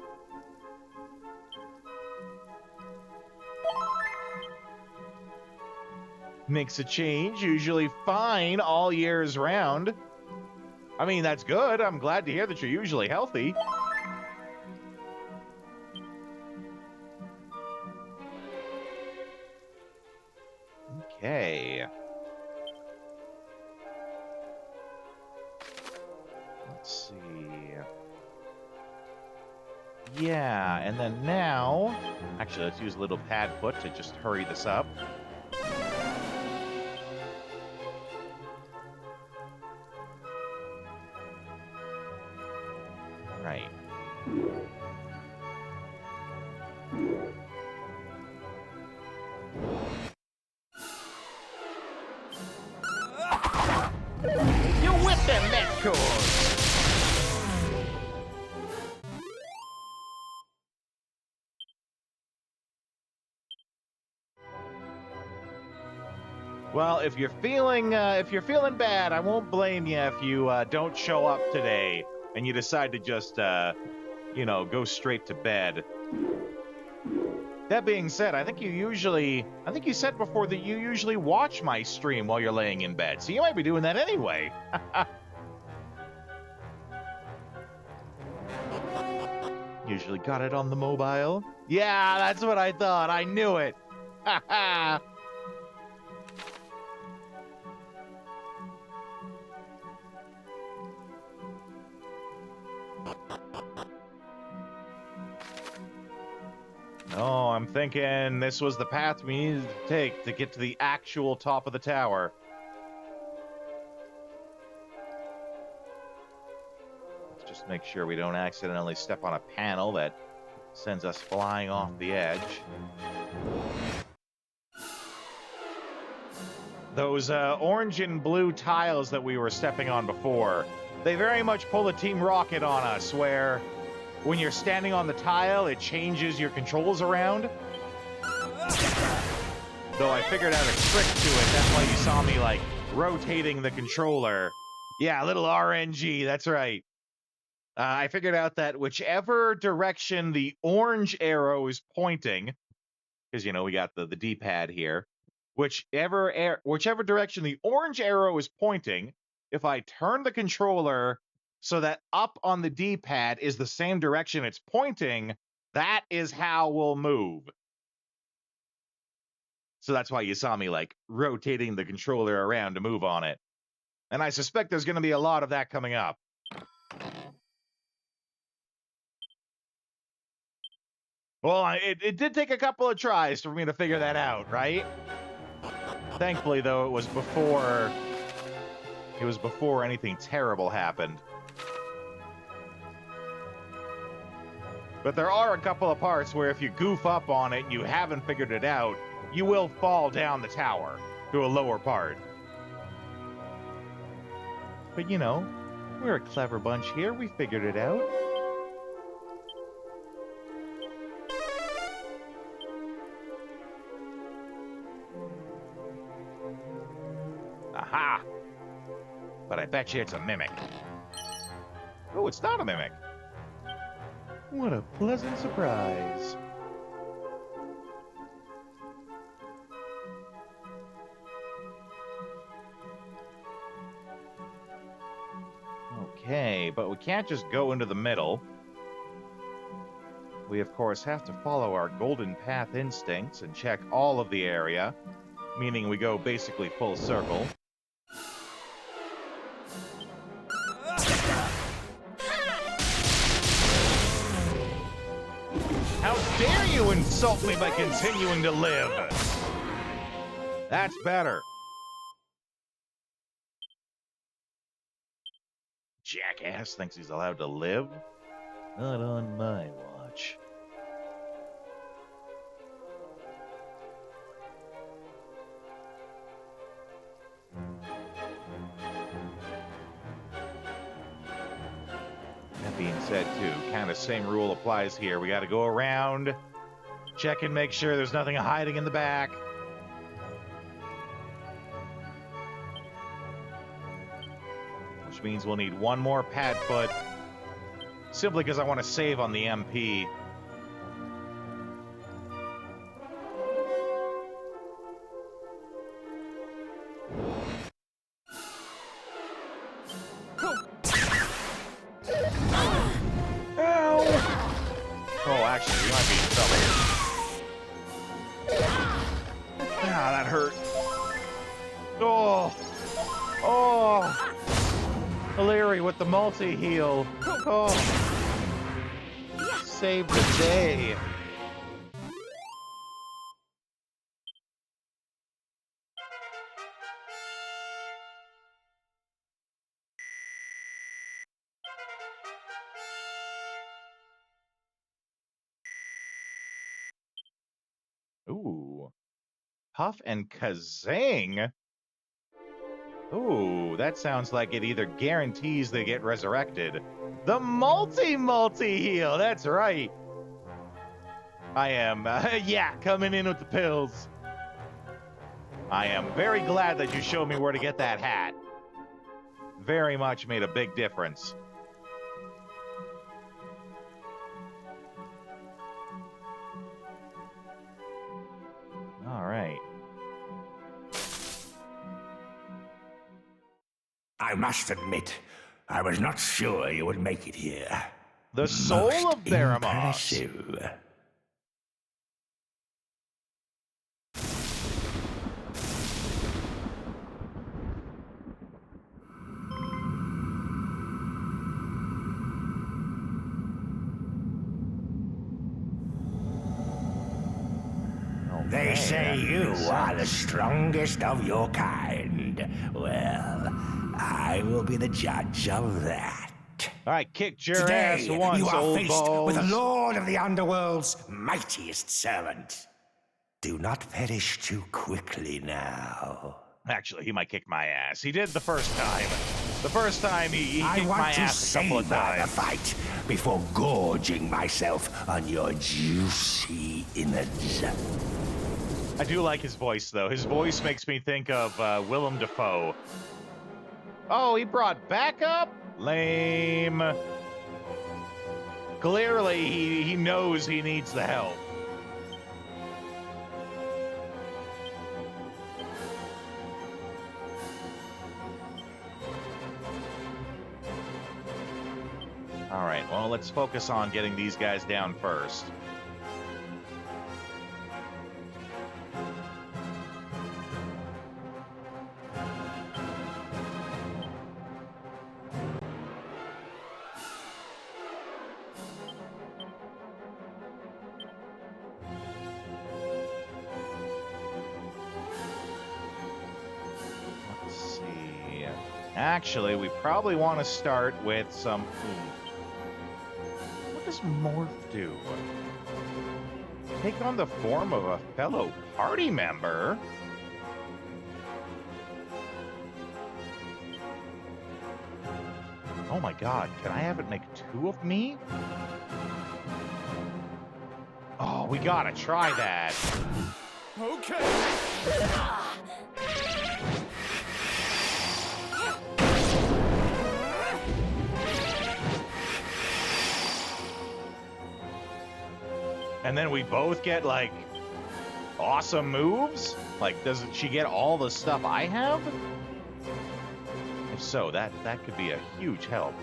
Makes a change, usually fine all years round. I mean, that's good. I'm glad to hear that you're usually healthy. Okay. Let's see. Yeah, and then now... Actually, let's use a little pad put to just hurry this up. Right. You whip them neck cords! Well, if you're feeling bad, I won't blame you if you don't show up today and you decide to just go straight to bed. That being said, I think you said before that you usually watch my stream while you're laying in bed, so you might be doing that anyway. Usually got it on the mobile. Yeah, that's what I thought. I knew it. Ha Oh, I'm thinking this was the path we needed to take to get to the actual top of the tower. Let's just make sure we don't accidentally step on a panel that Sends us flying off the edge. Those orange and blue tiles that we were stepping on before, they very much pull a Team Rocket on us, where when you're standing on the tile, it changes your controls around. Though I figured out a trick to it, that's why you saw me, like, rotating the controller. Yeah, a little RNG, that's right. I figured out that whichever direction the orange arrow is pointing, because, you know, we got the D-pad here, whichever direction the orange arrow is pointing, if I turn the controller so that up on the D-pad is the same direction it's pointing, that is how we'll move. So that's why you saw me, like, rotating the controller around to move on it. And I suspect there's going to be a lot of that coming up. Well, it did take a couple of tries for me to figure that out, right? Thankfully, though, it was before anything terrible happened. But there are a couple of parts where if you goof up on it and you haven't figured it out, you will fall down the tower to a lower part. But, you know, we're a clever bunch here. We figured it out. Aha! But I bet you it's a mimic. Oh, it's not a mimic. What a pleasant surprise. Okay, but we can't just go into the middle. We, of course, have to follow our golden path instincts and check all of the area, meaning we go basically full circle. How dare you insult me by continuing to live? That's better. Jackass thinks he's allowed to live? Not on my watch. That being said, too, kind of same rule applies here. We got to go around, check and make sure there's nothing hiding in the back. Which means we'll need one more pad foot, simply because I want to save on the MP. Oh, actually, we might be in trouble. Ah, that hurt. Oh! Oh! Larry with the multi-heal. Oh! Saved the day. Ooh. Puff and Kazang? Ooh, that sounds like it either guarantees they get resurrected. The multi-heal, that's right. I am, yeah, coming in with the pills. I am very glad that you showed me where to get that hat. Very much made a big difference. All right. I must admit, I was not sure you would make it here. The soul of Baramos. Impressive. They say you are the strongest of your kind. Well, I will be the judge of that. I kicked your Today, ass once, you are old faced balls. with the Lord of the Underworld's mightiest servant. Do not perish too quickly now. Actually, he might kick my ass. He did the first time. The first time he I kicked want my to ass a couple of savor the times. fight before gorging myself on your juicy innards. I do like his voice, though. His voice makes me think of Willem Dafoe. Oh, he brought backup? Lame. Clearly, he knows he needs the help. All right, well, let's focus on getting these guys down first. Let's see. Actually, we probably want to start with some... What does morph do? Take on the form of a fellow party member? Oh my god, can I have it make 2 of me? Oh, we gotta try that. Okay. And then we both get, like, awesome moves? Like, doesn't she get all the stuff I have? If so, that could be a huge help.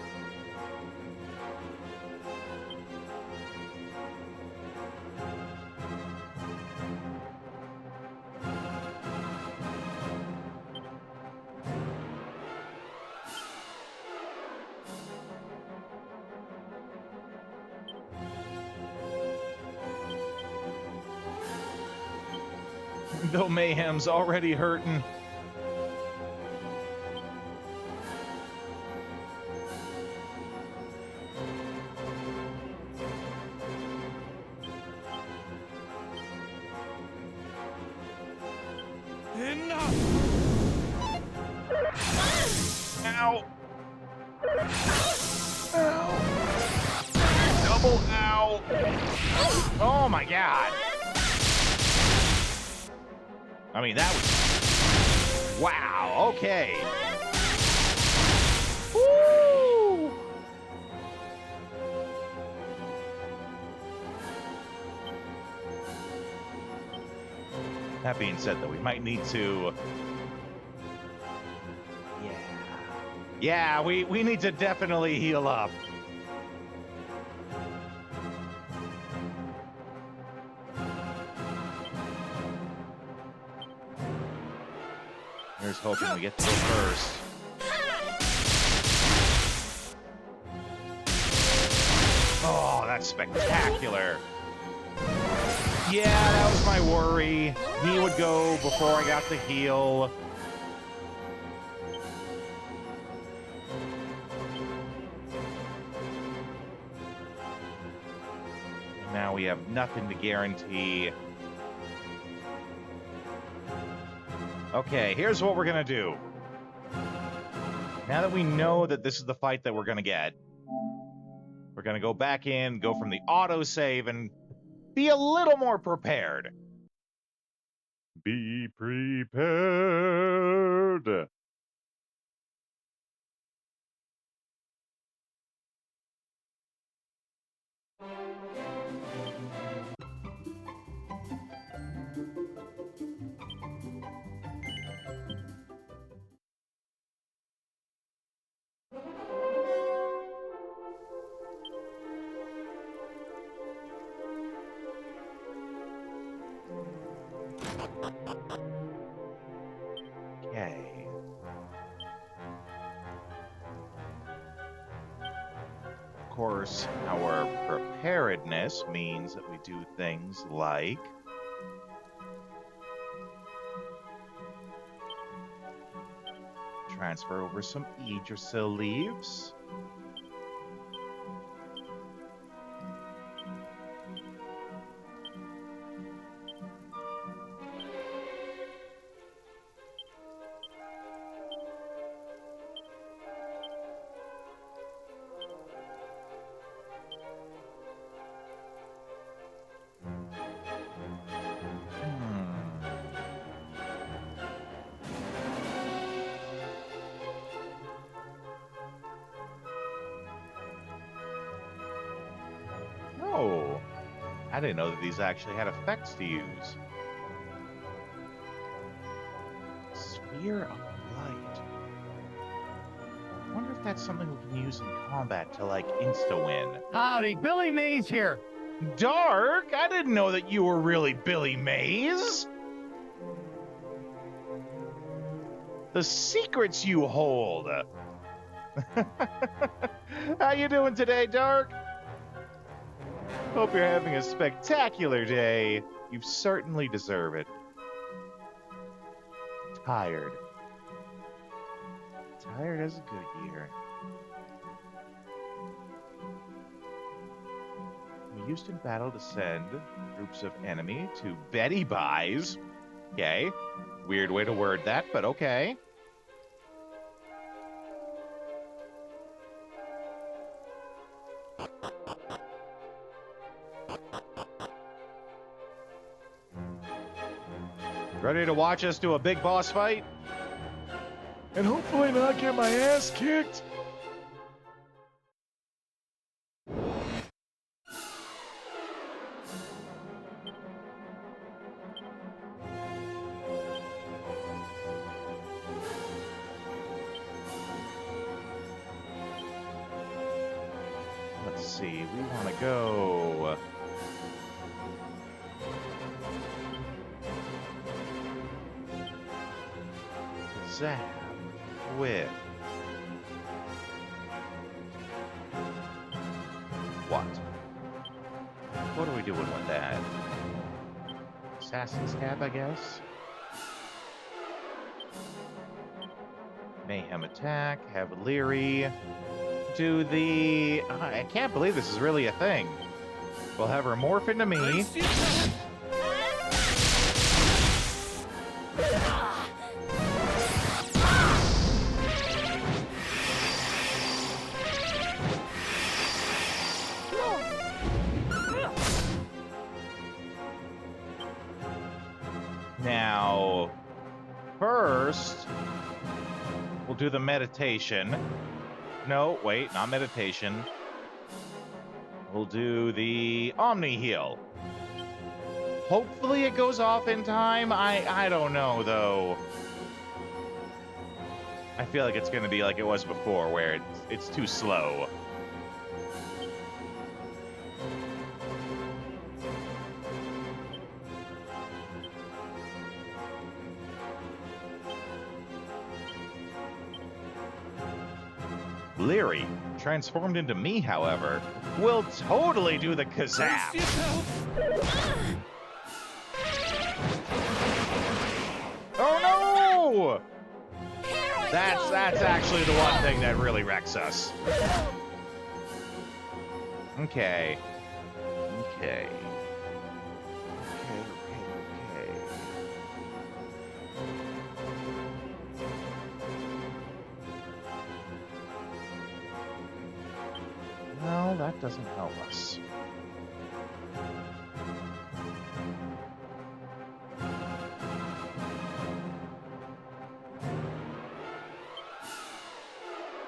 Though Mayhem's already hurting. Enough! Ow! Ow! Double ow! Oh my god! I mean, that was... Wow, okay. Woo! That being said, though, we might need to... Yeah, we need to definitely heal up. Here's hoping we get to go first. Oh, that's spectacular. Yeah, that was my worry. He would go before I got the heal. And now we have nothing to guarantee. Okay, here's what we're gonna do. Now that we know that this is the fight that we're gonna get, we're gonna go back in, go from the autosave, and be a little more prepared. Be prepared. Okay. Of course, our preparedness means that we do things like transfer over some Yggdrasil leaves. I didn't know that these actually had effects to use. Sphere of Light. I wonder if that's something we can use in combat to, like, insta-win. Howdy, Billy Mays here. Dark? I didn't know that you were really Billy Mays. The secrets you hold. How you doing today, Dark? Hope you're having a spectacular day. You certainly deserve it. Tired. Tired as a good year. We used in battle to send groups of enemy to Betty Buys. Okay. Weird way to word that, but okay. Ready to watch us do a big boss fight? And hopefully not get my ass kicked? Let's see, we want to go... Zap with... What? What are we doing with that? Assassin's Cap, I guess? Mayhem Attack, have Leary. Do the... I can't believe this is really a thing. We'll have her morph into me. Now, first, we'll do the meditation. No, wait, not meditation. We'll do the Omni Heal. Hopefully it goes off in time. I don't know, though. I feel like it's going to be like it was before, where it's too slow. Leary, transformed into me, however, will totally do the kazap. Oh no! That's actually the one thing that really wrecks us. Okay. Okay. Well, that doesn't help us.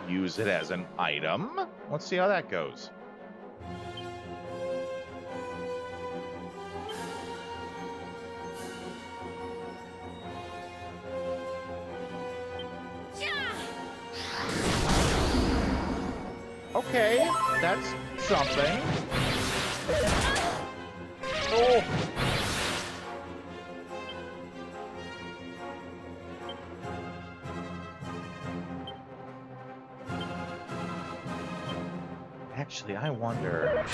Use it as an item. Let's see how that goes. Okay, that's something. Oh! Actually, I wonder...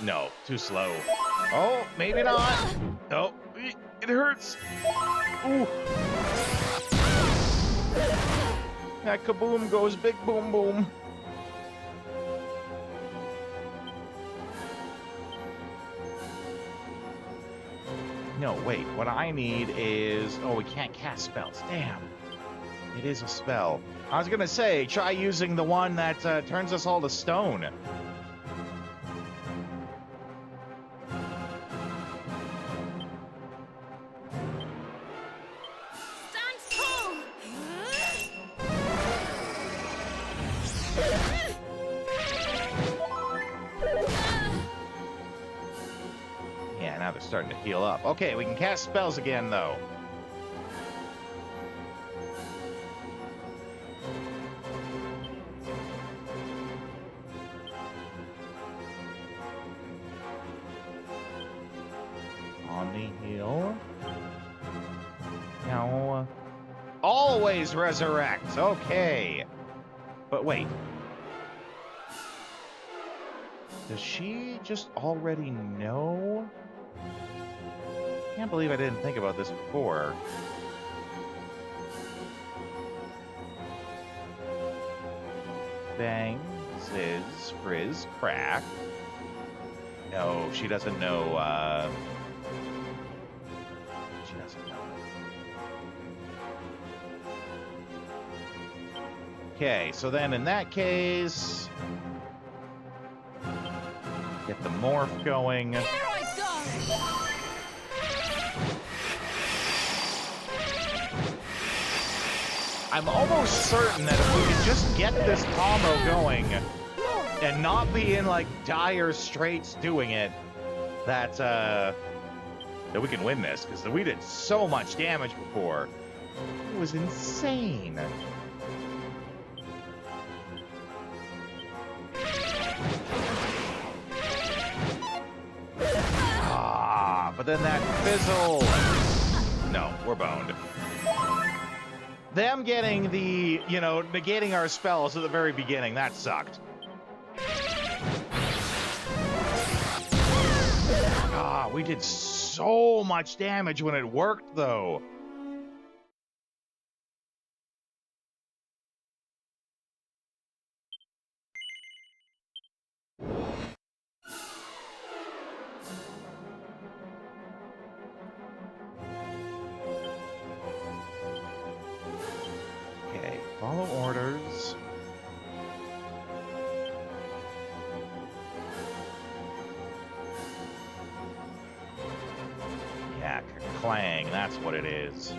No, too slow. Oh, maybe not. Oh, it hurts. Ooh. That kaboom goes big boom boom. No, wait, what I need is... Oh, we can't cast spells. Damn. It is a spell. I was gonna say, try using the one that turns us all to stone. Yeah, now they're starting to heal up. Okay, we can cast spells again, though. On the heal. Now, always resurrect. Okay. But wait. Does she just already know? Can't believe I didn't think about this before. Bang, Ziz, Frizz, Crack. No, she doesn't know, she doesn't know it. Okay, so then in that case... Get the morph going. Here I go! I'm almost certain that if we can just get this combo going and not be in like dire straits doing it, that we can win this, because we did so much damage before. It was insane. But then that fizzle. No, we're boned. Them getting the, you know, negating our spells at the very beginning, that sucked. We did so much damage when it worked, though. Follow orders. Yeah, clang, that's what it is.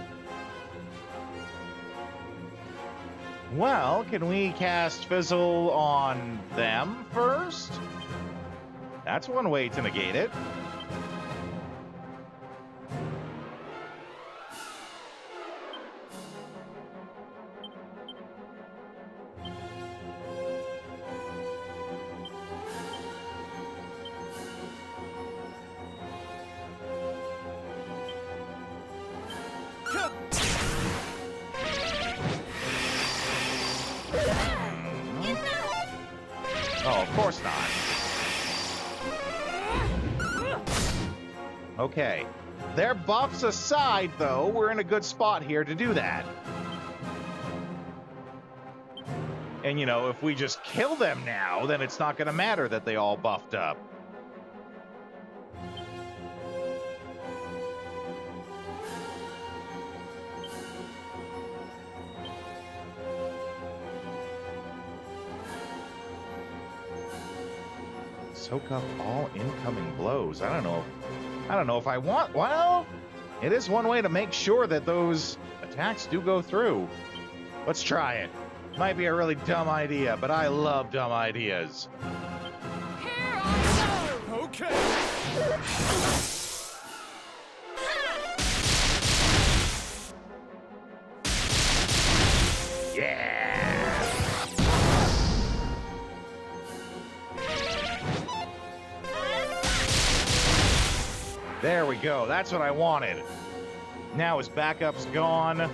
Well, can we cast Fizzle on them first? That's one way to negate it. Oh, of course not. Okay. Their buffs aside, though, we're in a good spot here to do that. And, you know, if we just kill them now, then it's not going to matter that they all buffed up. Soak up all incoming blows. I don't know if I want. Well, it is one way to make sure that those attacks do go through. Let's try it. Might be a really dumb idea, but I love dumb ideas. Here I go! Okay. Yeah. There we go. That's what I wanted. Now his backup's gone.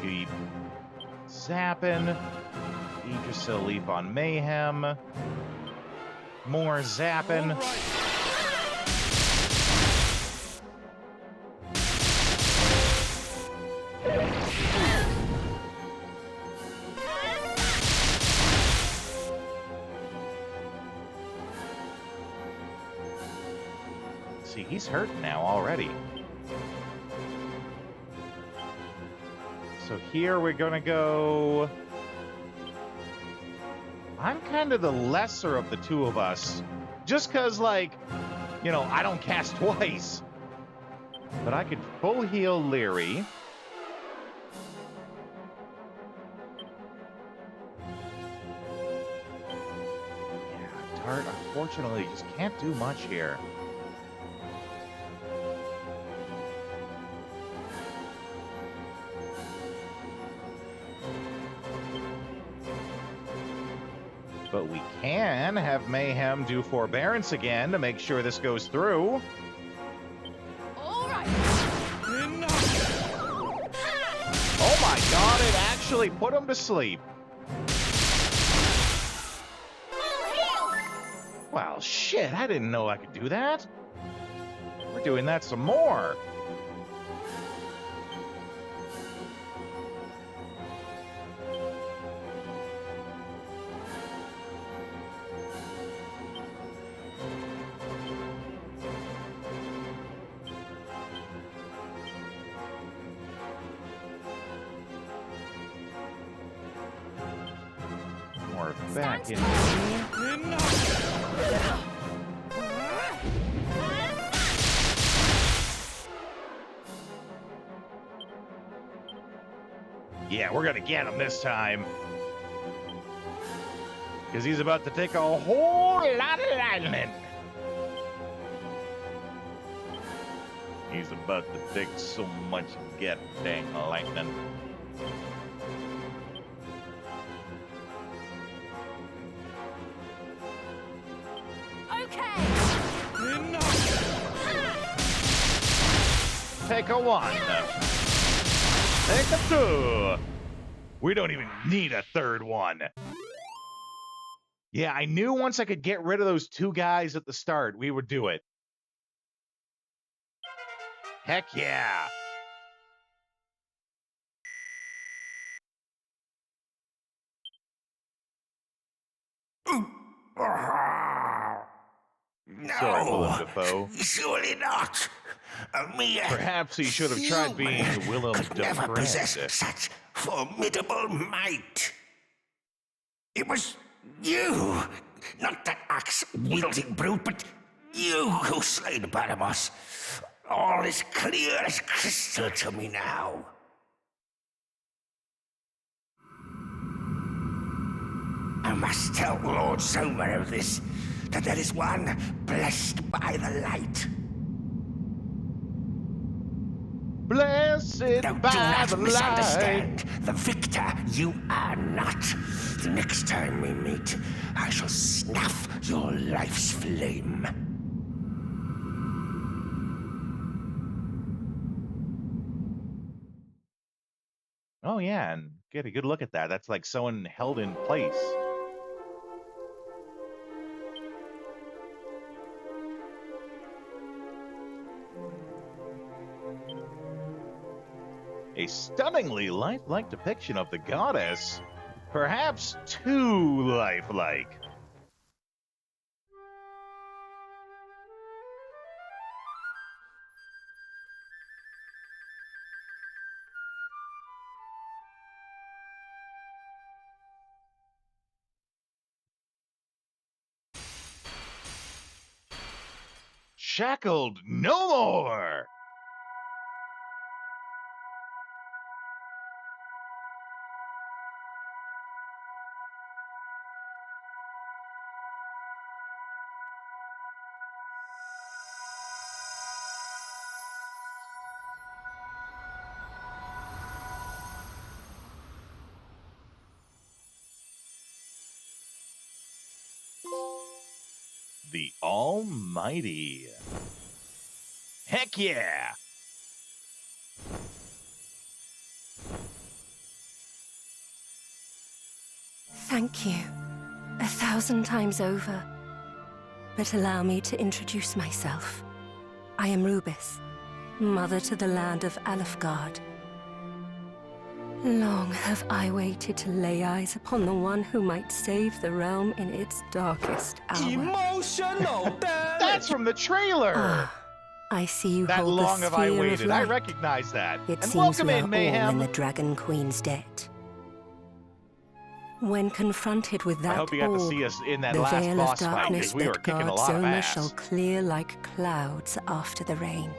Keep zapping. Idrisil Leap on Mayhem. More zapping. See, he's hurt now already. So here we're gonna go... I'm kind of the lesser of the two of us. Just because, like, you know, I don't cast twice. But I could full heal Leary. Tart, unfortunately, just can't do much here. But we can have Mayhem do Forbearance again to make sure this goes through. All right. Oh my god, it actually put him to sleep. Well, shit, I didn't know I could do that. We're doing that some more. We're back in. Yeah, we're gonna get him this time. Because he's about to take a whole lot of lightning. He's about to take so much goddamn lightning. Okay. Take a one. Take a two. We don't even need a third one. Yeah, I knew once I could get rid of those two guys at the start, we would do it. Heck yeah. Sorry, Willem Dafoe. Surely not. Perhaps he should have tried being Willem Never Dafoe. possessed such formidable might. It was you, not that axe-wielding brute, but you who slayed Baramos. All is clear as crystal to me now. I must tell Lord Zomer of this, that there is one blessed by the light. Blessed Now, by do not the misunderstand. light. The victor you are not. The next time we meet, I shall snuff your life's flame. Oh yeah, and get a good look at that. That's like someone held in place. A stunningly lifelike depiction of the goddess. Perhaps too lifelike. Shackled no more! The Almighty. Heck yeah! Thank you, 1,000 times over. But allow me to introduce myself. I am Rubis, mother to the land of Alefgard. Long have I waited to lay eyes upon the one who might save the realm in its darkest hour. Emotional That's from the trailer! Ah, I see you That hold long the have I sphere of waited. I light. recognize that. It And seems welcome we are in, all in Mayhem. the Dragon Queen's debt. When confronted with that I hope you got to orb, see us in that the last veil boss of fight, darkness because we were that kicking a guards lot of Zoma ass. shall clear like clouds after the rain.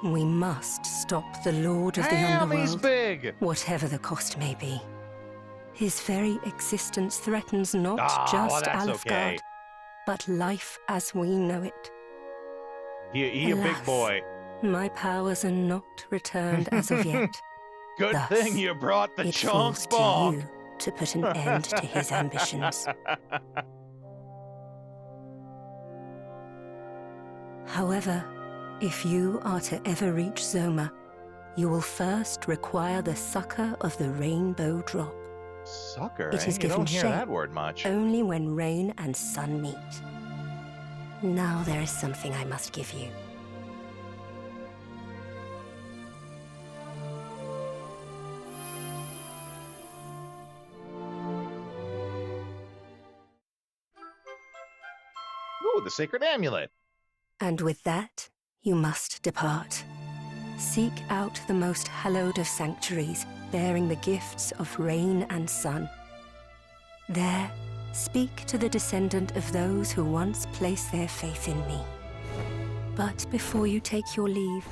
We must stop the Lord of Damn, the he's Underworld, big! whatever the cost may be. His very existence threatens not just Alfgard, but life as we know it. He a big boy. My powers are not returned as of yet. Good Thus, thing you brought the it chunk falls bomb. to you to put an end to his ambitions. However, if you are to ever reach Zoma, you will first require the succor of the rainbow drop. Succor? It is You given don't hear shape that word much. only when rain and sun meet. Now there is something I must give you. Ooh, the sacred amulet. And with that, you must depart. Seek out the most hallowed of sanctuaries, bearing the gifts of rain and sun. There, speak to the descendant of those who once placed their faith in me. But before you take your leave,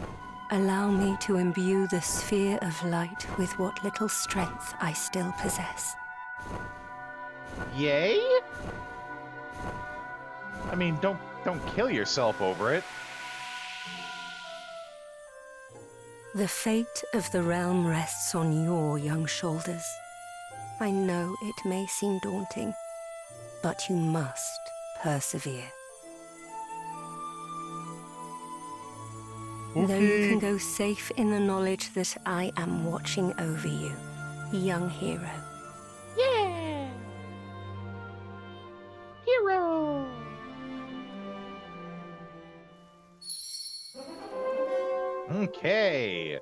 allow me to imbue the sphere of light with what little strength I still possess. Yay? I mean, don't kill yourself over it. The fate of the realm rests on your young shoulders. I know it may seem daunting, but you must persevere. Okay. Though you can go safe in the knowledge that I am watching over you, young hero. Yeah! Hero! Okay.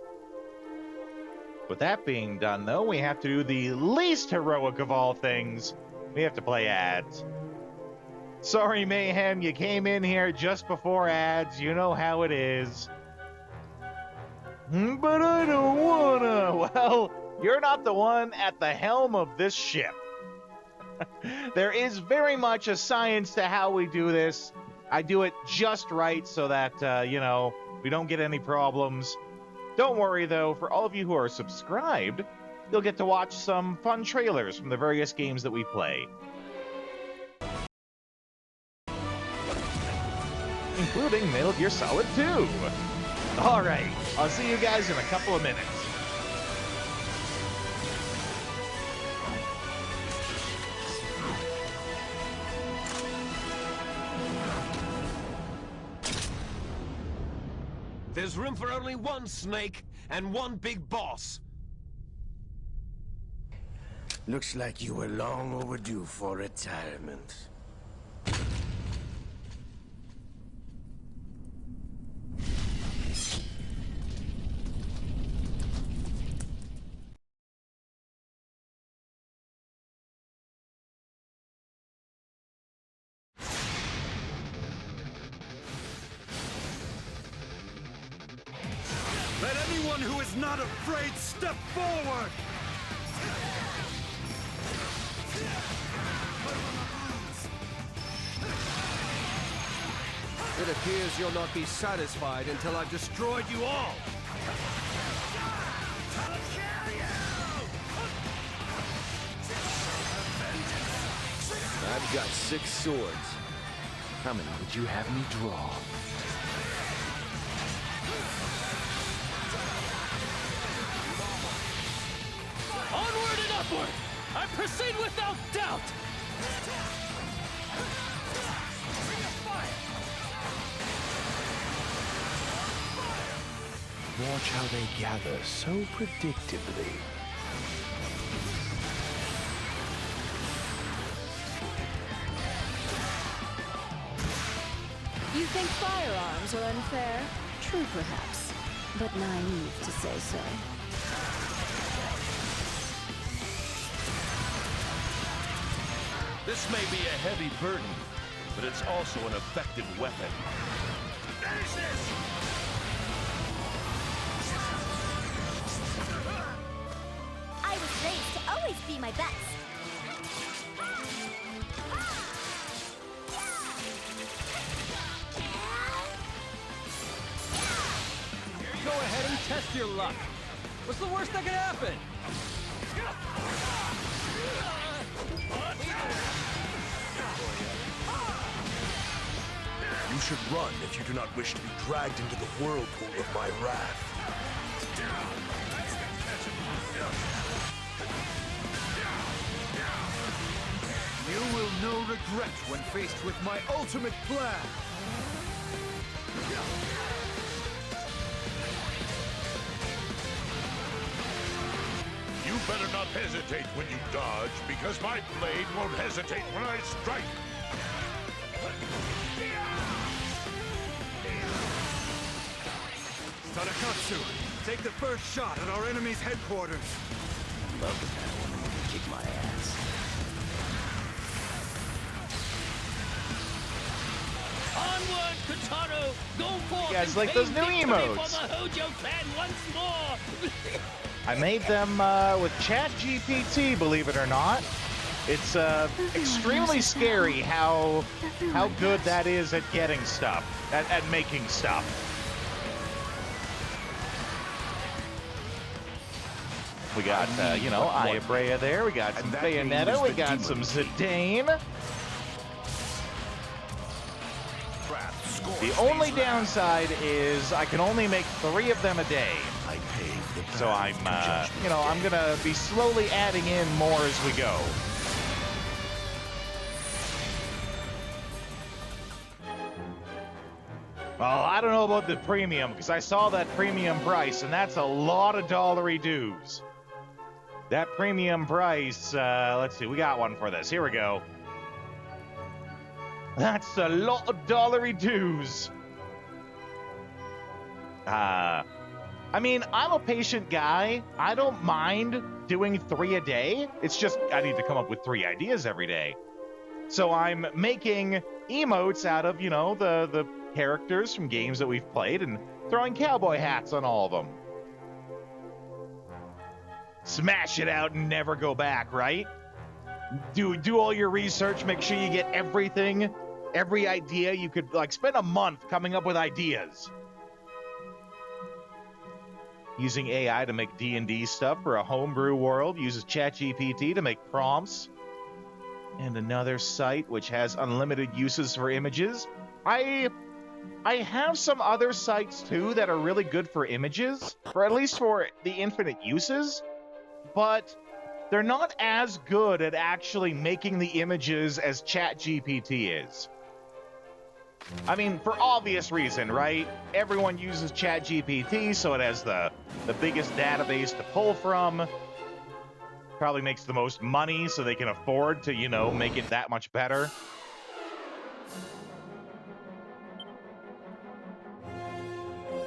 With that being done, though, we have to do the least heroic of all things. We have to play ads. Sorry, Mayhem, you came in here just before ads. You know how it is. But I don't wanna. Well, you're not the one at the helm of this ship. There is very much a science to how we do this. I do it just right so that, we don't get any problems. Don't worry, though, for all of you who are subscribed, you'll get to watch some fun trailers from the various games that we play. Including Metal Gear Solid 2. Alright, I'll see you guys in a couple of minutes. There's room for only one snake and one big boss. Looks like you were long overdue for retirement. Let anyone who is not afraid step forward! It appears you'll not be satisfied until I've destroyed you all! I've got 6 swords. How many would you have me draw? Onward and upward! I proceed without doubt! Watch how they gather so predictably. You think firearms are unfair? True, perhaps, but naive to say so. This may be a heavy burden, but it's also an effective weapon. Finish this! I was raised to always be my best. Go ahead and test your luck. What's the worst that could happen? You should run if you do not wish to be dragged into the whirlpool of my wrath. You will know regret when faced with my ultimate plan. You better not hesitate when you dodge, because my blade won't hesitate when I strike. Tadakatsu, take the first shot at our enemy's headquarters. Love the kind of woman who can kick my ass. Onward, Kataro! Go forth! You guys and like those claim new victory emotes? For the Hojo clan once more! I made them with ChatGPT, believe it or not. It's extremely scary how good that is at getting stuff, at making stuff. We got, Ayabrea there. We got some Bayonetta. We got some Zidane. The only downside is I can only make 3 of them a day. So I'm gonna be slowly adding in more as we go. Well, I don't know about the premium, because I saw that premium price, and that's a lot of dollary dues. That premium price, let's see, we got one for this. Here we go. That's a lot of dollary dues. I mean, I'm a patient guy. I don't mind doing 3 a day. It's just I need to come up with 3 ideas every day. So I'm making emotes out of, the characters from games that we've played and throwing cowboy hats on all of them. Smash it out and never go back, right? Do all your research, make sure you get everything, every idea. You could, spend a month coming up with ideas. Using AI to make D&D stuff for a homebrew world, uses ChatGPT to make prompts. And another site which has unlimited uses for images. I have some other sites too that are really good for images, or at least for the infinite uses, but they're not as good at actually making the images as ChatGPT is. I mean, for obvious reason, right? Everyone uses ChatGPT, so it has the biggest database to pull from. Probably makes the most money, so they can afford to, make it that much better.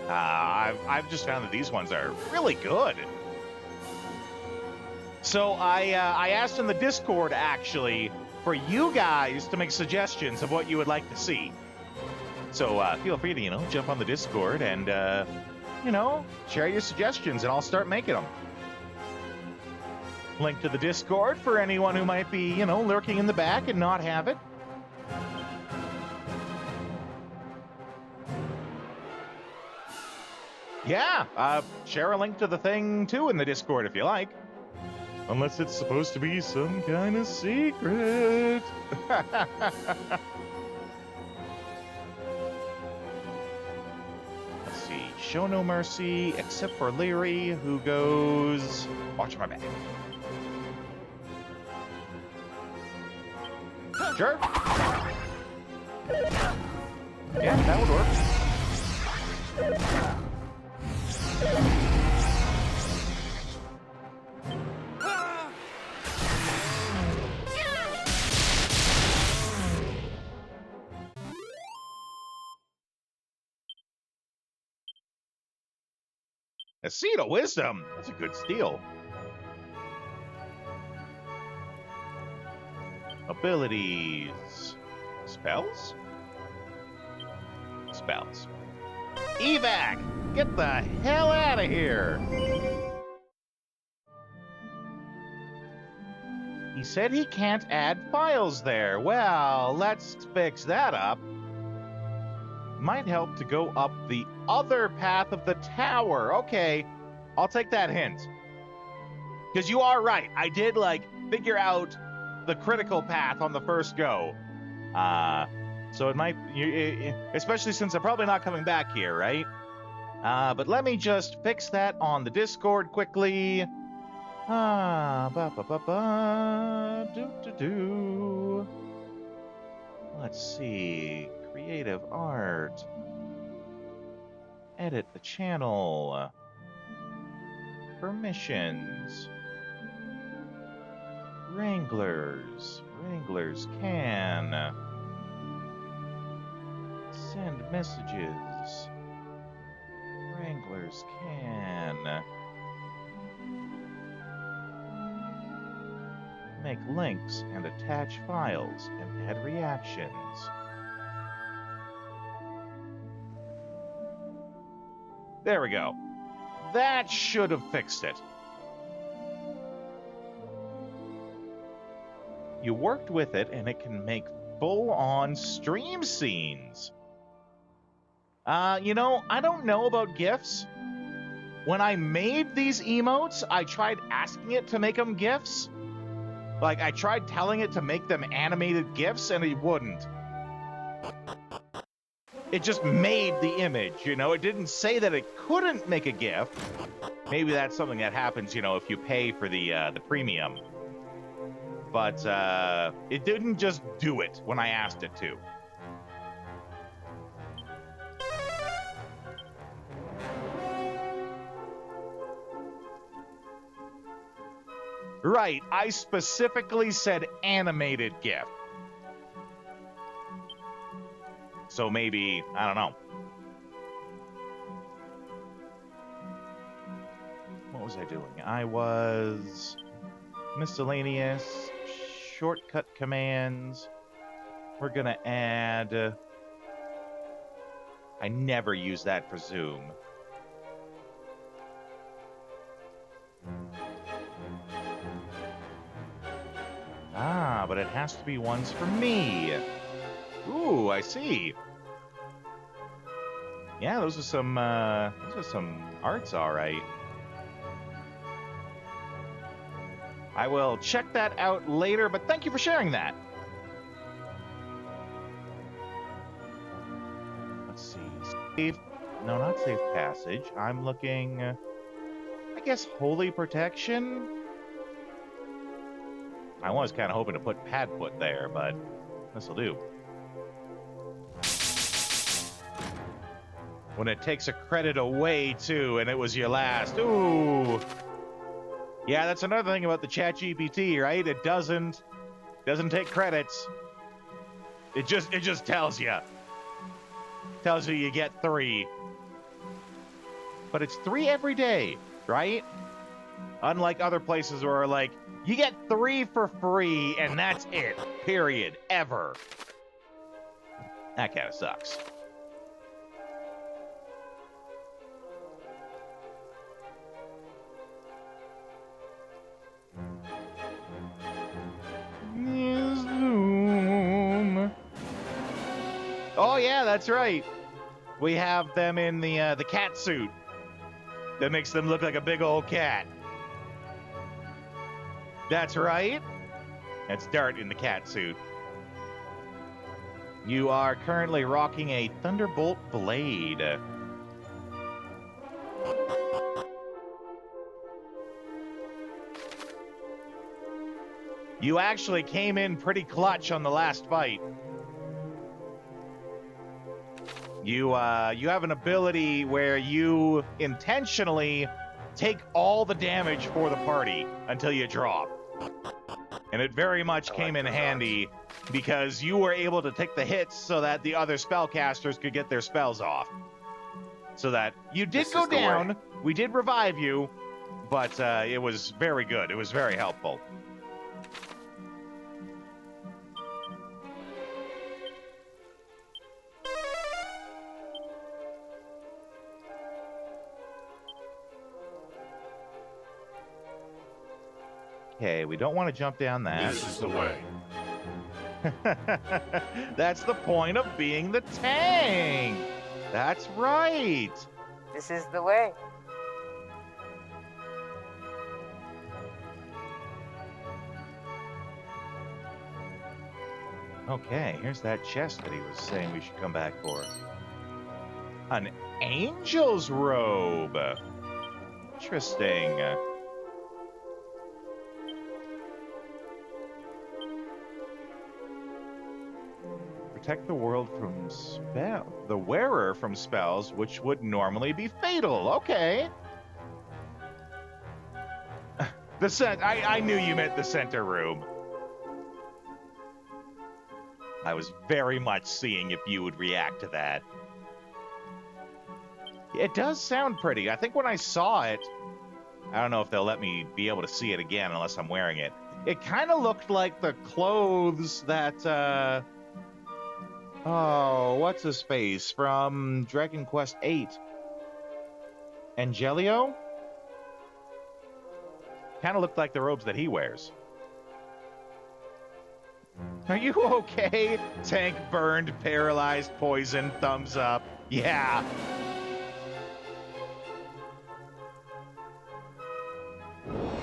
I've just found that these ones are really good. So I asked in the Discord, actually, for you guys to make suggestions of what you would like to see. So feel free to, jump on the Discord and, share your suggestions, and I'll start making them. Link to the Discord for anyone who might be, lurking in the back and not have it. Yeah, share a link to the thing, too, in the Discord if you like. Unless it's supposed to be some kind of secret. Let's see. Show no mercy, except for Leary, who goes... Watch my back. Sure. Yeah, that would work. A Seed of Wisdom. That's a good steal. Abilities. Spells? Spells. Evac! Get the hell out of here! He said he can't add files there. Well, let's fix that up. Might help to go up the other path of the tower. Okay, I'll take that hint. Because you are right. I did, figure out the critical path on the first go. So it might, especially since I'm probably not coming back here, right? But let me just fix that on the Discord quickly. Let's see. Creative art. Edit the channel. Permissions. Wranglers. Wranglers can. Send messages. Wranglers can. Make links and attach files and add reactions. There we go. That should have fixed it. You worked with it and it can make full-on stream scenes. You know, I don't know about GIFs. When I made these emotes, I tried asking it to make them GIFs. Like, I tried telling it to make them animated GIFs, and it wouldn't. It just made the image, you know? It didn't say that it couldn't make a GIF. Maybe that's something that happens, you know, if you pay for the premium. But, it didn't just do it when I asked it to. Right, I specifically said animated GIF. So maybe, I don't know. What was I doing? I was miscellaneous, shortcut commands. We're gonna add, I never use that for Zoom. Ah, but it has to be ones for me. Ooh, I see. Yeah, those are some arts, all right. I will check that out later, but thank you for sharing that. Let's see. Safe. No, not safe passage. I'm looking, I guess, holy protection? I was kind of hoping to put Padfoot there, but this'll do. When it takes a credit away, too, and it was your last. Ooh. Yeah, that's another thing about the ChatGPT, right? It doesn't take credits. It just tells you. Tells you you get 3. But it's 3 every day, right? Unlike other places where, like, you get 3 for free, and that's it. Period. Ever. That kind of sucks. Zoom. Oh yeah, that's right. We have them in the cat suit. That makes them look like a big old cat. That's right. That's Dart in the cat suit. You are currently rocking a Thunderbolt blade. You actually came in pretty clutch on the last fight. You have an ability where you intentionally take all the damage for the party until you drop. And it very much came in handy because you were able to take the hits so that the other spellcasters could get their spells off. So that you did go down, we did revive you, but it was very good. It was very helpful. Okay, we don't want to jump down that. This is the way. That's the point of being the tank. That's right. This is the way. Okay, here's that chest that he was saying we should come back for. An angel's robe. Interesting. Protect the world from the wearer from spells which would normally be fatal. Okay. I knew you meant the center room. I was very much seeing if you would react to that. It does sound pretty. I think when I saw it, I don't know if they'll let me be able to see it again unless I'm wearing it. It kind of looked like the clothes that, oh, what's his face from Dragon Quest VIII? Angelio? Kind of looked like the robes that he wears. Are you okay? Tank burned, paralyzed, poisoned, thumbs up. Yeah.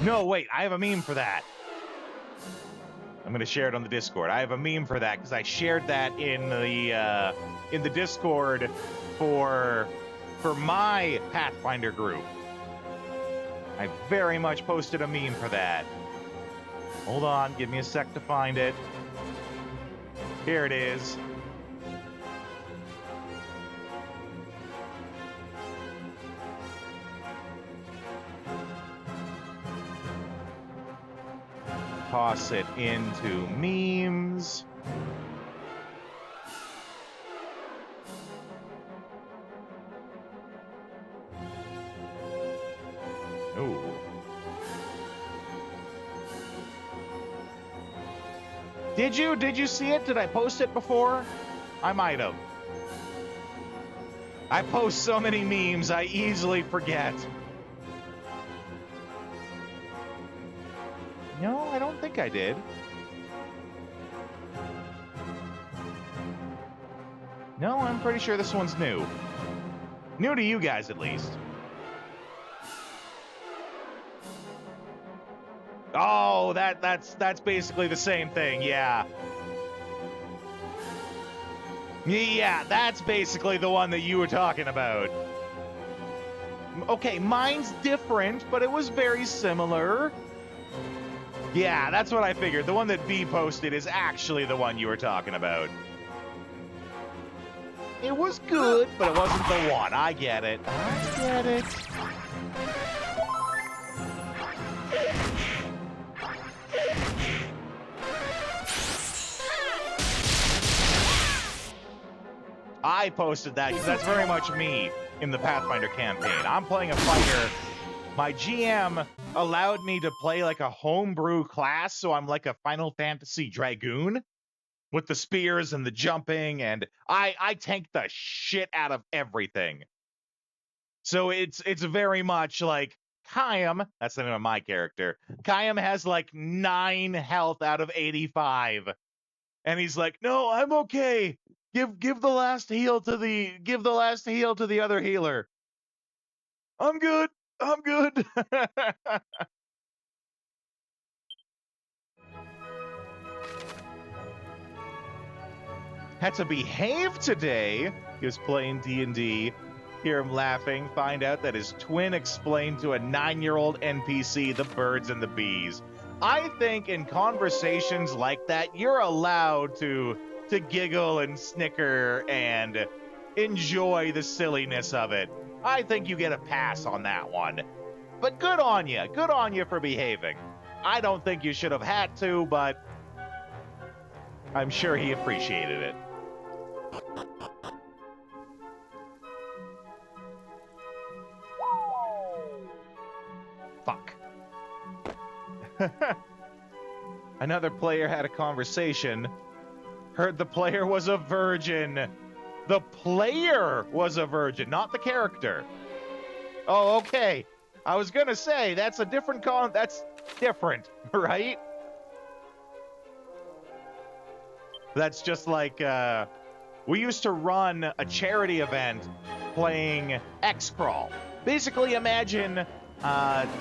No, wait, I have a meme for that. I'm gonna share it on the Discord. I have a meme for that because I shared that in the Discord for my Pathfinder group. I very much posted a meme for that. Hold on, give me a sec to find it. Here it is. Toss it into memes. Ooh. Did you see it? Did I post it before? I might have. I post so many memes, I easily forget. No, I don't think I did. No, I'm pretty sure this one's new. New to you guys, at least. Oh, that's basically the same thing, yeah. Yeah, that's basically the one that you were talking about. Okay, mine's different, but it was very similar. Yeah, that's what I figured. The one that B posted is actually the one you were talking about. It was good, but it wasn't the one. I get it. I get it. I posted that because that's very much me in the Pathfinder campaign. I'm playing a fighter. My GM allowed me to play like a homebrew class, so I'm like a Final Fantasy Dragoon with the spears and the jumping, and I tank the shit out of everything. So it's very much like Kayam, that's the name of my character. Kayam has like 9 health out of 85. And he's like, "No, I'm okay. Give the last heal to the other healer." I'm good. I'm good. Had to behave today. He was playing D&D. Hear him laughing. Find out that his twin explained to a 9-year-old NPC the birds and the bees. I think in conversations like that, you're allowed to giggle and snicker and enjoy the silliness of it. I think you get a pass on that one. But good on you. Good on you for behaving. I don't think you should have had to, but I'm sure he appreciated it. Fuck. Another player had a conversation. Heard the player was a virgin. The player was a virgin, not the character. Oh, okay. I was gonna say, that's a different that's different, right? That's just like, we used to run a charity event playing X-Crawl. Basically, imagine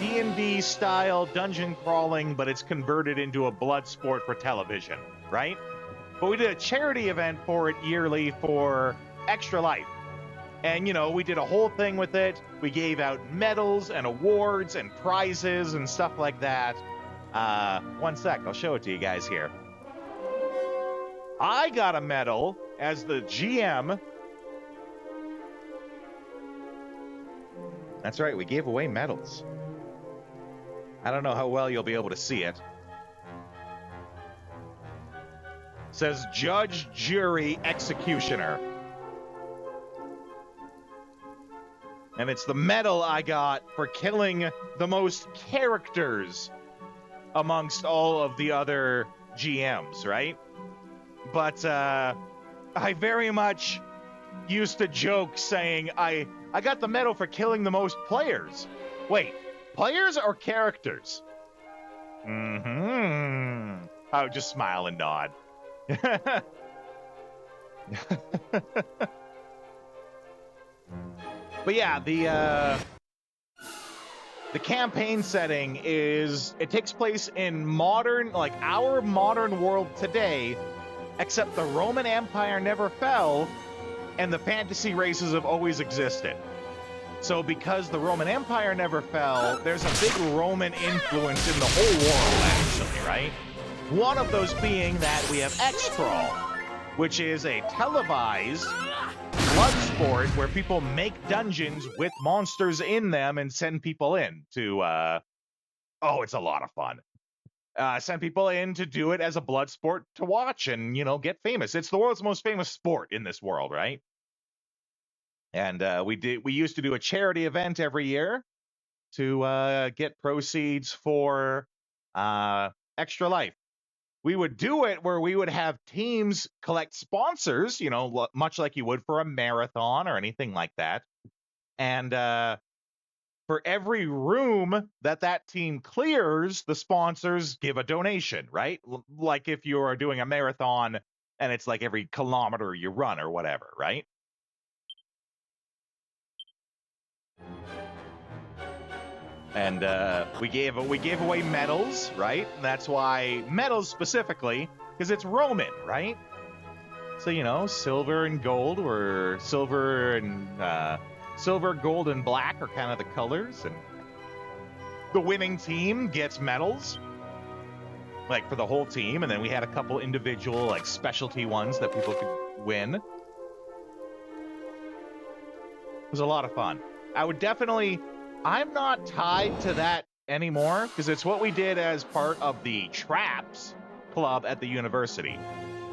D&D style dungeon crawling, but it's converted into a blood sport for television, right? but we did a charity event for it yearly for Extra Life. And, you know, we did a whole thing with it. We gave out medals and awards and prizes and stuff like that. One sec, I'll show it to you guys here. I got a medal as the GM. That's right, we gave away medals. I don't know how well you'll be able to see it. It says Judge, Jury, Executioner. And it's the medal I got for killing the most characters amongst all of the other GMs, right? But I very much used to joke saying I got the medal for killing the most players. Wait, players or characters? Mm-hmm. I would just smile and nod. But yeah, the campaign setting is, it takes place in modern, like our modern world today, except the Roman Empire never fell and the fantasy races have always existed. So because the Roman Empire never fell, there's a big Roman influence in the whole world, actually, right? One of those being that we have X-Crawl, which is a televised blood sport where people make dungeons with monsters in them and send people in to, oh, it's a lot of fun. Send people in to do it as a blood sport to watch and, you know, get famous. It's the world's most famous sport in this world, right? And we used to do a charity event every year to get proceeds for Extra Life. We would do it where we would have teams collect sponsors, you know, much like you would for a marathon or anything like that. And for every room that team clears, the sponsors give a donation, right? Like if you're doing a marathon and it's like every kilometer you run or whatever, right? And we gave away medals, right? And that's why medals specifically, because it's Roman, right? So, you know, silver and gold, or silver, gold, and black are kind of the colors, and the winning team gets medals, like for the whole team, and then we had a couple individual, like specialty ones that people could win. It was a lot of fun. I'm not tied to that anymore because it's what we did as part of the Traps club at the university.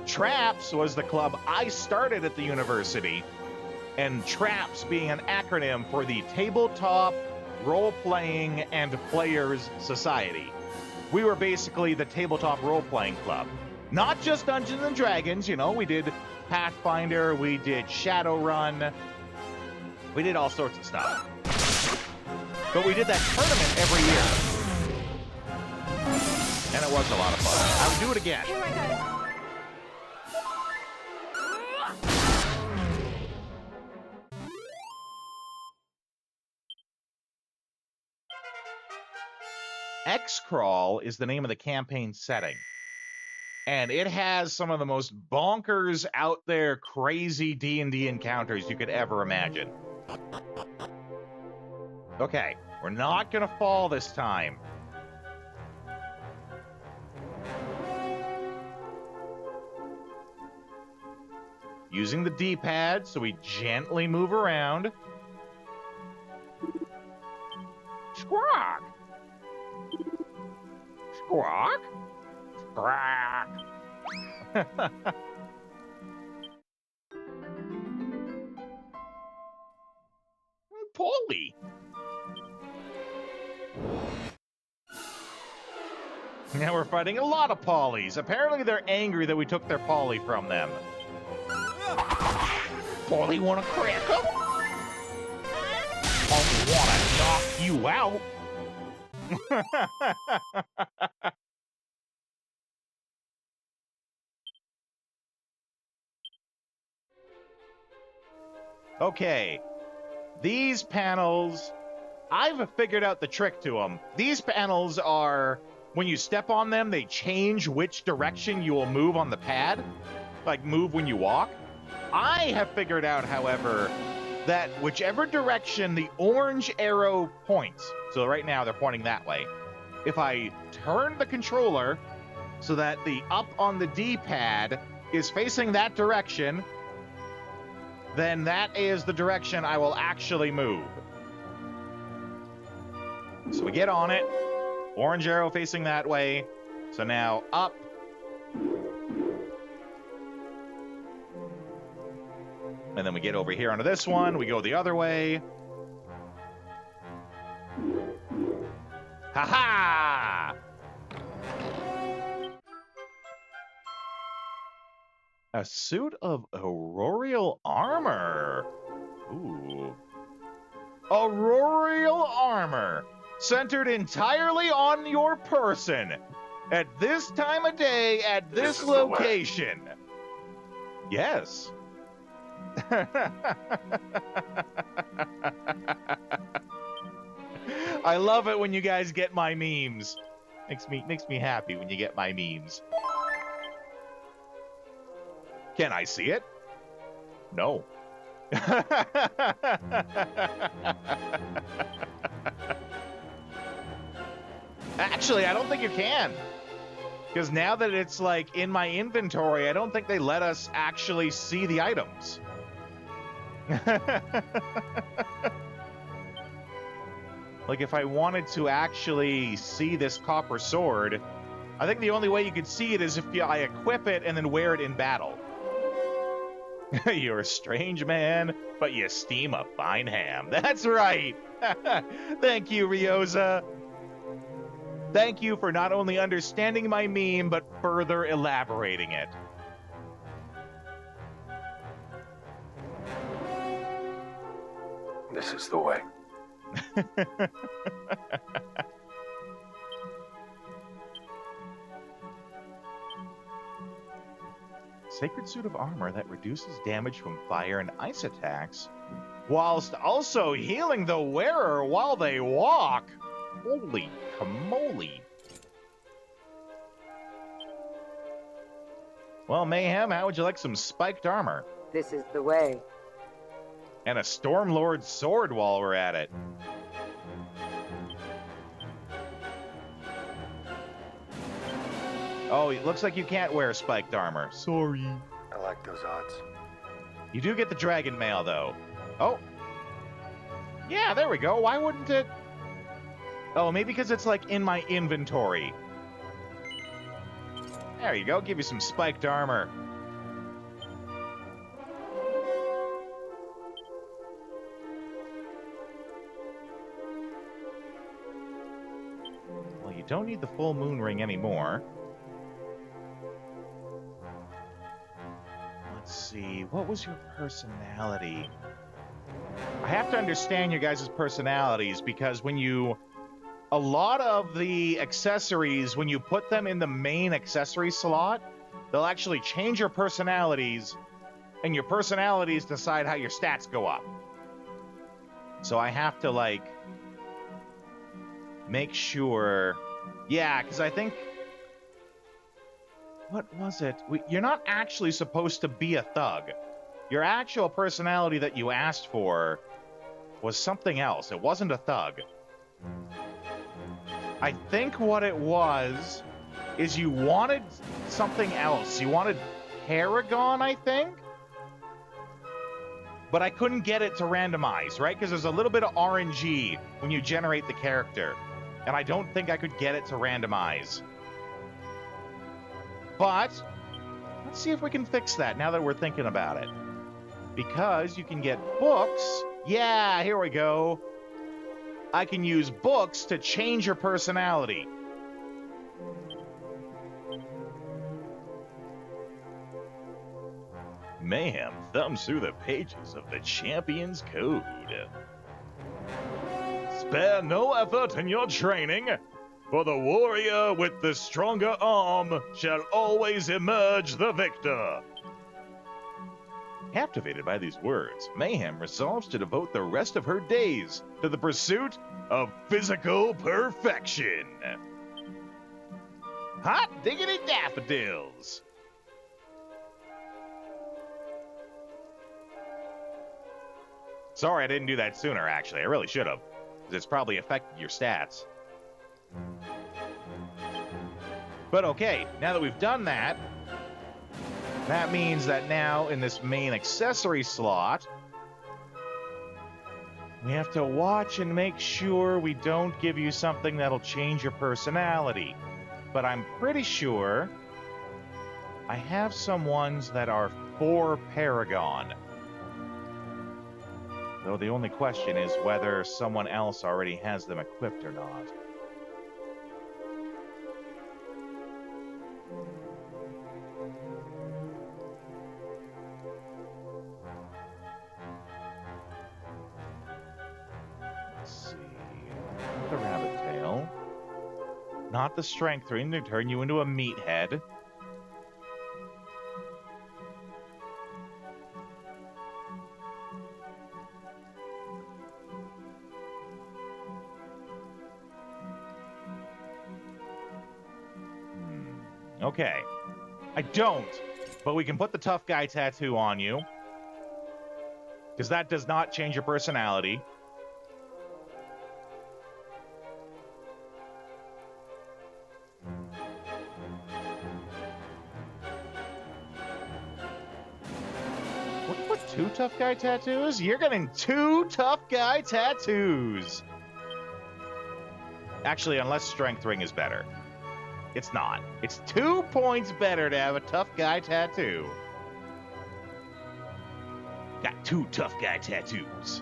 Traps was the club I started at the university, and Traps being an acronym for the Tabletop Role-Playing and Players Society. We were basically the tabletop role-playing club. Not just Dungeons and Dragons, you know, we did Pathfinder, we did Shadowrun, we did all sorts of stuff. But we did that tournament every year. And it was a lot of fun. I would do it again. Here I X-Crawl is the name of the campaign setting. And it has some of the most bonkers, out there, crazy D&D encounters you could ever imagine. Okay, we're not gonna fall this time. Using the D-pad, so we gently move around. Squawk! Squawk! Squawk! Polly! Now we're fighting a lot of Pollies. Apparently they're angry that we took their Polly from them. Polly wanna crack up? Polly wanna knock you out? Okay. These panels, I've figured out the trick to them. These panels are when you step on them, they change which direction you will move on the pad, like move when you walk. I have figured out, however, that whichever direction the orange arrow points, so right now they're pointing that way, if I turn the controller so that the up on the D-pad is facing that direction, then that is the direction I will actually move. So we get on it, orange arrow facing that way, so now up. And then we get over here onto this one, we go the other way. Ha-ha! A suit of auroral armor. Ooh. Auroral armor, centered entirely on your person, at this time of day, at this location. Yes. I love it when you guys get my memes. Makes me happy when you get my memes. Can I see it? No. Actually, I don't think you can. Because now that it's like in my inventory, I don't think they let us actually see the items. Like if I wanted to actually see this copper sword, I think the only way you could see it is if I equip it and then wear it in battle. You're a strange man, but you steam a fine ham. That's right. Thank you, Ryoza. Thank you for not only understanding my meme, but further elaborating it. This is the way. Sacred suit of armor that reduces damage from fire and ice attacks, whilst also healing the wearer while they walk. Holy camole. Well, Mayhem, how would you like some spiked armor? This is the way. And a Stormlord sword while we're at it. Oh, it looks like you can't wear spiked armor. Sorry. I like those odds. You do get the dragon mail, though. Oh. Yeah, there we go. Why wouldn't it? Oh, maybe because it's like in my inventory. There you go. Give you some spiked armor. Well, you don't need the full moon ring anymore. Let's see. What was your personality? I have to understand your guys' personalities because when you... A lot of the accessories, when you put them in the main accessory slot, they'll actually change your personalities, and your personalities decide how your stats go up. So I have to, like, make sure... Yeah, because I think... What was it? You're not actually supposed to be a thug. Your actual personality that you asked for was something else. It wasn't a thug. I think what it was is you wanted something else. You wanted Paragon, I think? But I couldn't get it to randomize, right? Because there's a little bit of RNG when you generate the character. And I don't think I could get it to randomize. But let's see if we can fix that now that we're thinking about it. Because you can get books. Yeah, here we go. I can use books to change your personality. Mayhem thumbs through the pages of the Champion's Code. Spare no effort in your training, for the warrior with the stronger arm shall always emerge the victor. Captivated by these words, Mayhem resolves to devote the rest of her days to the pursuit of physical perfection. Hot diggity daffodils! Sorry I didn't do that sooner, actually. I really should have. Because it's probably affected your stats. But okay, now that we've done that, that means that now in this main accessory slot, we have to watch and make sure we don't give you something that'll change your personality. But I'm pretty sure I have some ones that are for Paragon. Though the only question is whether someone else already has them equipped or not. Let's see. The rabbit tail. Not the strength ring to turn you into a meathead. Okay. I don't, but we can put the tough guy tattoo on you. Because that does not change your personality. What 2 tough guy tattoos? You're getting 2 tough guy tattoos. Actually, unless strength ring is better. It's not. It's 2 points better to have a tough guy tattoo. Got 2 tough guy tattoos.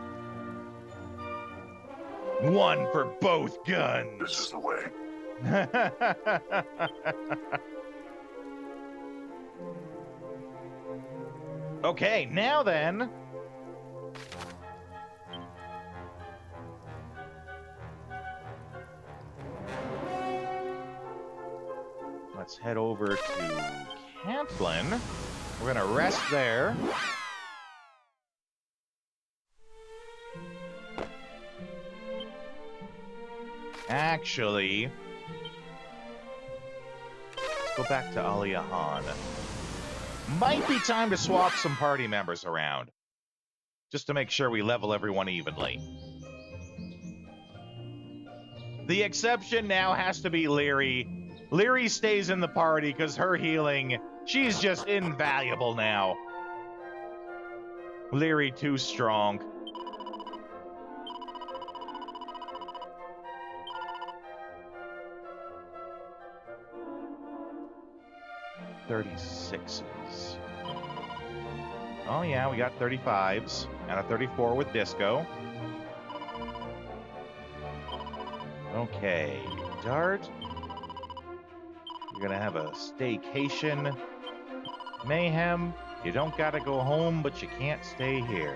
1 for both guns. This is the way. Okay, now then. Let's head over to Cantlin. We're gonna rest there. Actually, let's go back to Aliahan. Might be time to swap some party members around. Just to make sure we level everyone evenly. The exception now has to be Leary. Leary stays in the party because her healing, she's just invaluable now. Leary too strong. $36s. Oh yeah, we got 35s and a 34 with Disco. Okay, Dart. You're gonna have a staycation. Mayhem, you don't gotta go home, but you can't stay here.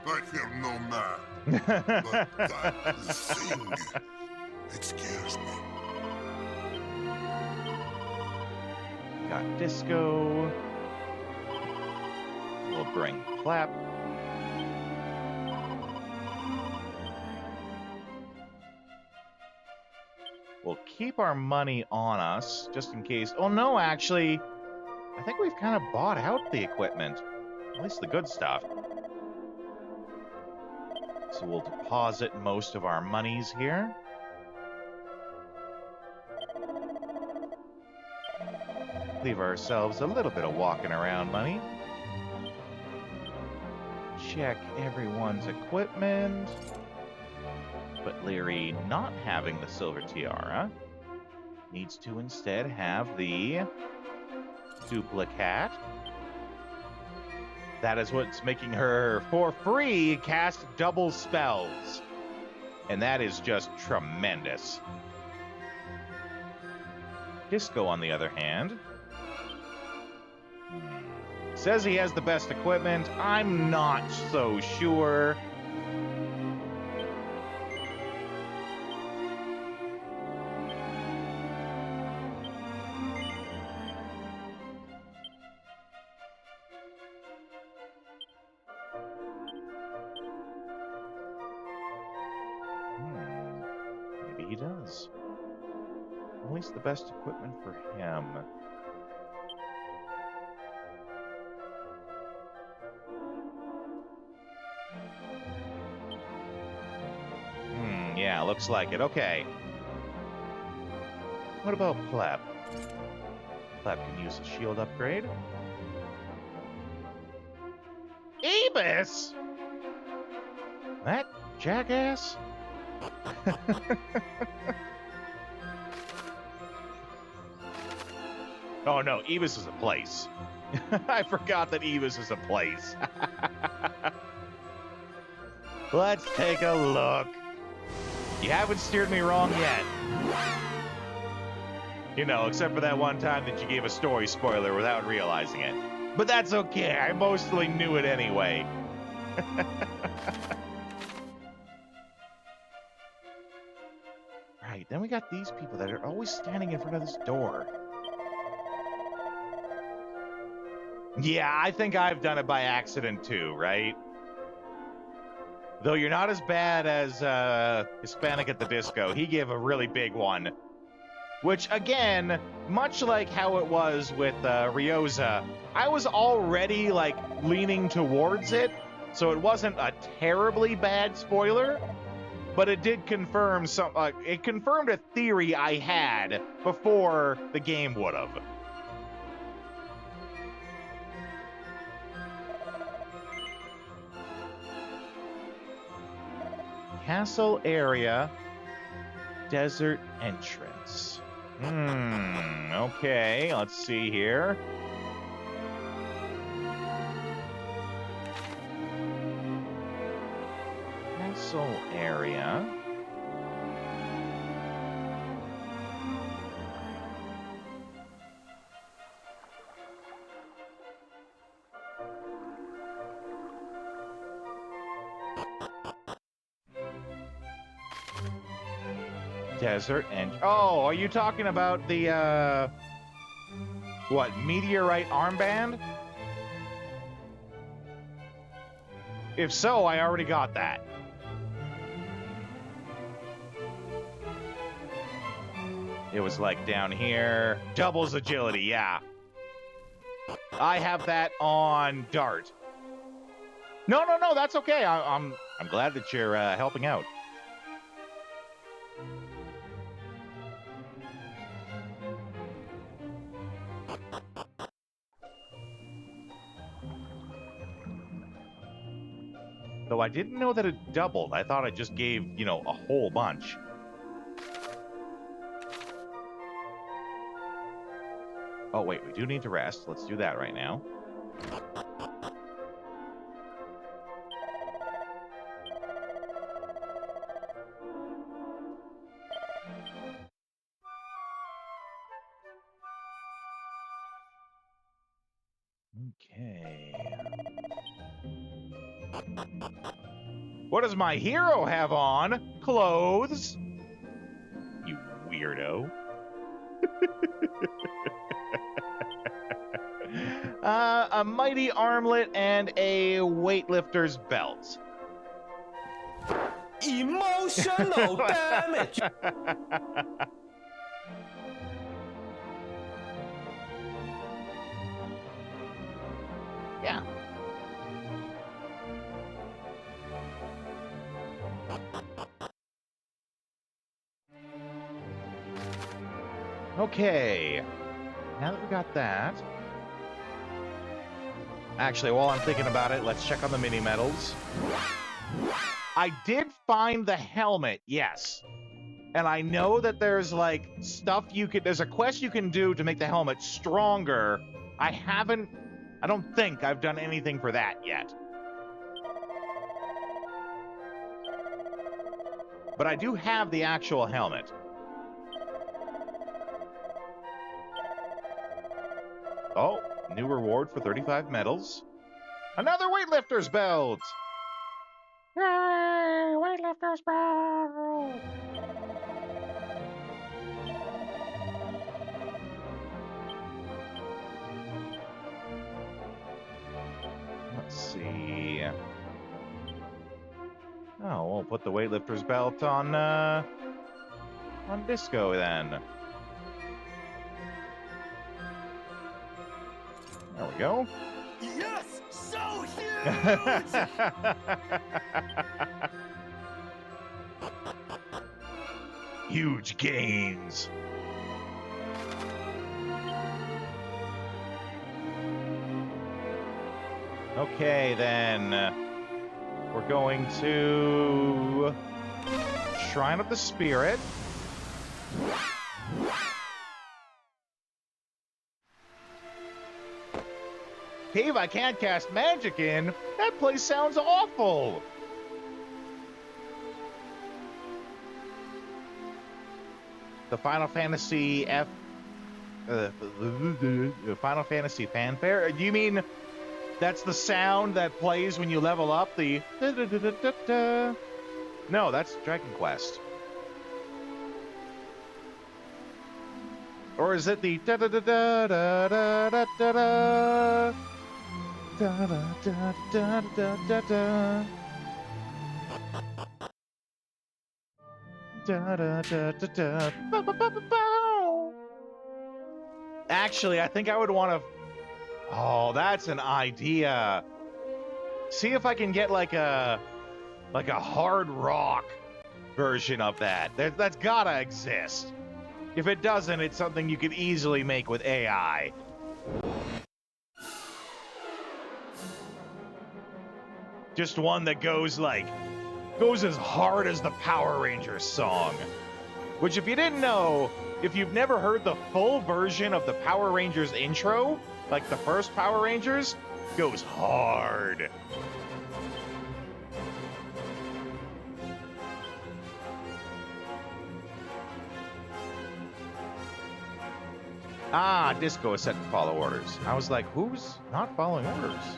I feel no man. But that thing, it scares me. Got Disco. We'll bring Clap. We'll keep our money on us, just in case. Oh no, actually, I think we've kind of bought out the equipment. At least the good stuff. So we'll deposit most of our monies here. Leave ourselves a little bit of walking around money. Check everyone's equipment. But Leary, not having the silver tiara, needs to instead have the duplicate. That is what's making her, for free, cast double spells. And that is just tremendous. Disco, on the other hand, says he has the best equipment. I'm not so sure. he does. At least the best equipment for him. Yeah, looks like it. Okay. What about Pleb? Pleb can use a shield upgrade. Ebus! That jackass? Oh no, Ebus is a place. I forgot that Ebus is a place. Let's take a look. You haven't steered me wrong yet. You know, except for that one time that you gave a story spoiler without realizing it. But that's okay, I mostly knew it anyway. Right, then we got these people that are always standing in front of this door. Yeah, I think I've done it by accident too, right? Though you're not as bad as Hispanic at the Disco. He gave a really big one. Which, again, much like how it was with Ryoza, I was already, like, leaning towards it, so it wasn't a terribly bad spoiler, but it did confirm it confirmed a theory I had before the game would have. Castle area, desert entrance. Okay, let's see here. Castle area. Desert and oh, are you talking about the what, meteorite armband? If so, I already got that. It was like down here. Doubles agility, yeah. I have that on Dart. No, that's okay. I'm glad that you're helping out. Though I didn't know that it doubled. I thought it just gave, you know, a whole bunch. Oh, wait, we do need to rest. Let's do that right now. Okay. What does my hero have on? Clothes? You weirdo. A mighty armlet and a weightlifter's belt. Emotional damage! Yeah. Okay. Now that we got that. Actually, while I'm thinking about it, let's check on the mini medals. I did find the helmet, yes. And I know that there's like stuff there's a quest you can do to make the helmet stronger. I don't think I've done anything for that yet. But I do have the actual helmet. Oh, new reward for 35 medals. Another weightlifter's belt! Yay, weightlifter's belt! Let's see. Oh, we'll put the weightlifter's belt on, on disco then. There we go. Yes! So huge! Huge gains. Okay, then. We're going to Shrine of the Spirit. Cave I can't cast magic in? That place sounds awful! The Final Fantasy Final Fantasy fanfare? Do you mean that's the sound that plays when you level up? The No, that's Dragon Quest. Or is it the da da da da da da da da da da da da da da? Da, da, da, da, da. Bow, bow, bow, bow, bow. Actually, I think I would want to... Oh, that's an idea. See if I can get like a hard rock version of that. That's gotta exist. If it doesn't, it's something you could easily make with AI. Just one that goes as hard as the Power Rangers song. Which, if you didn't know, if you've never heard the full version of the Power Rangers intro, like the first Power Rangers, goes hard. Ah, Disco is set to follow orders. I was like, who's not following orders?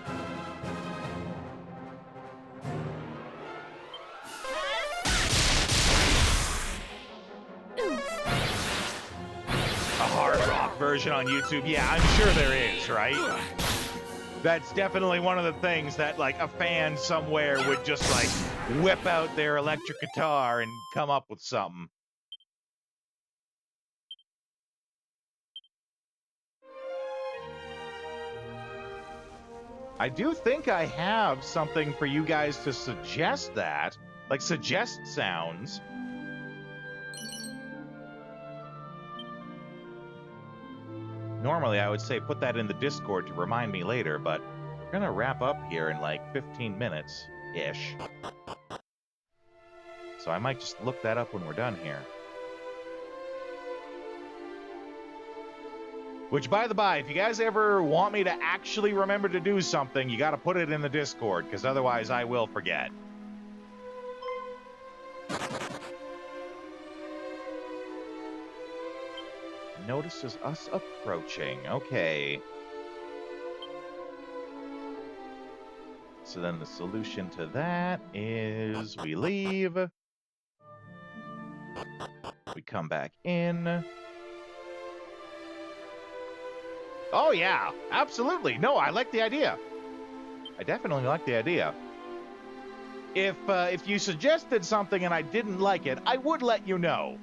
Version on YouTube. Yeah, I'm sure there is, right? That's definitely one of the things that like a fan somewhere would just like whip out their electric guitar and come up with something. I do think I have something for you guys to suggest that, like suggest sounds. Normally, I would say put that in the Discord to remind me later, but we're gonna wrap up here in like 15 minutes-ish. So I might just look that up when we're done here. Which, by the by, if you guys ever want me to actually remember to do something, you gotta put it in the Discord, because otherwise I will forget. Notices us approaching. Okay. So then the solution to that is we leave. We come back in. Oh yeah, absolutely. No, I like the idea. I definitely like the idea. If you suggested something and I didn't like it, I would let you know.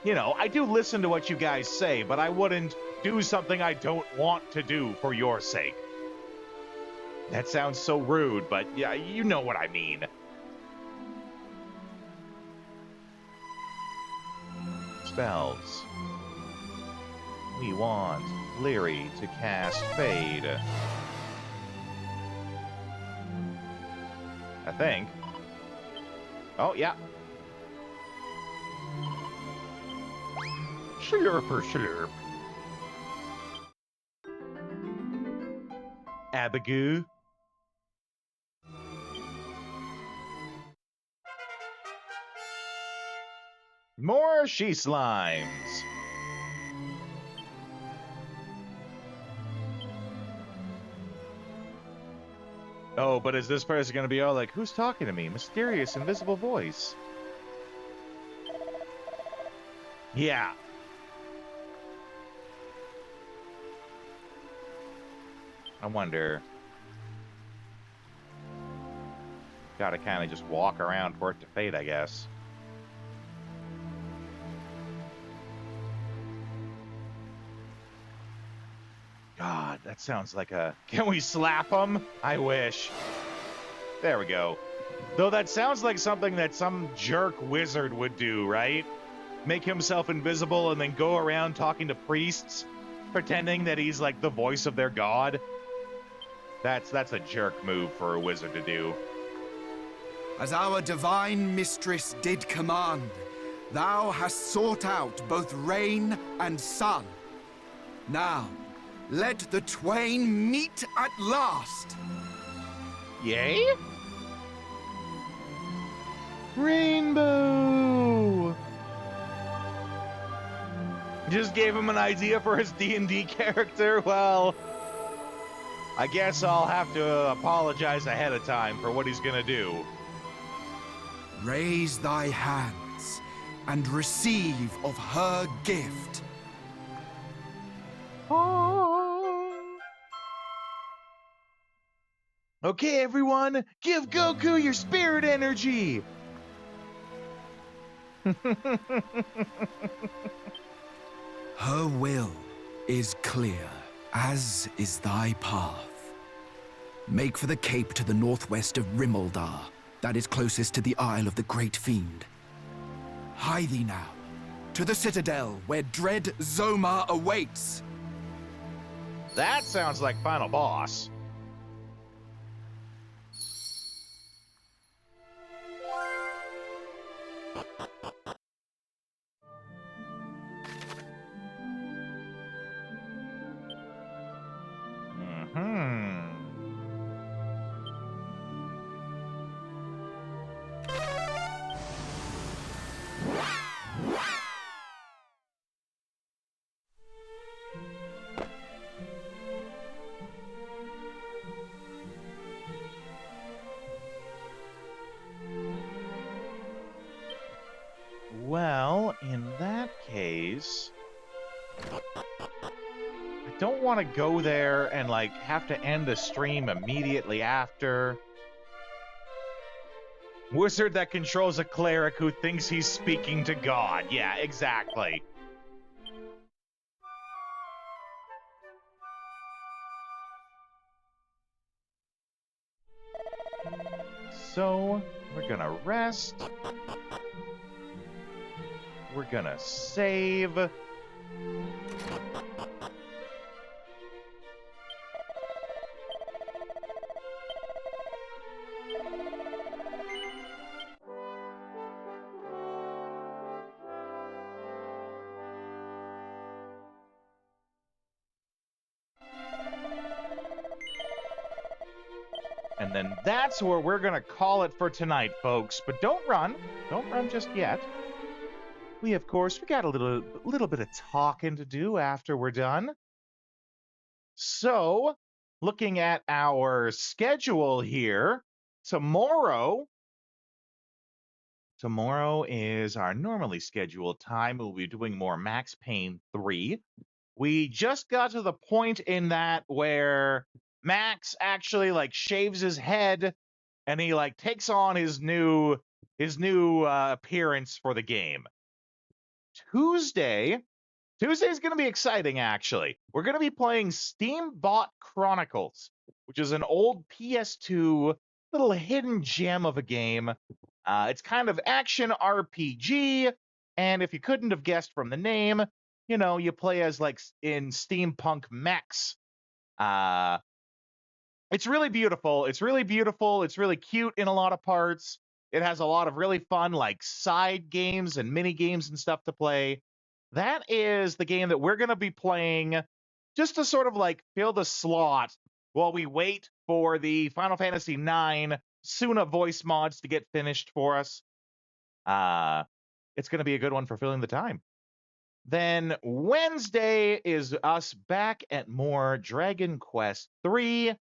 You know, I do listen to what you guys say, but I wouldn't do something I don't want to do for your sake. That sounds so rude, but yeah, you know what I mean. Spells. We want Leary to cast Fade. I think. Oh, yeah. Slurper slurp. Abagoo. More she slimes. Oh, but is this person gonna be all like, who's talking to me? Mysterious, invisible voice. Yeah. I wonder. Gotta kind of just walk around for it to fade, I guess. That sounds like a... Can we slap him? I wish. There we go. Though that sounds like something that some jerk wizard would do, right? Make himself invisible and then go around talking to priests, pretending that he's like the voice of their god. That's a jerk move for a wizard to do. As our divine mistress did command, thou hast sought out both rain and sun. Now, let the twain meet at last. Yay? Rainbow! Just gave him an idea for his D&D character? Well, I guess I'll have to apologize ahead of time for what he's gonna do. Raise thy hands and receive of her gift. Okay, everyone, give Goku your spirit energy! Her will is clear, as is thy path. Make for the cape to the northwest of Rimaldar, that is closest to the Isle of the Great Fiend. Hie thee now, to the Citadel, where dread Zomar awaits. That sounds like Final Boss. Well, in that case, I don't want to go there and, like, have to end the stream immediately after. Wizard that controls a cleric who thinks he's speaking to God. Yeah, exactly. So, we're gonna rest. We're gonna save. And then that's where we're gonna call it for tonight, folks. But don't run. Don't run just yet. We got a little bit of talking to do after we're done. So, looking at our schedule here, tomorrow is our normally scheduled time. We'll be doing more Max Payne 3. We just got to the point in that where Max actually like shaves his head and he like takes on his new appearance for the game. Tuesday's going to be exciting, actually. We're going to be playing Steambot Chronicles, which is an old PS2 little hidden gem of a game. It's kind of action RPG, and if you couldn't have guessed from the name, you play as, like, in steampunk mechs. It's really beautiful. It's really cute in a lot of parts. It has a lot of really fun, like, side games and mini games and stuff to play. That is the game that we're going to be playing just to sort of, like, fill the slot while we wait for the Final Fantasy IX Suna voice mods to get finished for us. It's going to be a good one for filling the time. Then Wednesday is us back at more Dragon Quest III.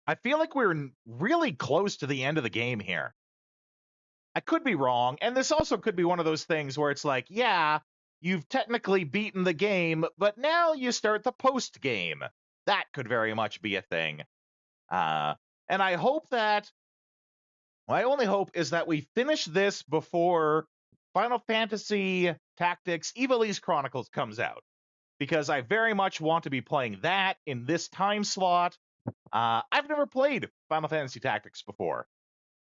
I feel like we're really close to the end of the game here. I could be wrong, and this also could be one of those things where it's like, yeah, you've technically beaten the game, but now you start the post-game. That could very much be a thing. And I hope that... My only hope is that we finish this before Final Fantasy Tactics Ivalice Chronicles comes out. because I very much want to be playing that in this time slot. I've never played Final Fantasy Tactics before,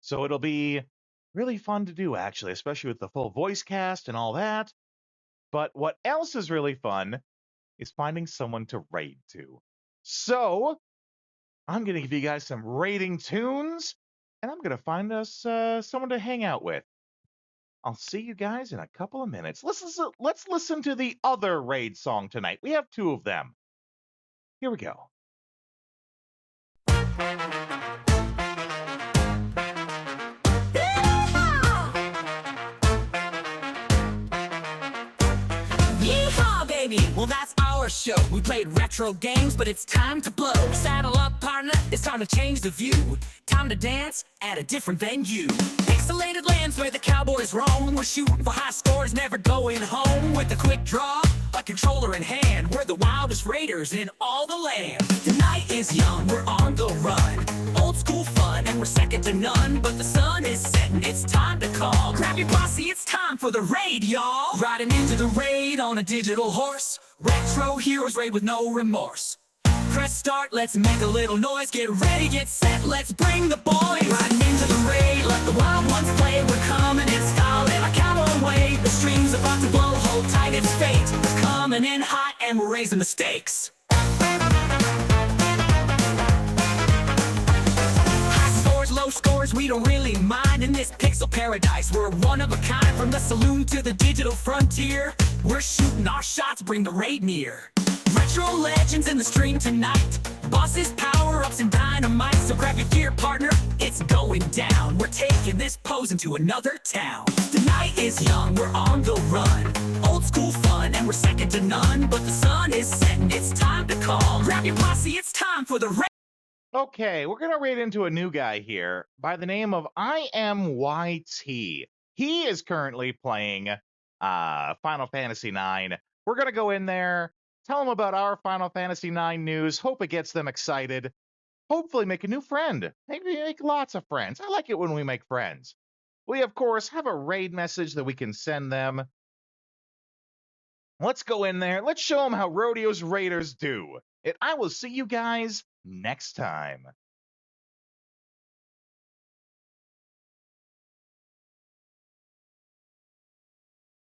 so it'll be really fun to do, actually, especially with the full voice cast and all that. But what else is really fun is finding someone to raid to. So I'm going to give you guys some raiding tunes, and I'm going to find us someone to hang out with. I'll see you guys in a couple of minutes. Let's listen to the other raid song tonight. We have two of them. Here we go. Yeehaw, baby! Well, that's our show. We played retro games, but it's time to blow. Saddle up, partner. It's time to change the view. Time to dance at a different venue. Pixelated lands where the cowboys roam. We're shooting for high scores, never going home. With a quick draw, a controller in hand. We're the wildest raiders in all the land. The night is young, we're on the run. Old school fun, and we're second to none. But the sun is setting, it's time to call. Grab your posse, it's time for the raid, y'all. Riding into the raid on a digital horse. Retro heroes raid with no remorse. Press start, let's make a little noise. Get ready, get set, let's bring the boys. Riding into the raid, let the wild ones play. We're coming in style and I count on way. The stream's about to blow, hold tight, it's fate. We're coming in hot and we're raising the stakes. High scores, low scores, we don't really mind. In this pixel paradise, we're one of a kind. From the saloon to the digital frontier, we're shooting our shots, bring the raid near. Retro legends in the stream tonight. Bosses, power-ups, and dynamite. So grab your gear, partner, it's going down. We're taking this pose into another town. The night is young, we're on the run. Old school fun, and we're second to none. But the sun is setting, it's time to call. Grab your posse, it's time for the raid. Okay, we're going to raid into a new guy here by the name of IMYT. He is currently playing Final Fantasy IX. We're going to go in there, tell them about our Final Fantasy IX news, hope it gets them excited, hopefully make a new friend, maybe make lots of friends. I like it when we make friends. We, of course, have a raid message that we can send them. Let's go in there. Let's show them how Rodeo's Raiders do. And I will see you guys next time.